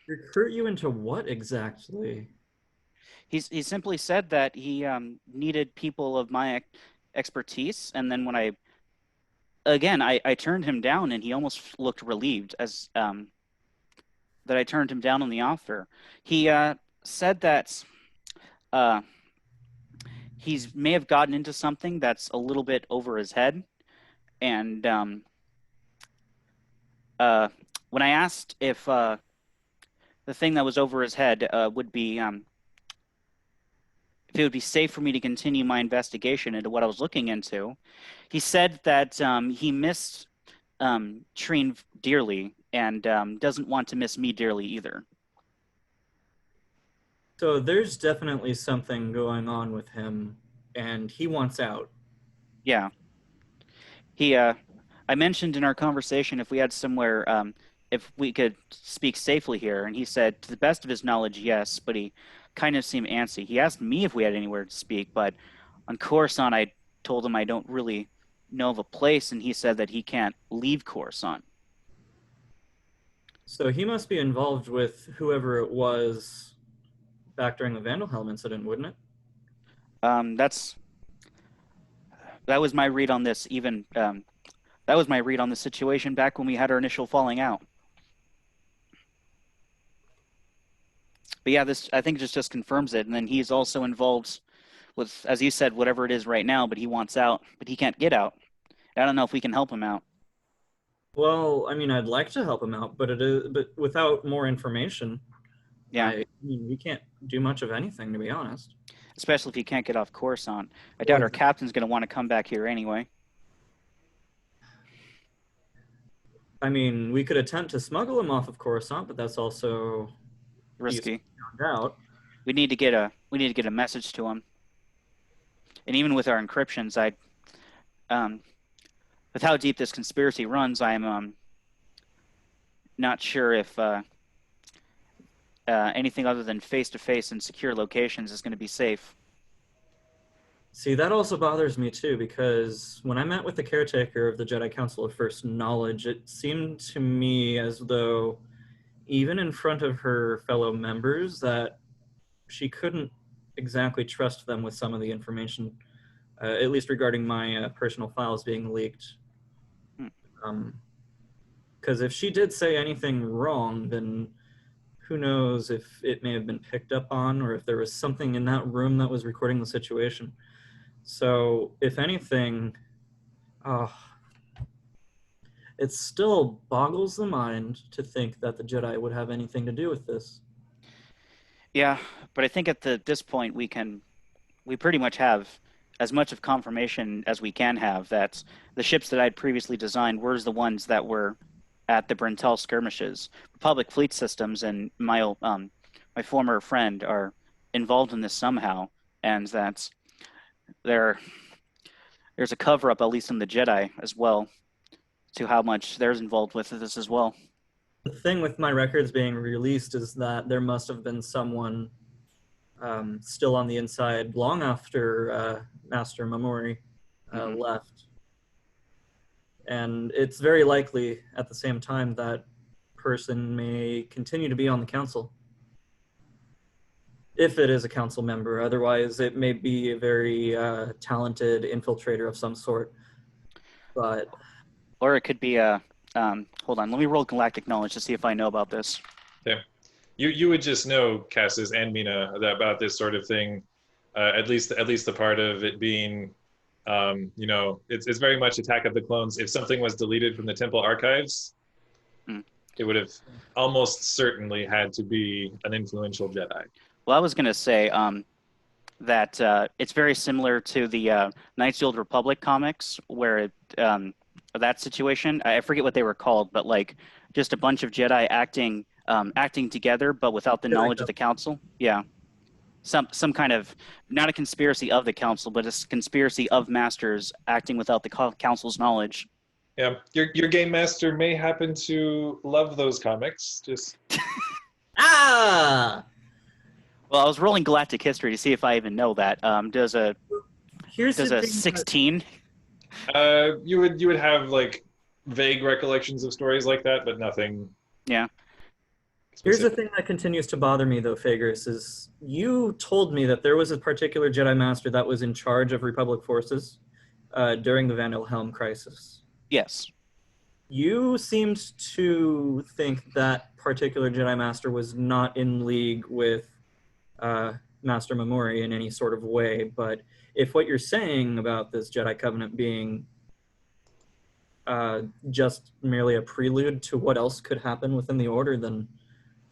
recruit you into what exactly? He simply said that he needed people of my expertise, and then when I turned him down, and he almost looked relieved as that I turned him down on the offer. He said that he may have gotten into something that's a little bit over his head, and when I asked if the thing that was over his head would be if it would be safe for me to continue my investigation into what I was looking into, he said that he missed Trine dearly and doesn't want to miss me dearly either. So there's definitely something going on with him, and he wants out. Yeah. I mentioned in our conversation if we had somewhere, if we could speak safely here, and he said, to the best of his knowledge, yes, but he kind of seemed antsy. He asked me if we had anywhere to speak, but on Coruscant, I told him I don't really know of a place, and he said that he can't leave Coruscant. So he must be involved with whoever it was back during the Vanderhelm incident, wouldn't it? That was my read on this. That was my read on the situation back when we had our initial falling out. But yeah, this I think just confirms it. And then he's also involved with, as you said, whatever it is right now. But he wants out, but he can't get out. I don't know if we can help him out. Well, I mean, I'd like to help him out, but without more information, yeah, we can't do much of anything, to be honest. Especially if he can't get off Coruscant. I doubt our captain's going to want to come back here anyway. I mean, we could attempt to smuggle him off of Coruscant, but that's also risky. Out. We need to get a message to him. And even with our encryptions, with how deep this conspiracy runs, I'm not sure if anything other than face-to-face and secure locations is going to be safe. See, that also bothers me too, because when I met with the caretaker of the Jedi Council of First Knowledge, it seemed to me as though, even in front of her fellow members, that she couldn't exactly trust them with some of the information, at least regarding my personal files being leaked. Because if she did say anything wrong, then who knows if it may have been picked up on, or if there was something in that room that was recording the situation. So, if anything, it still boggles the mind to think that the Jedi would have anything to do with this. Yeah, but I think at this point we pretty much have as much of confirmation as we can have that the ships that I'd previously designed were the ones that were at the Brentel skirmishes. Republic Fleet Systems and my former friend are involved in this somehow, and that there's a cover-up, at least in the Jedi as well, to how much they're involved with this as well. The thing with my records being released is that there must have been someone still on the inside long after Master Mamori left. And it's very likely at the same time that person may continue to be on the council. If it is a council member, otherwise it may be a very talented infiltrator of some sort. But Or it could be a, hold on, let me roll galactic knowledge to see if I know about this. Okay. You would just know, Cassis and Mina, about this sort of thing. At least the part of it being, you know, it's very much Attack of the Clones. If something was deleted from the temple archives, it would have almost certainly had to be an influential Jedi. Well, I was going to say that it's very similar to the Knights of the Old Republic comics, where it, that situation, I forget what they were called, but like just a bunch of Jedi acting together, but without the knowledge of the council. Yeah. Some kind of, not a conspiracy of the council, but a conspiracy of masters acting without the council's knowledge. Yeah, your game master may happen to love those comics. Just ah, well, I was rolling galactic history to see if I even know that. Does a 16? You would have like vague recollections of stories like that, but nothing. Yeah. Here's the thing that continues to bother me, though, Fagris, is you told me that there was a particular Jedi Master that was in charge of Republic forces during the Van Helm crisis. Yes. You seemed to think that particular Jedi Master was not in league with Master Mamori in any sort of way, but if what you're saying about this Jedi Covenant being just merely a prelude to what else could happen within the Order, then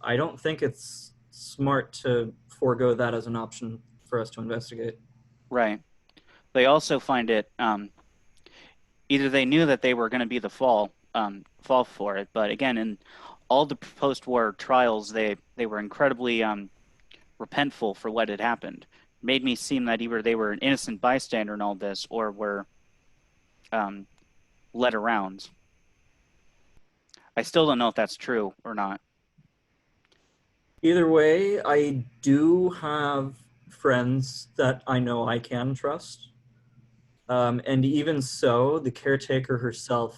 I don't think it's smart to forego that as an option for us to investigate. Right. They also find it, either they knew that they were going to be the fall for it, but again, in all the post-war trials, they were incredibly repentful for what had happened. Made me seem that either they were an innocent bystander in all this, or were led around. I still don't know if that's true or not. Either way, I do have friends that I know I can trust. And even so, the caretaker herself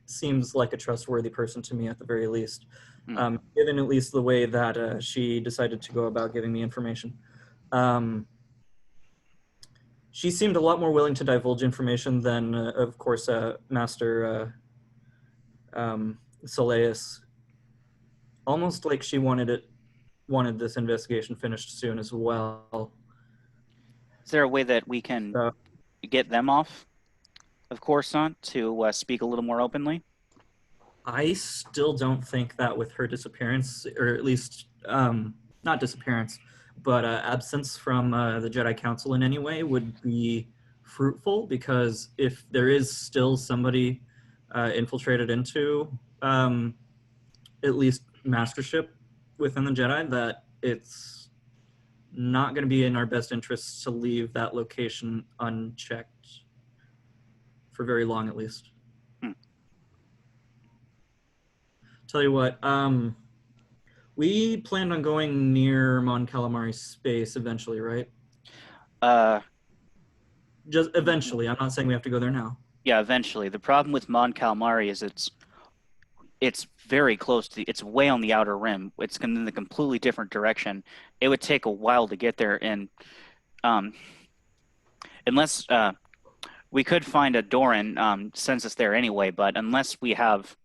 seems like a trustworthy person to me at the very least, given at least the way that she decided to go about giving me information. She seemed a lot more willing to divulge information than, of course, Master Soleus. Almost like she wanted this investigation finished soon as well. Is there a way that we can get them off of Coruscant to speak a little more openly? I still don't think that with her disappearance, or at least not disappearance, but absence from the Jedi Council in any way would be fruitful, because if there is still somebody infiltrated into at least mastership within the Jedi, that it's not going to be in our best interests to leave that location unchecked for very long, at least. Tell you what, we planned on going near Mon Calamari space eventually, right? Just eventually. I'm not saying we have to go there now. Yeah, eventually. The problem with Mon Calamari is it's very close to, it's way on the outer rim. It's in the completely different direction. It would take a while to get there, and unless we could find a Doran sends us there anyway, but unless we have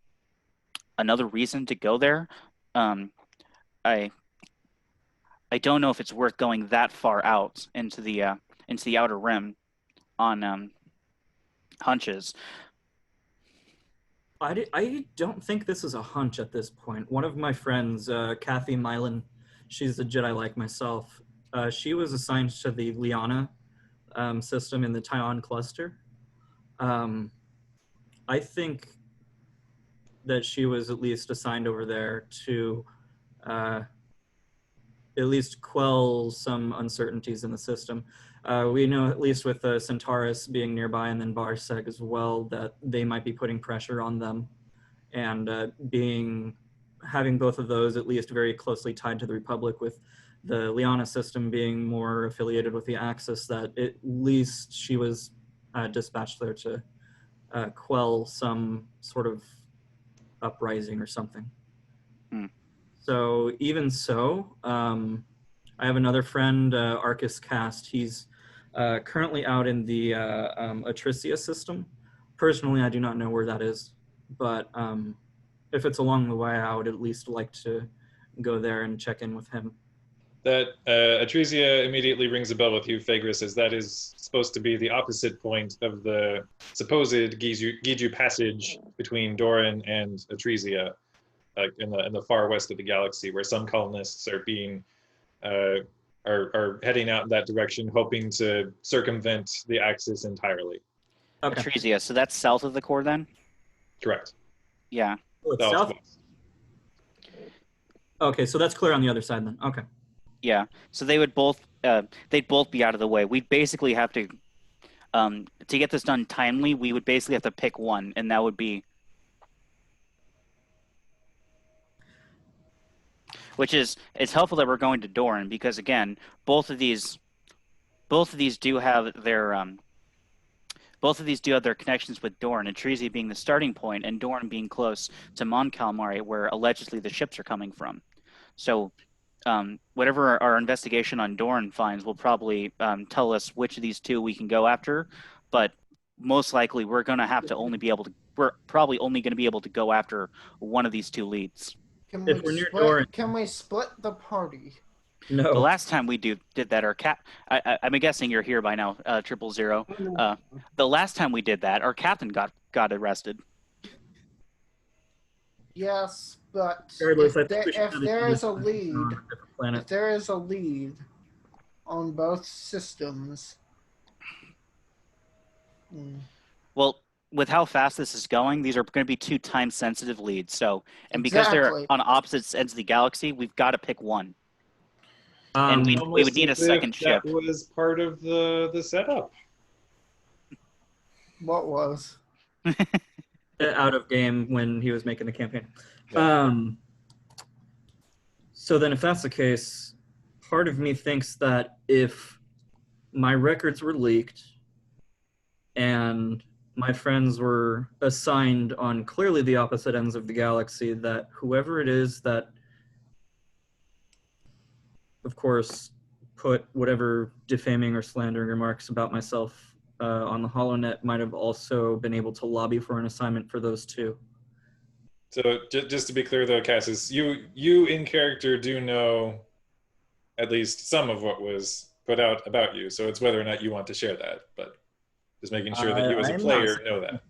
another reason to go there, I don't know if it's worth going that far out into the outer rim on hunches. I don't think this is a hunch at this point. One of my friends, Kathy Milan, she's a Jedi like myself. She was assigned to the Liana system in the Taiwan cluster. I think that she was at least assigned over there to at least quell some uncertainties in the system. We know, at least with Centaurus being nearby and then Barseg as well, that they might be putting pressure on them and being having both of those at least very closely tied to the Republic, with the Liana system being more affiliated with the Axis, that at least she was dispatched there to quell some sort of uprising or something. So even so, I have another friend, Arcus Cast. He's currently out in the Atricia system. Personally, I do not know where that is, but if it's along the way, I would at least like to go there and check in with him. That Atrisia immediately rings a bell with you, Phaedrus, as that is supposed to be the opposite point of the supposed Giju passage between Doran and Atrisia, like in the far west of the galaxy, where some colonists are being are heading out in that direction, hoping to circumvent the Axis entirely. Okay. Atrisia, so that's south of the core then? Correct. Yeah. Oh, it's south? Southwest. Okay, so that's clear on the other side then. Okay. Yeah. So they would both they'd both be out of the way. We'd basically have to get this done timely, we would basically have to pick one, and that would be, which is, it's helpful that we're going to Doran, because again, both of these do have their connections with Doran, and Atrisia being the starting point, and Doran being close to Mon Calamari, where allegedly the ships are coming from. So whatever our investigation on Doran finds will probably tell us which of these two we can go after, but most likely we're going to have to we're probably only going to be able to go after one of these two leads. Can If we're near Doran. Can we split the party? No. The last time we did that, our I'm guessing you're here by now, 000. The last time we did that, our captain got arrested. Yes, but Regardless, if there is a lead on both systems. Well, with how fast this is going, these are going to be two time-sensitive leads. So, and because they're on opposite ends of the galaxy, we've got to pick one. And we would need a second ship. That was part of the setup. What was? Out of game when he was making the campaign. Yeah. So then if that's the case, part of me thinks that if my records were leaked and my friends were assigned on clearly the opposite ends of the galaxy, that whoever it is that, of course, put whatever defaming or slandering remarks about myself on the HoloNet might have also been able to lobby for an assignment for those two. So just to be clear, though, Cassis, you in character do know at least some of what was put out about you. So it's whether or not you want to share that, but just making sure that you as a player know that.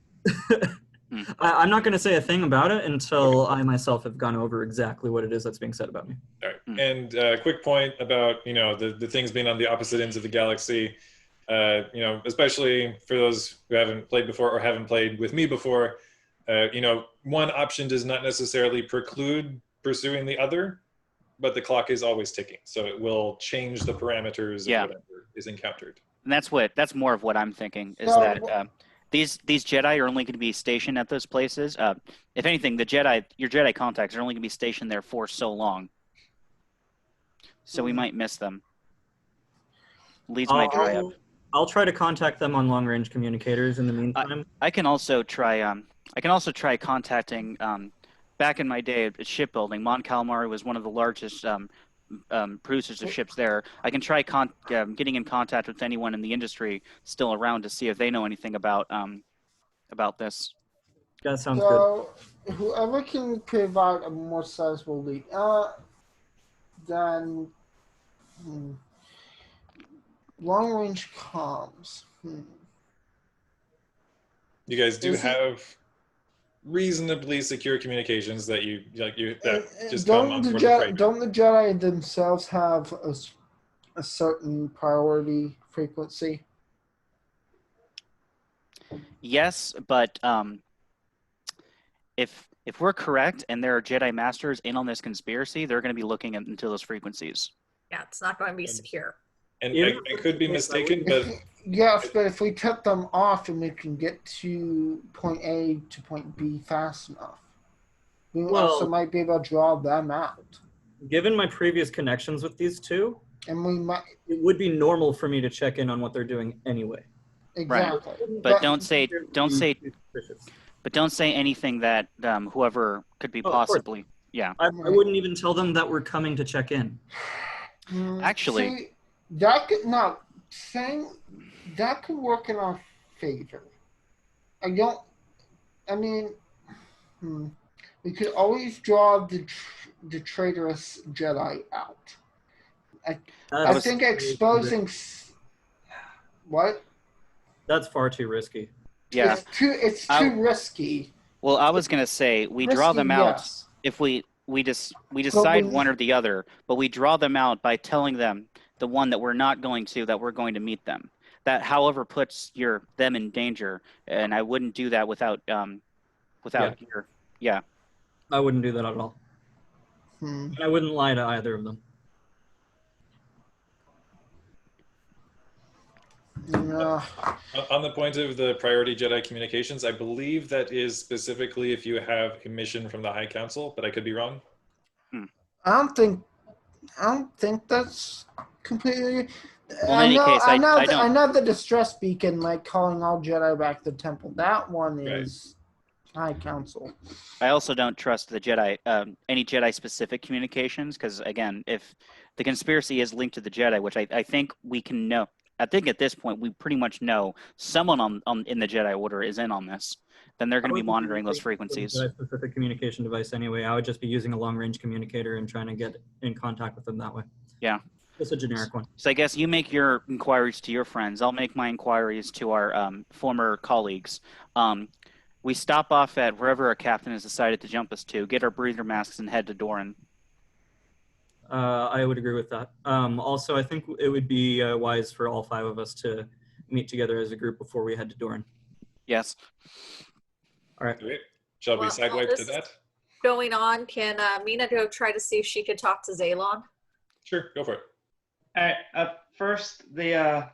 I'm not going to say a thing about it until I myself have gone over exactly what it is that's being said about me. All right. And quick point about, the things being on the opposite ends of the galaxy, especially for those who haven't played before or haven't played with me before, one option does not necessarily preclude pursuing the other, but the clock is always ticking. So it will change the parameters of whatever is encountered. And that's more of what I'm thinking, is that these Jedi are only going to be stationed at those places. If anything, your Jedi contacts are only going to be stationed there for so long. So we might miss them. Leads might dry up. I'll try to contact them on long-range communicators in the meantime. I can also try contacting. Back in my day at shipbuilding, Mon Calamari was one of the largest producers of ships there. I can try getting in contact with anyone in the industry still around to see if they know anything about this. That sounds good. So whoever can provide a more sizable lead, then long-range comms. You guys do have reasonably secure communications that just come on board the don't the Jedi themselves have a certain priority frequency? Yes, but if we're correct and there are Jedi Masters in on this conspiracy, they're going to be looking into those frequencies. Yeah, it's not going to be secure. And I could be mistaken, but Yes, but if we cut them off and we can get to point A to point B fast enough. we Well- also might be able to draw them out. Given my previous connections with these two, And we might it would be normal for me to check in on what they're doing anyway. exactly. But don't say Suspicious. but don't say anything that whoever could be Oh, of course. possibly. Yeah. I wouldn't even tell them that we're coming to check in. Actually- see, that could not saying that could work in our favor. I mean, we could always draw the traitorous Jedi out. I think exposing what? That's far too risky. Yeah. It's too risky. Well, I was gonna say we draw Risky, them out yes. if we decide one or the other, but we draw them out by telling them the one that we're not going to, that we're going to meet them. That, however, puts them in danger, and I wouldn't do that without your. Yeah. I wouldn't do that at all. Hmm. I wouldn't lie to either of them. Yeah. On the point of the priority Jedi communications, I believe that is specifically if you have a mission from the High Council, but I could be wrong. I don't think that's completely. Well, in any case, I don't. I know the distress beacon, like calling all Jedi back to the temple. That one is High Council. I also don't trust the Jedi, any Jedi-specific communications, because again, if the conspiracy is linked to the Jedi, which I think we can know, I think at this point we pretty much know someone in the Jedi Order is in on this. Then they're going to be monitoring those frequencies. A specific communication device anyway. I would just be using a long-range communicator and trying to get in contact with them that way. Yeah. Just a generic one. So I guess you make your inquiries to your friends. I'll make my inquiries to our former colleagues. We stop off at wherever our captain has decided to jump us to, get our breather masks, and head to Doran. I would agree with that. Also, I think it would be wise for all 5 of us to meet together as a group before we head to Doran. Yes. All right. Okay. Shall we sidewipe to that? Going on, can Mina go try to see if she could talk to Zaylon? Sure, go for it. All right, first, I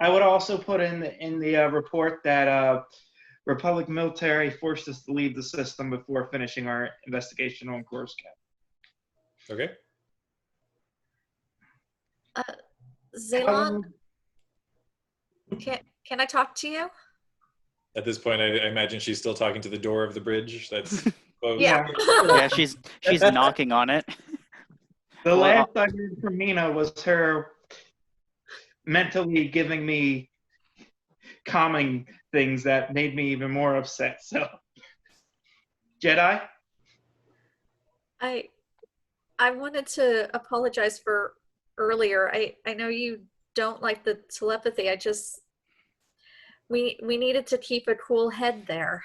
would also put in the report that Republic military forced us to leave the system before finishing our investigation on Coruscant. Okay. Zaylon, can I talk to you? At this point, I imagine she's still talking to the door of the bridge. That's closed. Yeah. Yeah, she's knocking on it. The last I heard from Mina was her mentally giving me calming things that made me even more upset. So, Jedi? I wanted to apologize for earlier. I know you don't like the telepathy. We needed to keep a cool head there.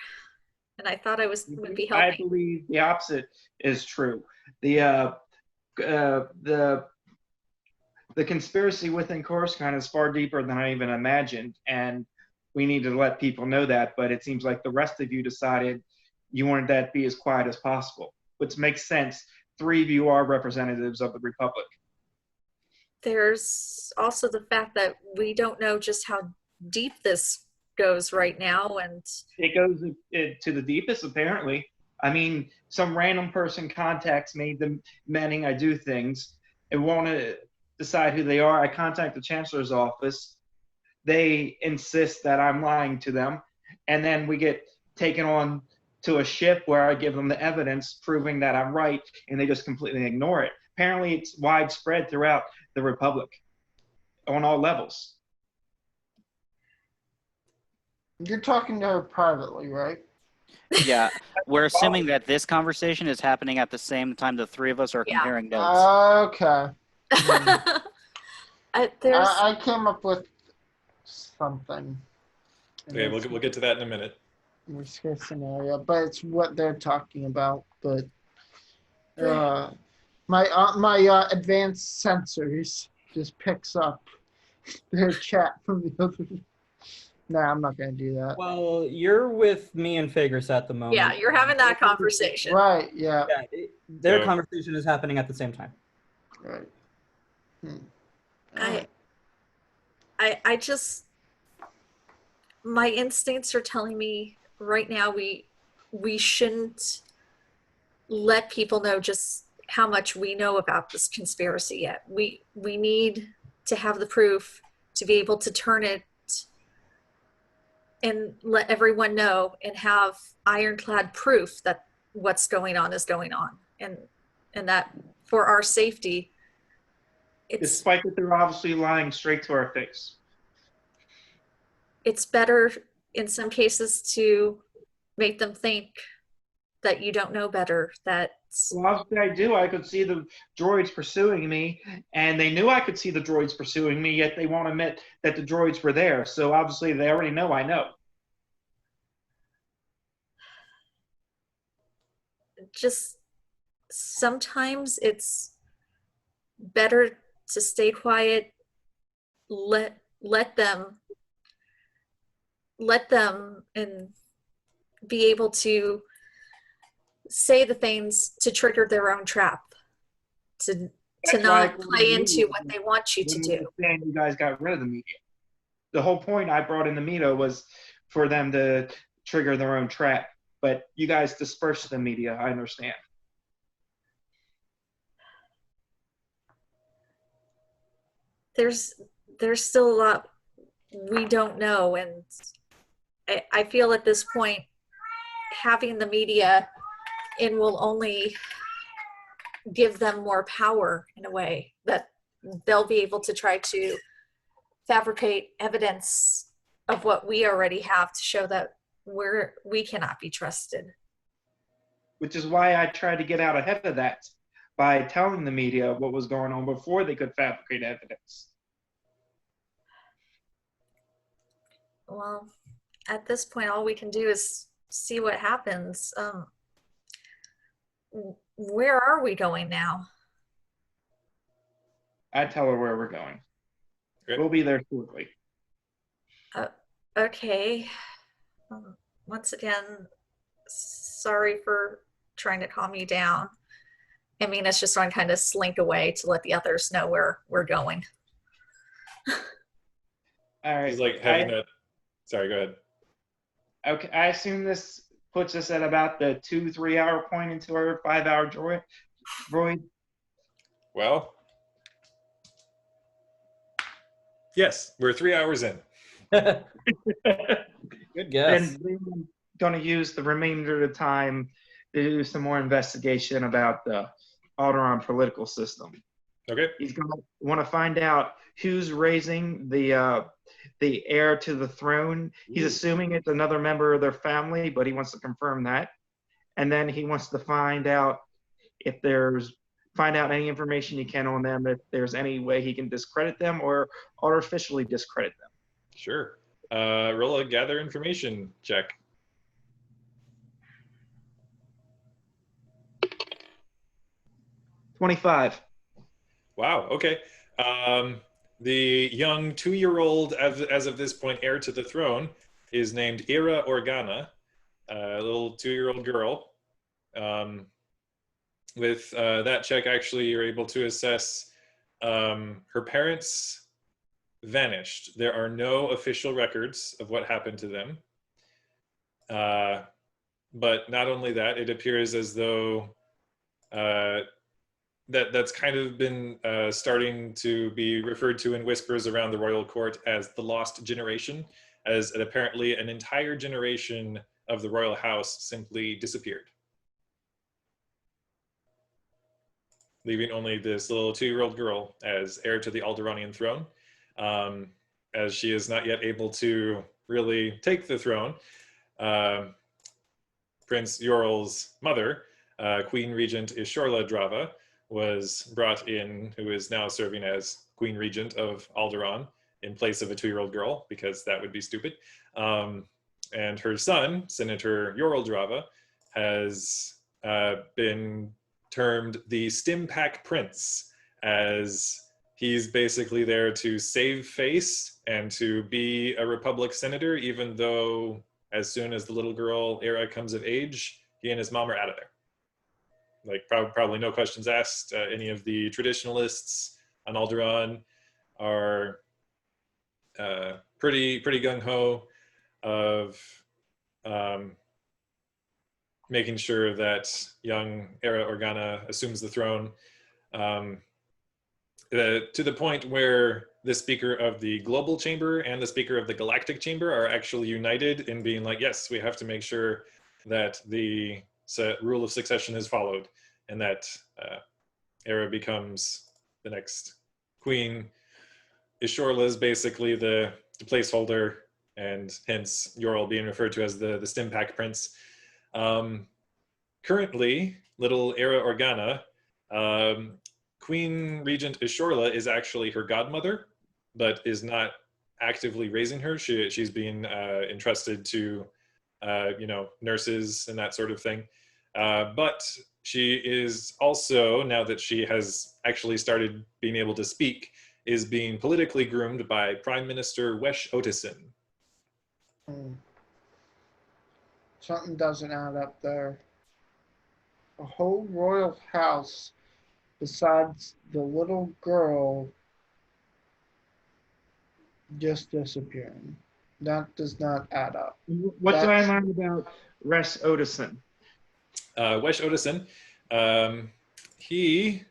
And I thought would be helping. I believe the opposite is true. The conspiracy within Coruscant is far deeper than I even imagined, and we need to let people know that. But it seems like the rest of you decided you wanted that to be as quiet as possible, which makes sense. 3 of you are representatives of the Republic. There's also the fact that we don't know just how deep this goes right now, and it goes to the deepest, apparently. I mean, some random person contacts me demanding I do things and want to decide who they are. I contact the Chancellor's office. They insist that I'm lying to them. And then we get taken on to a ship where I give them the evidence proving that I'm right, and they just completely ignore it. Apparently, it's widespread throughout the Republic on all levels. You're talking to her privately, right? Yeah, we're assuming that this conversation is happening at the same time the 3 of us are comparing notes. Okay. I came up with something. Okay, we'll get to that in a minute. Worst case scenario, but it's what they're talking about. But my advanced sensors just picks up their chat from the other. Nah, I'm not gonna do that. Well, you're with me and Fagris at the moment. yeah, you're having that conversation. Right. Yeah. Their conversation is happening at the same time. Right. I just, my instincts are telling me right now we shouldn't let people know just how much we know about this conspiracy yet. We need to have the proof to be able to turn it and let everyone know and have ironclad proof that what's going on is going on, and that for our safety, Despite that they're obviously lying straight to our face. it's better in some cases to make them think that you don't know better, that Well, obviously I do. I could see the droids pursuing me, and they knew I could see the droids pursuing me, yet they won't admit that the droids were there. So obviously they already know I know. just sometimes it's better to stay quiet, let them and be able to say the things to trigger their own trap, to That's why I not called play the into media. what they want you to When I do. understand you guys got rid of the media. The whole point I brought in the media was for them to trigger their own trap. But you guys dispersed the media, I understand. There's still a lot we don't know, and I feel at this point having the media in will only give them more power in a way, that they'll be able to try to fabricate evidence of what we already have to show that we cannot be trusted. Which is why I tried to get out ahead of that by telling the media what was going on before they could fabricate evidence. Well, at this point, all we can do is see what happens. Where are we going now? I tell her where we're going. Great. We'll be there shortly. Okay. Once again, sorry for trying to calm you down. I mean, it's just on kind of slink away to let the others know where we're going. All right. He's like having a. Sorry, go ahead. Okay, I assume this puts us at about the 2-3 hour point into our 5-hour droid. Well, yes, we're 3 hours in. Good guess. And we're going to use the remainder of the time to do some more investigation about the Alderaan political system. Okay. He's going to want to find out who's raising the heir to the throne. He's assuming it's another member of their family, but he wants to confirm that. And then he wants to find out any information he can on them, if there's any way he can discredit them or artificially discredit them. Sure. Roll a gather information check. $25. Wow. Okay. The young 2-year-old, as of this point, heir to the throne, is named Ira Organa, a little 2-year-old girl. With that check, actually, you're able to assess her parents vanished. There are no official records of what happened to them. But not only that, it appears as though that's kind of been starting to be referred to in whispers around the royal court as the lost generation, as apparently an entire generation of the royal house simply disappeared, leaving only this little 2-year-old girl as heir to the Alderaanian throne, as she is not yet able to really take the throne. Prince Yorl's mother, Queen Regent Ishorla Drava, was brought in, who is now serving as Queen Regent of Alderaan in place of a 2-year-old girl, because that would be stupid. And her son, Senator Yorl Drava, has been termed the Stimpak Prince, as he's basically there to save face and to be a Republic senator, even though as soon as the little girl Ira comes of age, he and his mom are out of there. Like probably no questions asked. Any of the traditionalists on Alderaan are pretty gung ho of making sure that young Era Organa assumes the throne, to the point where the Speaker of the Global Chamber and the Speaker of the Galactic Chamber are actually united in being like, yes, we have to make sure that the rule of succession is followed, and that Era becomes the next queen. Ishorla is basically the placeholder, and hence Yoral being referred to as the Stimpak Prince. Currently, little Era Organa, Queen Regent Ishorla is actually her godmother, but is not actively raising her. She's being entrusted to, nurses and that sort of thing. But she is also, now that she has actually started being able to speak, is being politically groomed by Prime Minister Wesh Otison. Something doesn't add up there. A whole royal house besides the little girl just disappearing. That does not add up. What did I learn about Res Otison? Wesh Otison, he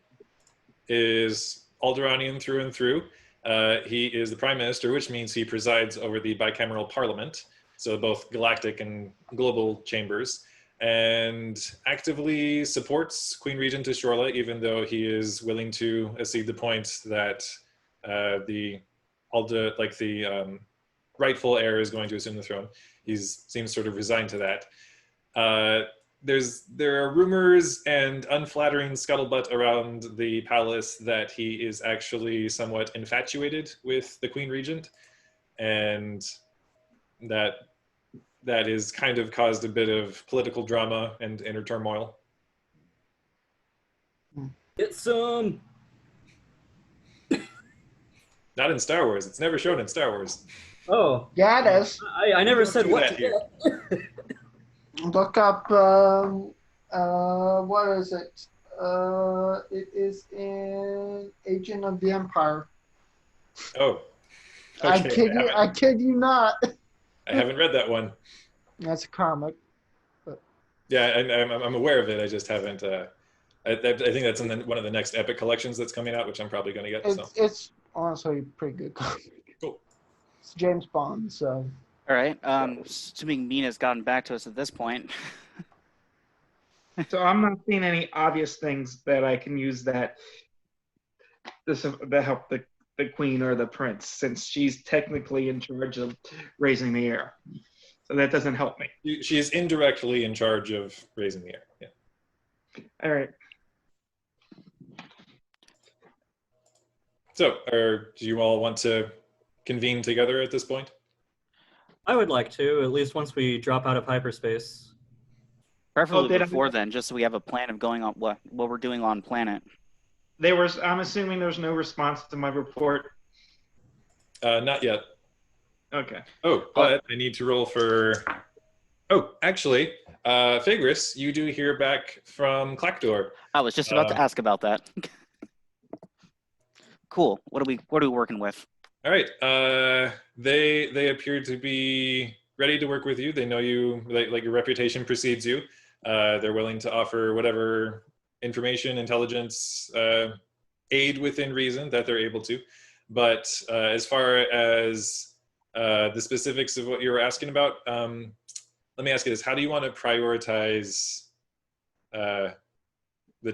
is Alderanian through and through. He is the prime minister, which means he presides over the bicameral parliament, so both galactic and global chambers, and actively supports Queen Regent Ishorla, even though he is willing to accede the point that the rightful heir is going to assume the throne. He seems sort of resigned to that. There are rumors and unflattering scuttlebutt around the palace that he is actually somewhat infatuated with the Queen Regent, and that has kind of caused a bit of political drama and inner turmoil. Get some. Not in Star Wars. It's never shown in Star Wars. Oh. Gaddis. I never said what to here. Look up, what is it? It is in Agent of the Empire. Oh. Okay, I kid you not. I haven't read that one. That's a comic. Yeah, I'm aware of it. I just haven't. I think that's in one of the next Epic collections that's coming out, which I'm probably going to get. It's honestly a pretty good comic. Cool. It's James Bond, so. All right. Assuming Mina's gotten back to us at this point. So I'm not seeing any obvious things that I can use that help the queen or the prince, since she's technically in charge of raising the heir. So that doesn't help me. She is indirectly in charge of raising the heir. Yeah. All right. So, do you all want to convene together at this point? I would like to, at least once we drop out of hyperspace. Preferably before then, just so we have a plan of going on what we're doing on planet. I'm assuming there's no response to my report. Not yet. Okay. Oh, but I need to roll for... Oh, actually, Figris, you do hear back from Clackdoor. I was just about to ask about that. Cool. What are we working with? All right. They appear to be ready to work with you. They know you, like your reputation precedes you. They're willing to offer whatever information, intelligence, aid within reason that they're able to. But as far as the specifics of what you were asking about, let me ask you this: how do you want to prioritize the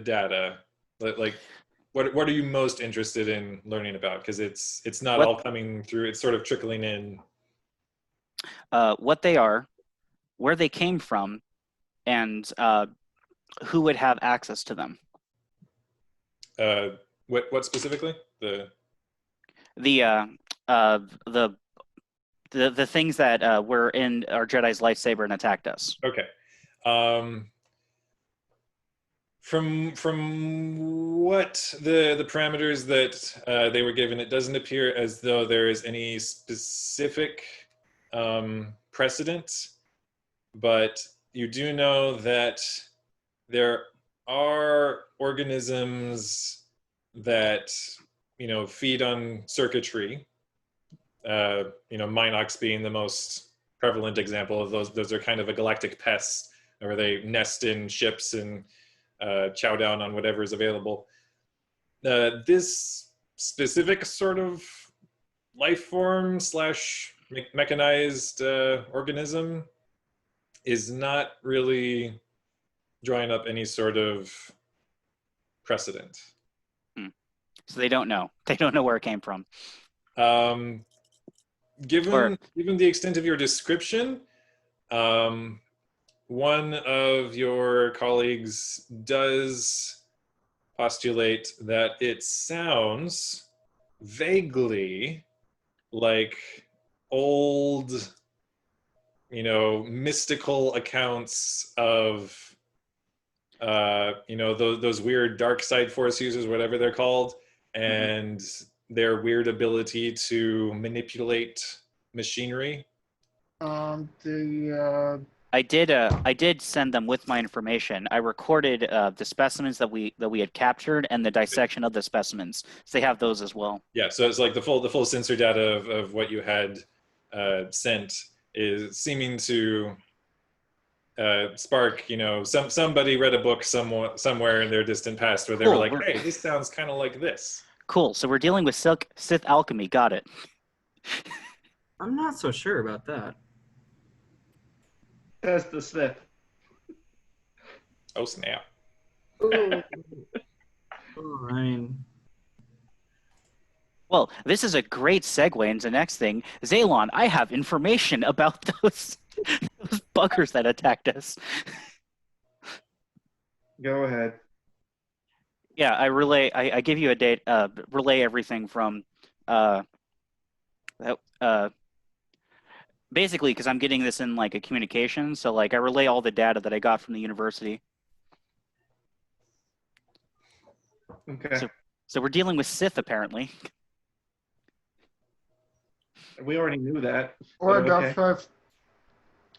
data? Like, what are you most interested in learning about? Because it's not all coming through; it's sort of trickling in. What they are, where they came from, and who would have access to them. What specifically? The things that were in our Jedi's lightsaber and attacked us. Okay. From what the parameters that they were given, it doesn't appear as though there is any specific precedent, but you do know that there are organisms that feed on circuitry. Minox being the most prevalent example of those. Those are kind of a galactic pest where they nest in ships and chow down on whatever is available. This specific sort of life form slash mechanized organism is not really drawing up any sort of precedent. So they don't know. They don't know where it came from. Given the extent of your description, one of your colleagues does postulate that it sounds vaguely like old, mystical accounts of, those weird dark side force users, whatever they're called, and their weird ability to manipulate machinery. I did send them with my information. I recorded the specimens that we had captured and the dissection of the specimens. So they have those as well. Yeah, so it's like the full sensor data of what you had sent is seeming to spark, somebody read a book somewhere in their distant past where they were like, hey, this sounds kind of like this. Cool. So we're dealing with Sith alchemy. Got it. I'm not so sure about that. Says the Sith. Oh, snap. Oh, I mean, well, this is a great segue into the next thing. Zaylon, I have information about those buggers that attacked us. Go ahead. Yeah, I give you a date, relay everything from, basically, because I'm getting this in like a communication, so like I relay all the data that I got from the university. Okay. So we're dealing with Sith, apparently. We already knew that. Or but okay. dark side,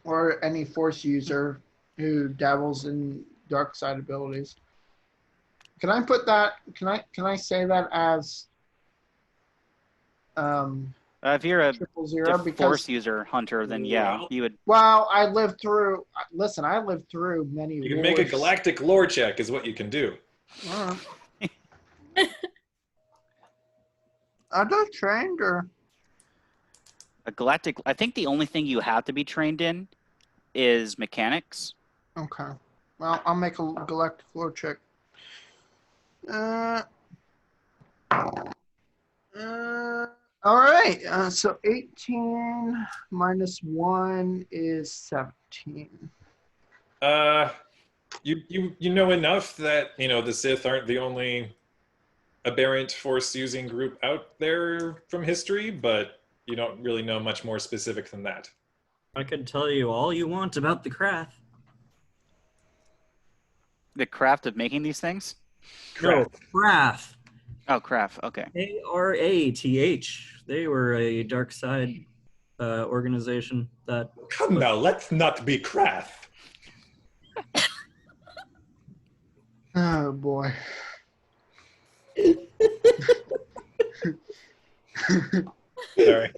or any force user who dabbles in dark side abilities. Can I put that? Can I say that as If you're a 000? Because force user hunter, then yeah, you would. well, I lived through. Listen, I lived through many. You can make a galactic lore check, is what you can do. Are those trained or? A galactic. I think the only thing you have to be trained in is mechanics. Okay. Well, I'll make a galactic lore check. All right. So 18 minus 1 is 17. You know enough that the Sith aren't the only aberrant force-using group out there from history, but you don't really know much more specific than that. I could tell you all you want about the craft. The craft of making these things? No, craft. Oh, craft. Okay. ARATH. They were a dark side organization that. Come now, let's not be craft. Oh boy. Sorry.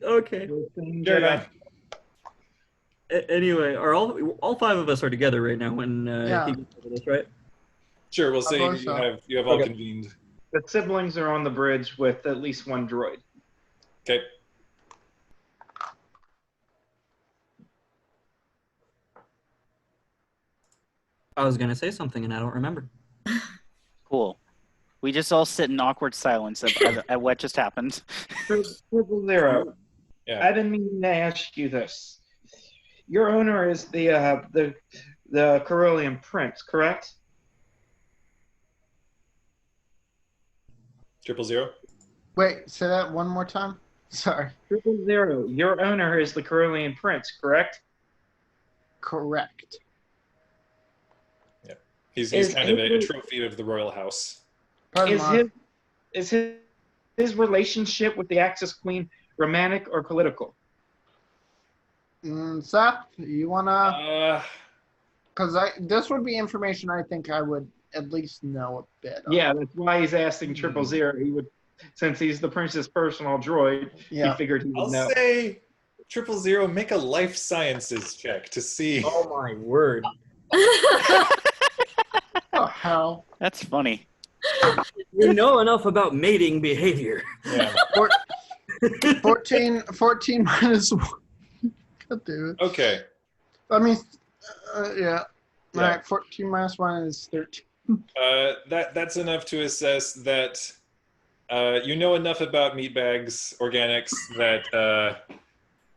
Okay. Anyway, are all five of us are together right now when he gets over this, right? Sure, we'll say you have all convened. The siblings are on the bridge with at least one droid. Okay. I was gonna say something and I don't remember. Cool. We just all sit in awkward silence at what just happened. 000. Yeah. I've been meaning to ask you this. Your owner is the Carolean Prince, correct? 000. Wait, say that one more time. Sorry. 000. Your owner is the Carolean Prince, correct? Correct. Yeah. He's kind of a trophy of the royal house. Is his relationship with the Axis Queen romantic or political? Seth, you wanna? Because this would be information I think I would at least know a bit of. Yeah, that's why he's asking 000. He would since he's the prince's personal droid, Yeah. he figured he would I'll know. say 000, make a life sciences check to see. Oh my word. Oh, hell. That's funny. You know enough about mating behavior. Yeah. 14 minus 1. God damn it. Okay. I mean, yeah. Yeah. All right, 14 minus 1 is 13. That's enough to assess that you know enough about meat bags, organics, that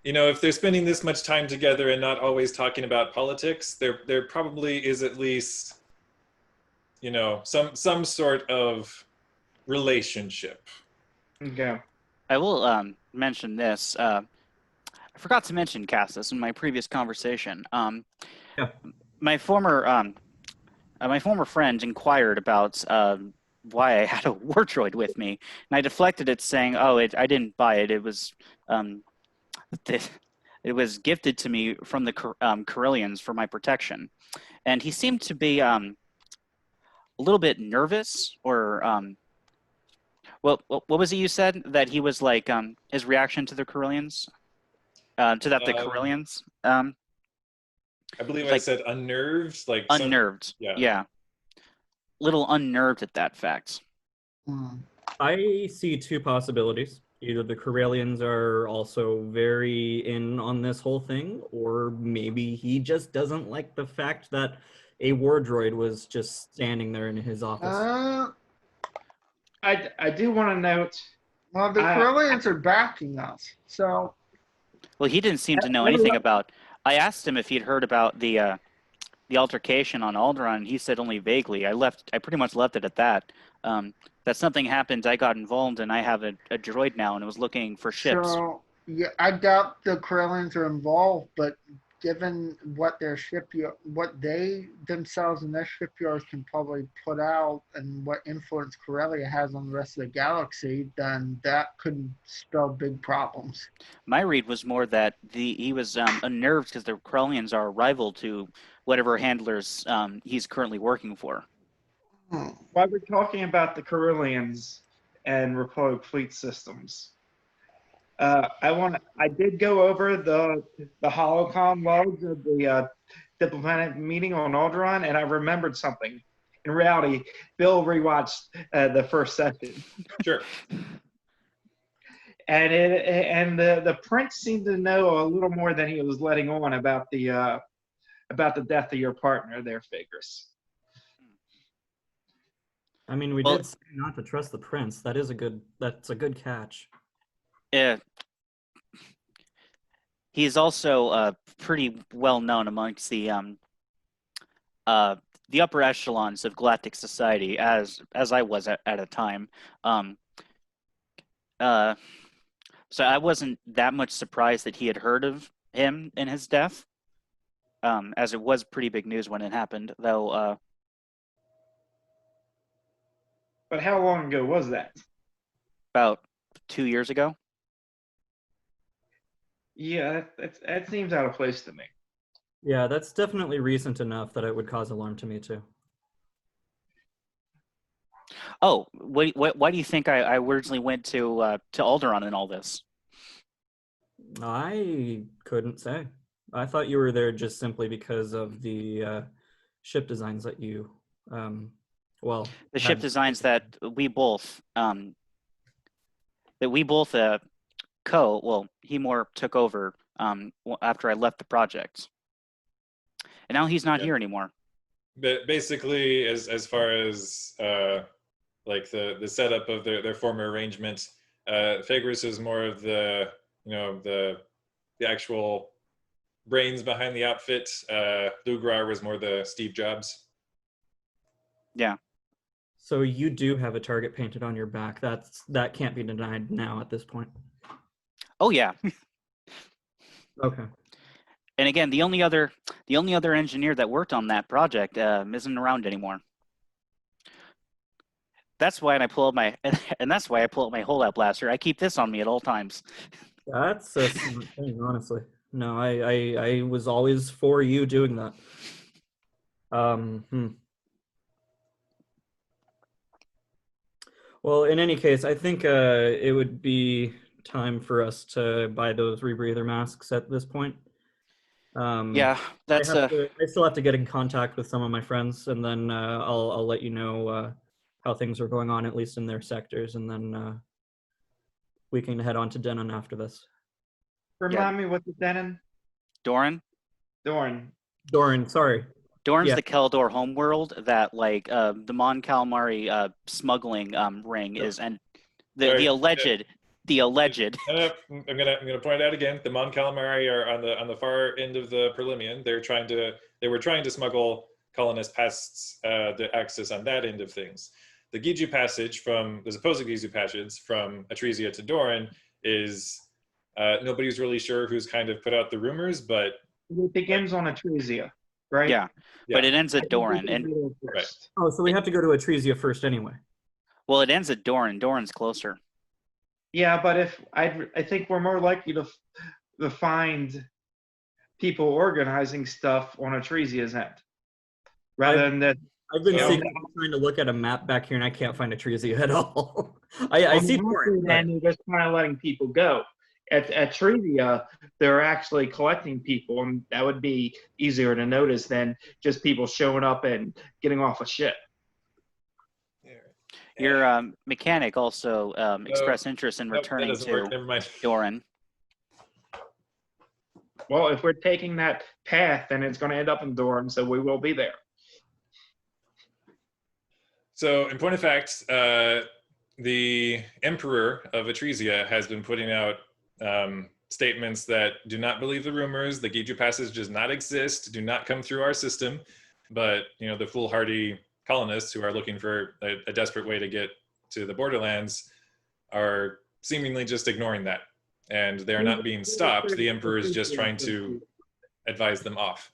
if they're spending this much time together and not always talking about politics, there probably is at least some sort of relationship. Okay. I will mention this. I forgot to mention Cassis in my previous conversation. Yeah. My former friend inquired about why I had a war droid with me, and I deflected it, saying, "Oh, I didn't buy it. It was it was gifted to me from the Corellians for my protection." And he seemed to be a little bit nervous, or what was it you said that he was like? His reaction to the Corellians, the Corellians. I believe I like said unnerved, like unnerved. yeah. Little unnerved at that fact. I see two possibilities. Either the Corellians are also very in on this whole thing, or maybe he just doesn't like the fact that a war droid was just standing there in his office. I do want to note. Well, the Corellians are backing us, so. Well, he didn't seem to know anything about. I asked him if he'd heard about the altercation on Alderaan, and he said only vaguely. I pretty much left it at that. That something happened, I got involved, and I have a droid now, and it was looking for ships. So, yeah, I doubt the Corellians are involved, but given what what they themselves and their shipyards can probably put out, and what influence Corellia has on the rest of the galaxy, then that could spell big problems. My read was more that he was unnerved because the Corellians are a rival to whatever handlers he's currently working for. While we're talking about the Corellians and Republic fleet systems, I did go over the holocom logs of the diplomatic meeting on Alderaan, and I remembered something. In reality, Bill rewatched the first session. Sure. And the prince seemed to know a little more than he was letting on about the death of your partner there, Figures. I mean, we did say not to trust the prince. That's a good catch. Yeah. He's also pretty well known amongst the upper echelons of galactic society, as I was at a time. So I wasn't that much surprised that he had heard of him and his death, as it was pretty big news when it happened, though. But how long ago was that? About 2 years ago. Yeah, that seems out of place to me. Yeah, that's definitely recent enough that it would cause alarm to me too. Oh, why do you think I originally went to Alderaan and all this? I couldn't say. I thought you were there just simply because of the ship designs that you, the ship designs that we both he more took over after I left the project, and now he's not here anymore. But basically, as far as like the setup of their former arrangement, Figris is more of the actual brains behind the outfit. Lugrar was more the Steve Jobs. Yeah. So you do have a target painted on your back. That can't be denied now at this point. Oh yeah. Okay. And again, the only other engineer that worked on that project isn't around anymore. That's why I pull up my holdout blaster. I keep this on me at all times. That's a smart thing, honestly. No, I was always for you doing that. Well, in any case, I think it would be time for us to buy those rebreather masks at this point. Yeah, that's I still have to get in contact with some of my friends, and then I'll let you know how things are going on, at least in their sectors, and then we can head on to Denon after this. Remind me what the Denon? Doran. Doran. Doran, sorry. Doran's Yeah. the Keldor homeworld that like the Mon Calamari smuggling ring is, and the Sorry. the alleged. I'm gonna point out again. The Mon Calamari are on the far end of the Perlimian. They were trying to smuggle colonists past the axis on that end of things. The Giju passage the supposed Giju passage from Atresia to Doran is nobody's really sure who's kind of put out the rumors, but It begins on Atresia, right? Yeah, but it ends at Doran, and Right. Oh, so we have to go to Atresia first anyway. well, it ends at Doran. Doran's closer. Yeah, but if I think we're more likely to find people organizing stuff on Atresia's end, rather than that. I've been Yeah. secretly trying to look at a map back here, and I can't find Atresia at all. I see Doran. Then you're just kind of letting people go. At Atresia, they're actually collecting people, and that would be easier to notice than just people showing up and getting off a ship. Your mechanic also expressed interest in Nope, that returning doesn't work. to Never mind. Doran. Well, if we're taking that path, then it's going to end up in Doran, so we will be there. So, in point of fact, the Emperor of Atresia has been putting out statements that do not believe the rumors. The Giju passage does not exist. Do not come through our system. But the foolhardy colonists who are looking for a desperate way to get to the borderlands are seemingly just ignoring that, and they're not being stopped. The Emperor is just trying to advise them off.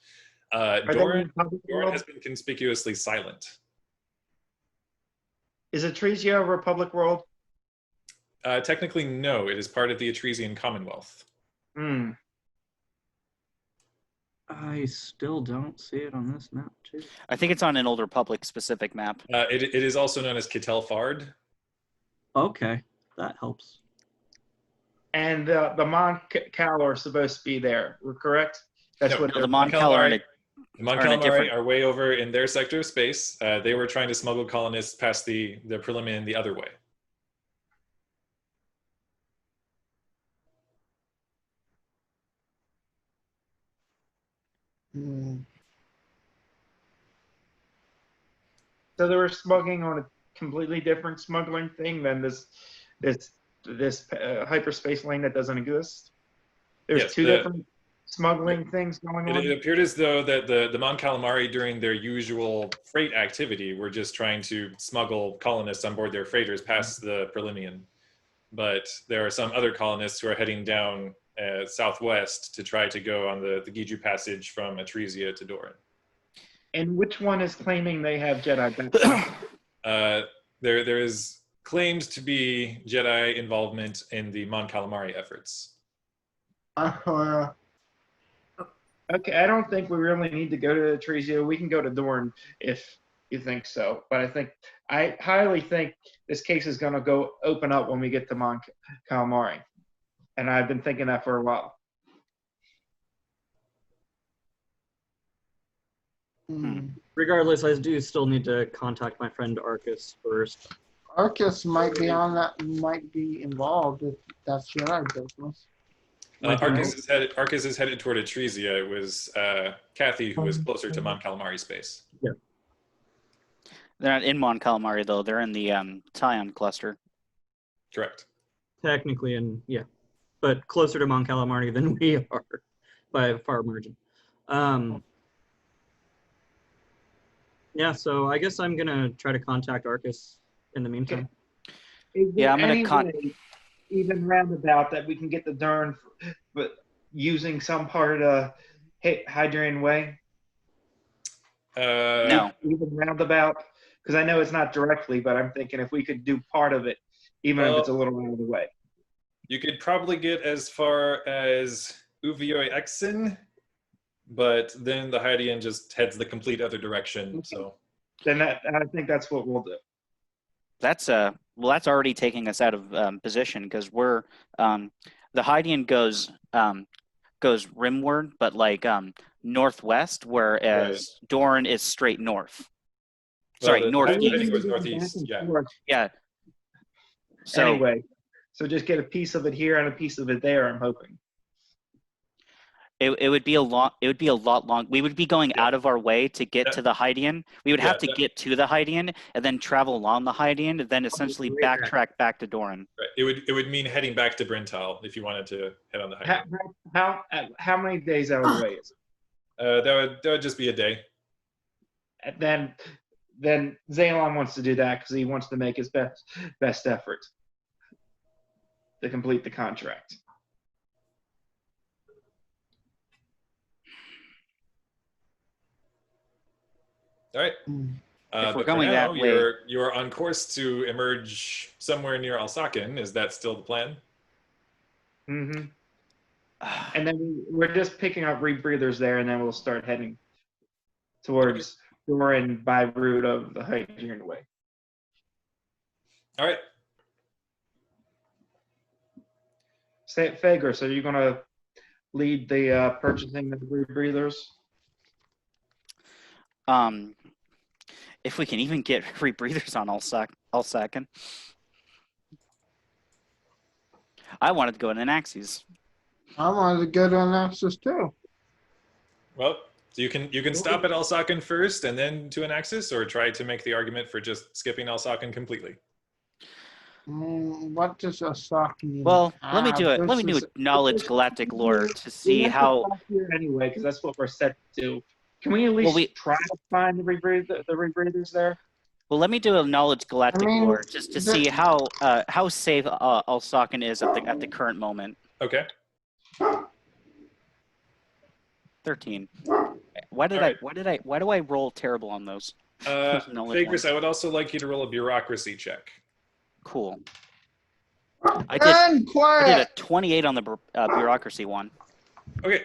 Doran has been conspicuously silent. Is Atresia a Republic world? Technically, no. It is part of the Etresian Commonwealth. Hmm. I still don't see it on this map, too. I think it's on an Old Republic specific map. It is also known as Kittel-Fard. Okay, that helps. And the Mon Cal are supposed to be there. We're correct? That's No, what The they're. Mon Cal are in a The Mon Are in a Calamari different- are way over in their sector of space. They were trying to smuggle colonists past the Perlimian the other way. Hmm. So they were smuggling on a completely different smuggling thing than this hyperspace lane that doesn't exist. There's Yes, two different smuggling things going on. It appeared as though that the Mon Calamari, during their usual freight activity, were just trying to smuggle colonists on board their freighters past the Perlimian. But there are some other colonists who are heading down southwest to try to go on the Giju passage from Atresia to Doran. And which one is claiming they have Jedi background? There is claimed to be Jedi involvement in the Mon Calamari efforts. Okay, I don't think we really need to go to Atresia. We can go to Doran if you think so. But I highly think this case is going to go open up when we get to Mon Calamari. And I've been thinking that for a while. Hmm. Regardless, I do still need to contact my friend Arcus first. Arcus might be involved if that's your business. Arcus is headed toward Atresia. It was Kathy who was closer to Mon Calamari space. Yeah. They're not in Mon Calamari though. They're in the Tyon cluster. Correct. Technically, but closer to Mon Calamari than we are by a far margin. Yeah, so I guess I'm gonna try to contact Arcus in the meantime. Is there Yeah, I'm gonna any way, even roundabout, that we can get the Durn, but using some part of Hydrian Way? No. Even roundabout? Because I know it's not directly, but I'm thinking if we could do part of it, even if it's a little out of the way. You could probably get as far as Uvioi Exen, but then the Hydian just heads the complete other direction. So Then I think that's what we'll do. That's Well, that's already taking us out of position because we're the Hydian goes rimward, but like northwest, whereas Doran is straight north. Sorry, the northeast. heading was northeast. Yeah. Yeah. So Anyway, so just get a piece of it here and a piece of it there, I'm hoping. it would be a lot long. We would be going out of our way to get to the Hydian. We would have to get to the Hydian and then travel along the Hydian and then essentially backtrack back to Doran. Right. It would mean heading back to Brintal if you wanted to head on the highway. How many days out of the way is it? That would just be a day. And then Zalon wants to do that because he wants to make his best effort to complete the contract. All right. If we're But going for now, that way, you're on course to emerge somewhere near Alsaken. Is that still the plan? Mm-hmm. And then we're just picking up rebreathers there, and then we'll start heading towards Doran by route of the Hygiene Way. All right. Fager, so you're going to lead the purchasing of the rebreathers? If we can even get rebreathers on Alsaken. I wanted to go to Anaxes. I wanted to go to Anaxes too. Well, so you can stop at Alsaken first and then to Anaxes, or try to make the argument for just skipping Alsaken completely. What does Alsaken mean? Well, let me do it. Let me do knowledge galactic lore to see how. Anyway, because that's what we're set to do. Can we at least try to find the rebreathers there? Well, let me do a knowledge galactic lore just to see how safe Alsaken is at the current moment. Okay. 13. Why do I roll terrible on those? Fagris, I would also like you to roll a bureaucracy check. Cool. I did a 28 on the bureaucracy one. Okay.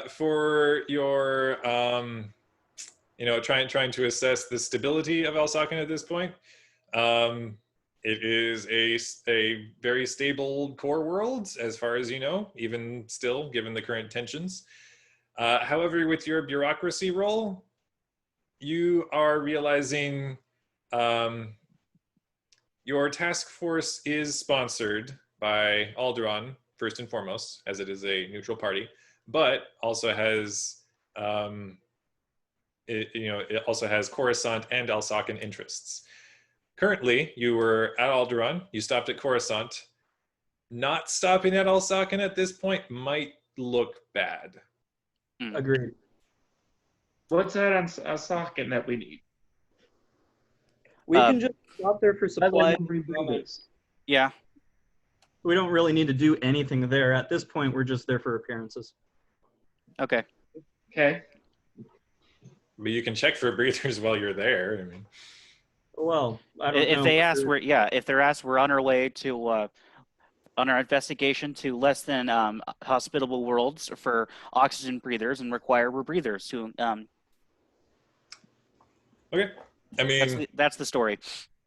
For your trying to assess the stability of Alsaken at this point, it is a very stable core world as far as you know, even still given the current tensions. However, with your bureaucracy roll, you are realizing your task force is sponsored by Alderaan first and foremost, as it is a neutral party, but also has it also has Coruscant and Alsaken interests. Currently, you were at Alderaan, you stopped at Coruscant. Not stopping at Alsaken at this point might look bad. Agreed. What's that on Alsaken that we need? We can just stop there for supplies. Yeah. We don't really need to do anything there. At this point, we're just there for appearances. Okay. Okay. But you can check for breathers while you're there. I mean, well, I don't know. If they ask, we're on our way to on our investigation to less than hospitable worlds for oxygen breathers and require rebreathers to. Okay. I mean, that's the story.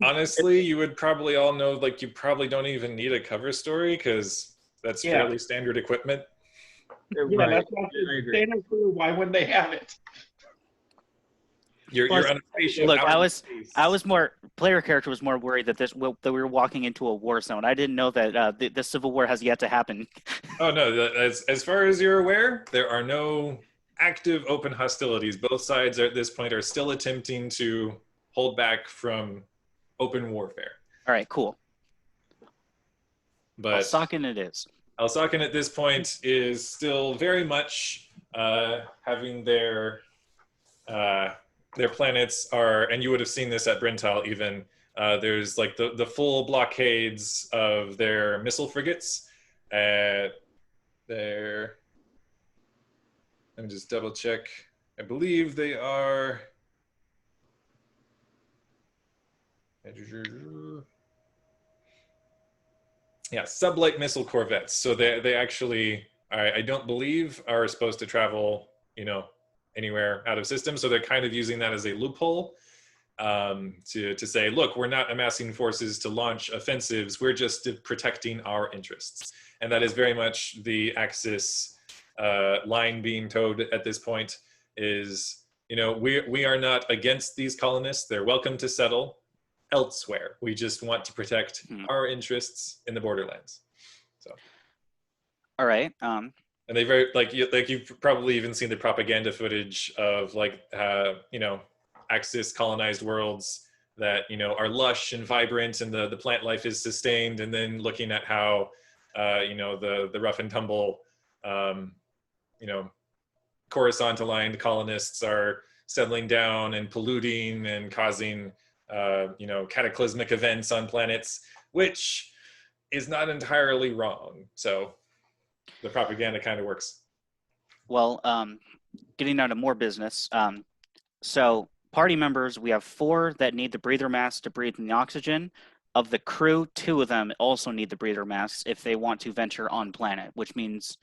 Honestly, you would probably all know, like, you probably don't even need a cover story because that's fairly standard equipment. Yeah, that's not standard crew. Why wouldn't they have it? You're on a spaceship. Look, I was more player character was more worried that we were walking into a war zone. I didn't know that the Civil War has yet to happen. Oh no! As far as you're aware, there are no active open hostilities. Both sides at this point are still attempting to hold back from open warfare. All right, cool. But Alsaken it is. Alsaken at this point is still very much having their planets are, and you would have seen this at Brintal even, there's like the full blockades of their missile frigates at their, let me just double check. I believe they are, sublight missile corvettes. So they actually, I don't believe, are supposed to travel, anywhere out of system. So they're kind of using that as a loophole to say, look, we're not amassing forces to launch offensives. We're just protecting our interests. And that is very much the Axis line being towed at this point is, we are not against these colonists. They're welcome to settle elsewhere. We just want to protect our interests in the borderlands. So. All right. And they very you've probably even seen the propaganda footage of Axis colonized worlds that are lush and vibrant and the plant life is sustained, and then looking at how the rough and tumble Coruscant aligned colonists are settling down and polluting and causing cataclysmic events on planets, which is not entirely wrong. So the propaganda kind of works. Well, getting down to more business. So party members, we have 4 that need the breather masks to breathe in the oxygen. Of the crew, 2 of them also need the breather masks if they want to venture on planet, which means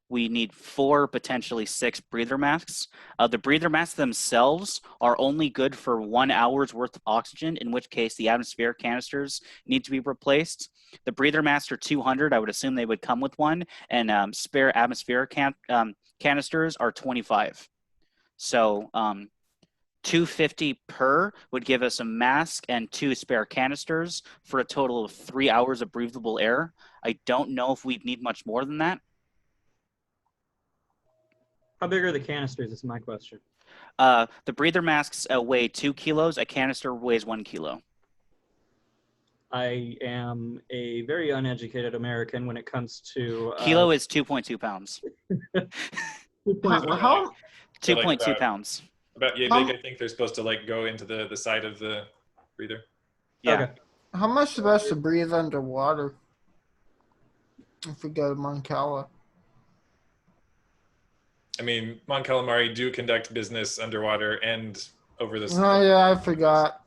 we need 4, potentially 6 breather masks. The breather masks themselves are only good for 1 hour's worth of oxygen, in which case the atmospheric canisters need to be replaced. The breather masks are 200. I would assume they would come with one, and spare atmospheric canisters are 25. So 250 per would give us a mask and 2 spare canisters for a total of 3 hours of breathable air. I don't know if we'd need much more than that. How big are the canisters is my question. The breather masks weigh 2 kilos. A canister weighs 1 kilo. I am a very uneducated American when it comes to... Kilo is 2.2 pounds. 2.2 pounds. About yay big, I think they're supposed to go into the side of the breather. Yeah. Okay. How much is best to breathe underwater? If we go to Mon Cala. I mean, Mon Calamari do conduct business underwater and over the. Oh yeah, I forgot.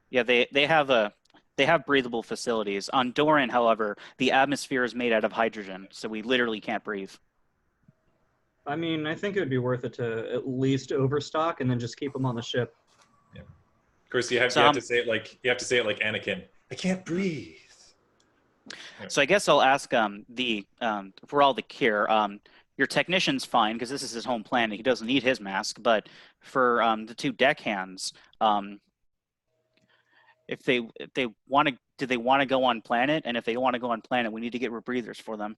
Yeah, they have breathable facilities. On Doran, however, the atmosphere is made out of hydrogen, so we literally can't breathe. I mean, I think it would be worth it to at least overstock and then just keep them on the ship. Yeah. Of course, you have to say it like Anakin. I can't breathe. Yeah. So I guess I'll ask for all the care. Your technician's fine because this is his home planet. He doesn't need his mask. But for the 2 deckhands, if they want to, do they want to go on planet? And if they want to go on planet, we need to get rebreathers for them.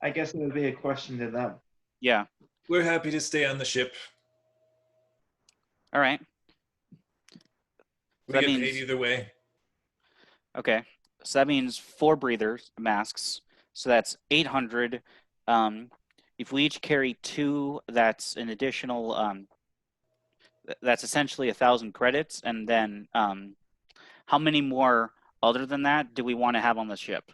I guess it would be a question to them. Yeah. We're happy to stay on the ship. All right. We get paid either way. Okay. So that means 4 breathers masks. So that's 800. If we each carry 2, that's an additional. That's essentially 1,000 credits. And then, how many more other than that do we want to have on the ship?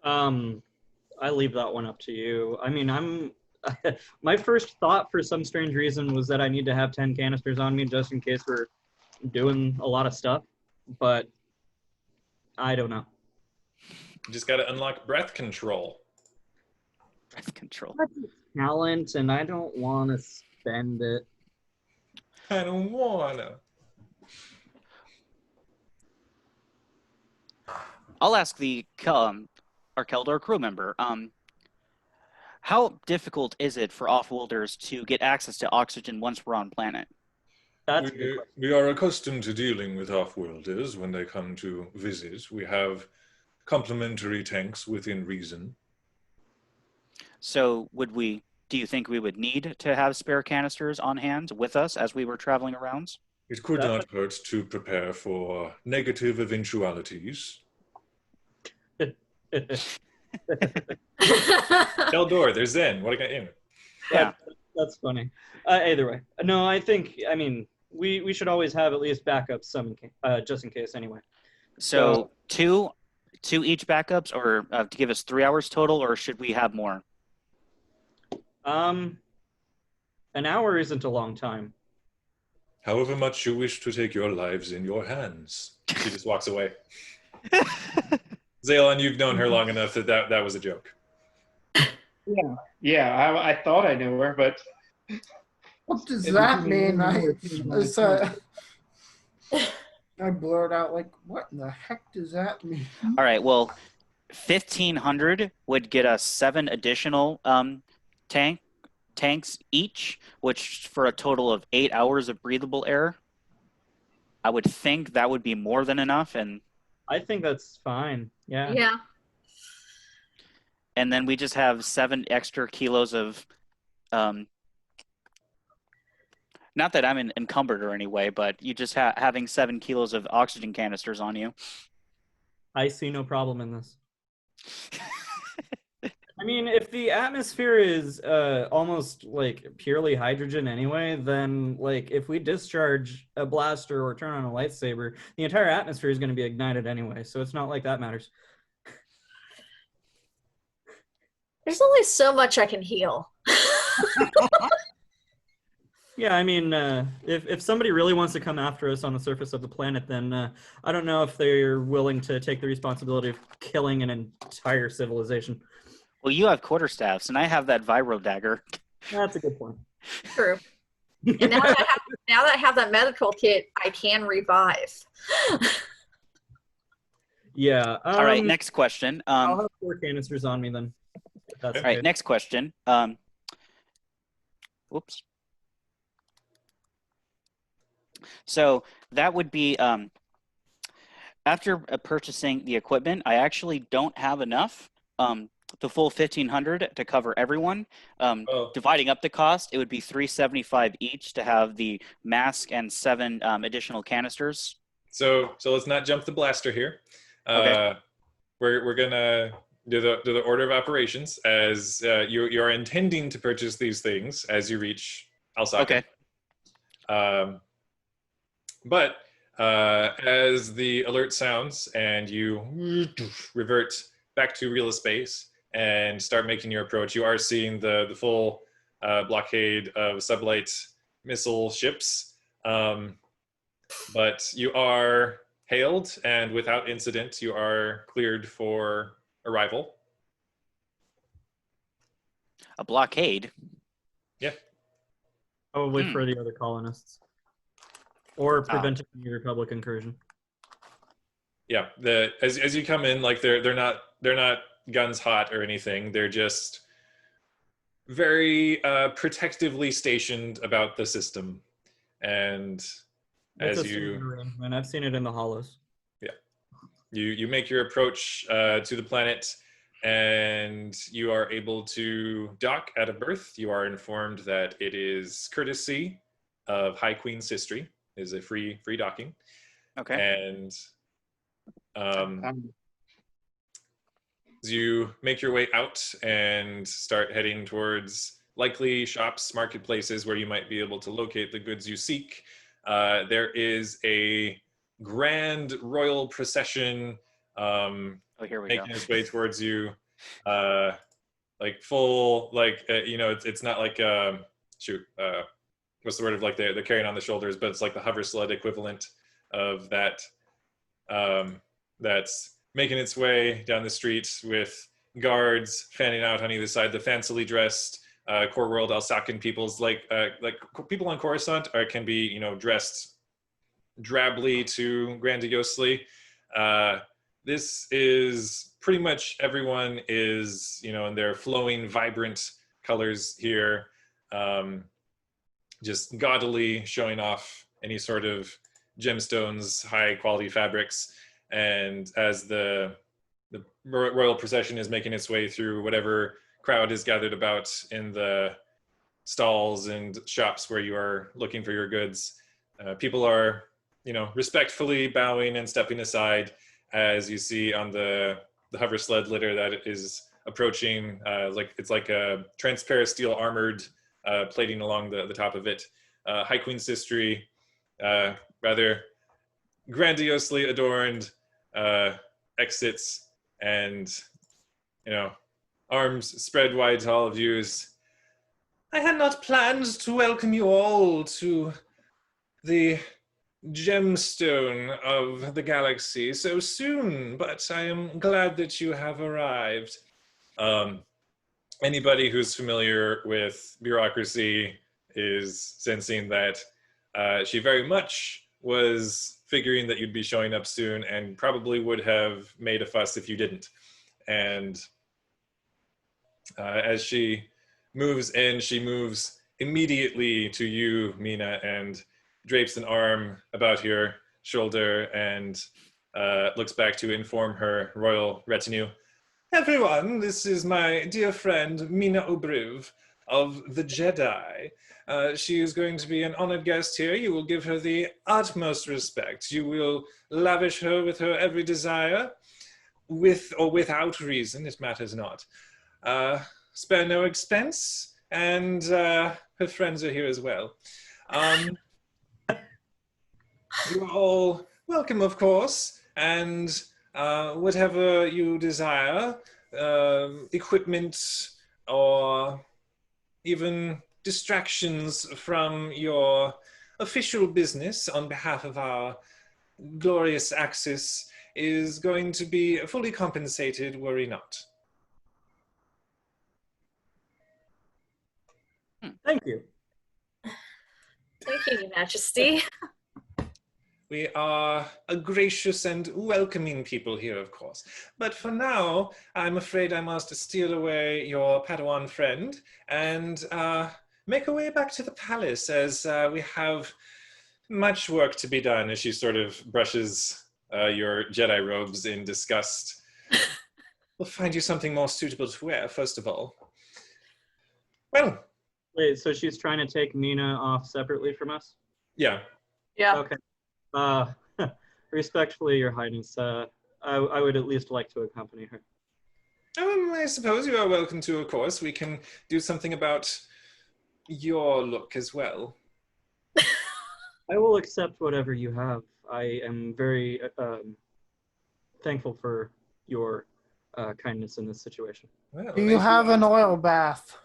I leave that one up to you. I mean, my first thought for some strange reason was that I need to have 10 canisters on me just in case we're doing a lot of stuff, but I don't know. You just got to unlock breath control. Breath control. That's a talent, and I don't want to spend it. I don't wanna. I'll ask our Keldor crew member. How difficult is it for off-worlders to get access to oxygen once we're on planet? We are accustomed to dealing with off-worlders when they come to visit. We have complementary tanks within reason. So do you think we would need to have spare canisters on hand with us as we were traveling around? It could not hurt to prepare for negative eventualities. Keldor, they're Zen. What I got in? Yeah. That's funny. Either way. No, I mean, we should always have at least backups, just in case anyway. So two each backups, or to give us 3 hours total, or should we have more? An hour isn't a long time. However much you wish to take your lives in your hands. She just walks away. Zaylon, you've known her long enough that was a joke. Yeah, I thought I knew her, but What does It that became mean? more and I, more appealing I to said, I blurred out like, what in the heck does that mean? All right, well, 1,500 would get us 7 additional tanks each, which for a total of 8 hours of breathable air. I would think that would be more than enough, and I think that's fine. Yeah. Yeah. then we just have 7 extra kilos of not that I'm encumbered or any way, but you just having 7 kilos of oxygen canisters on you. I see no problem in this. I mean, if the atmosphere is almost like purely hydrogen anyway, then like if we discharge a blaster or turn on a lightsaber, the entire atmosphere is going to be ignited anyway. So it's not like that matters. There's only so much I can heal. Yeah, I mean, if somebody really wants to come after us on the surface of the planet, then I don't know if they're willing to take the responsibility of killing an entire civilization. Well, you have quarterstaffs, and I have that vibro dagger. That's a good point. True. And now that I have that medical kit, I can revive. Yeah. All right, next question. I'll have 4 canisters on me then. That's all right, okay. next question. Whoops. So that would be after purchasing the equipment, I actually don't have enough. The full 1,500 to cover everyone. Dividing up the cost, it would be $375 each to have the mask and 7 additional canisters. So let's not jump the blaster here. Okay. We're gonna do the order of operations as you are intending to purchase these things as you reach Alsaka. Okay. But as the alert sounds and you revert back to real space and start making your approach, you are seeing the full blockade of sublight missile ships. But you are hailed, and without incident, you are cleared for arrival. A blockade? Yeah. Probably for the other colonists. Or preventing the Republic incursion. Yeah, as you come in, like they're not guns hot or anything. They're just very protectively stationed about the system, and It's as a you standard arrangement. I've seen it in the hollows. Yeah, you make your approach to the planet, and you are able to dock at a berth. You are informed that it is courtesy of High Queen Sistry. It is a free docking. Okay. And as you make your way out and start heading towards likely shops, marketplaces where you might be able to locate the goods you seek, there is a grand royal procession here we making go. its way towards you, like full, like it's not like what's the word of like they're carrying on the shoulders, but it's like the hover sled equivalent of that. That's making its way down the street with guards fanning out on either side. The fancily dressed core world Alsacan peoples, like people on Coruscant, can be dressed drably to grandiosely. This is pretty much everyone is in their flowing, vibrant colors here, just gaudily showing off any sort of gemstones, high quality fabrics. And as the royal procession is making its way through whatever crowd is gathered about in the stalls and shops where you are looking for your goods, people are respectfully bowing and stepping aside as you see on the hover sled litter that it is approaching. It's like a transparent steel armored plating along the top of it. High Queen Sistry, rather grandiosely adorned, exits, and arms spread wide to all of you. I had not planned to welcome you all to the gemstone of the galaxy so soon, but I am glad that you have arrived. Anybody who's familiar with bureaucracy is sensing that she very much was figuring that you'd be showing up soon and probably would have made a fuss if you didn't. And as she moves in, she moves immediately to you, Mina, and drapes an arm about your shoulder and looks back to inform her royal retinue. Everyone, this is my dear friend, Mina Obriv of the Jedi. She is going to be an honored guest here. You will give her the utmost respect. You will lavish her with her every desire, with or without reason, it matters not. Spare no expense, and her friends are here as well. You are all welcome, of course, and whatever you desire, equipment or even distractions from your official business on behalf of our glorious Axis is going to be fully compensated, worry not. Thank you. Thank you, Your Majesty. We are a gracious and welcoming people here, of course. But for now, I'm afraid I must steal away your Padawan friend and make our way back to the palace, as we have much work to be done. As she sort of brushes your Jedi robes in disgust. We'll find you something more suitable to wear, first of all. Well. Wait, so she's trying to take Mina off separately from us? Yeah. Yeah. Okay. Respectfully, Your Highness, I would at least like to accompany her. I suppose you are welcome to, of course. We can do something about your look as well. I will accept whatever you have. I am very thankful for your kindness in this situation. Well, Do you have an oil bath?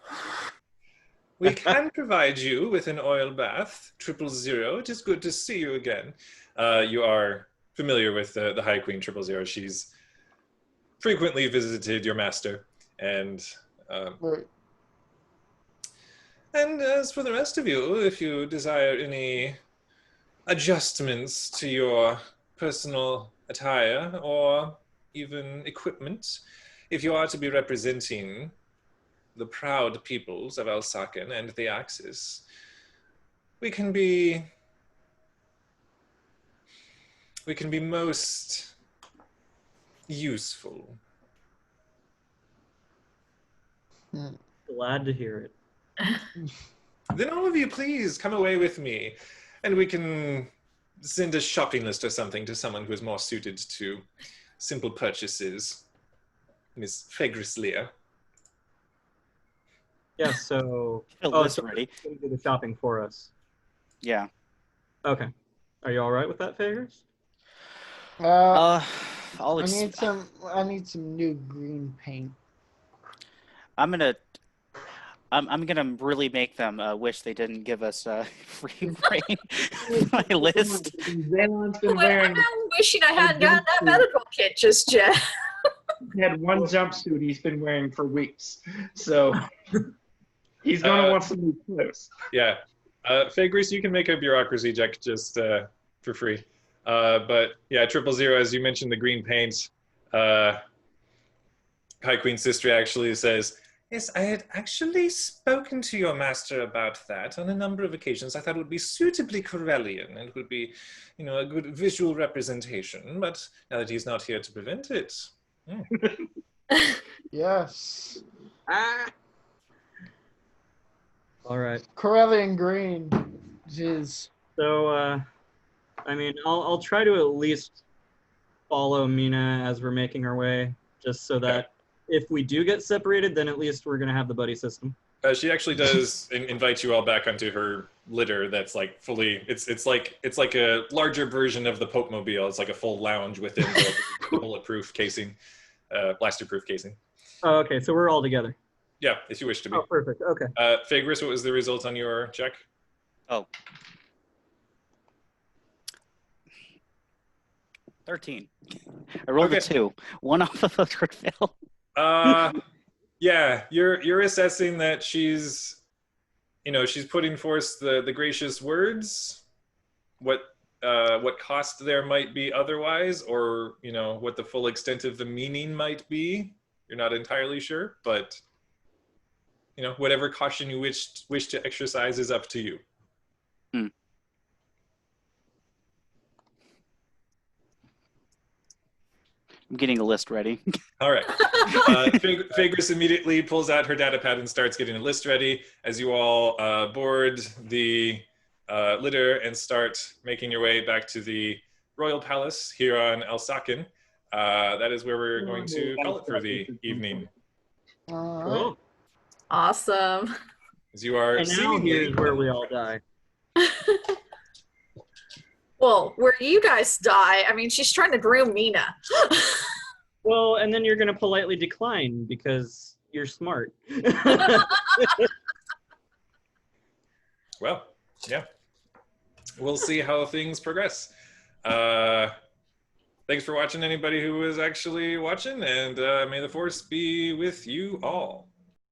We can provide you with an oil bath, 000. It is good to see you again. You are familiar with the High Queen 000. She's frequently visited your master, and Right. and as for the rest of you, if you desire any adjustments to your personal attire or even equipment, if you are to be representing the proud peoples of Alsaken and the Axis, we can be most useful. Glad to hear it. Then all of you, please come away with me, and we can send a shopping list or something to someone who is more suited to simple purchases. Miss Fegrislia. Yeah, so... List ready. She's going to do the shopping for us. Yeah. Okay. Are you all right with that, Fagers? I'll I need some new green paint. I'm gonna really make them wish they didn't give us free reign. My list. Zaylon's been I'm wearing. now wishing I hadn't gotten that medical kit just yet. He had one jumpsuit he's been wearing for weeks, so he's gonna want some new clothes. Yeah. Fagris, you can make a bureaucracy check just for free. But yeah, 000, as you mentioned, the green paint. High Queen Sister actually says, yes, I had actually spoken to your master about that on a number of occasions. I thought it would be suitably Corellian and it would be, a good visual representation. But now that he's not here to prevent it. Yes. All right. Corellian green. Jeez. So, I'll try to at least follow Mina as we're making our way, just so that if we do get separated, then at least we're going to have the buddy system. She actually does invite you all back onto her litter that's like fully, it's like a larger version of the Pope Mobile. It's like a full lounge within the bulletproof casing, blaster-proof casing. Oh, okay, so we're all together. Yeah, if you wish to be. Oh, perfect, okay. Fagris, what was the result on your check? Oh. 13. I rolled a 2. One off of a crit fail. Yeah, you're assessing that she's she's putting forth the gracious words, what cost there might be otherwise, or what the full extent of the meaning might be. You're not entirely sure, but whatever caution you wish to exercise is up to you. I'm getting a list ready. All right. Fagris immediately pulls out her data pad and starts getting a list ready as you all board the litter and start making your way back to the royal palace here on Elsaken. That is where we're going to call it for the evening. All right. Cool. Awesome. As you are And now seemingly... here's where we all die. Well, where you guys die, I mean, she's trying to groom Mina. Well, and then you're going to politely decline because you're smart. Well, yeah. We'll see how things progress. Thanks for watching, anybody who was actually watching, and may the force be with you all.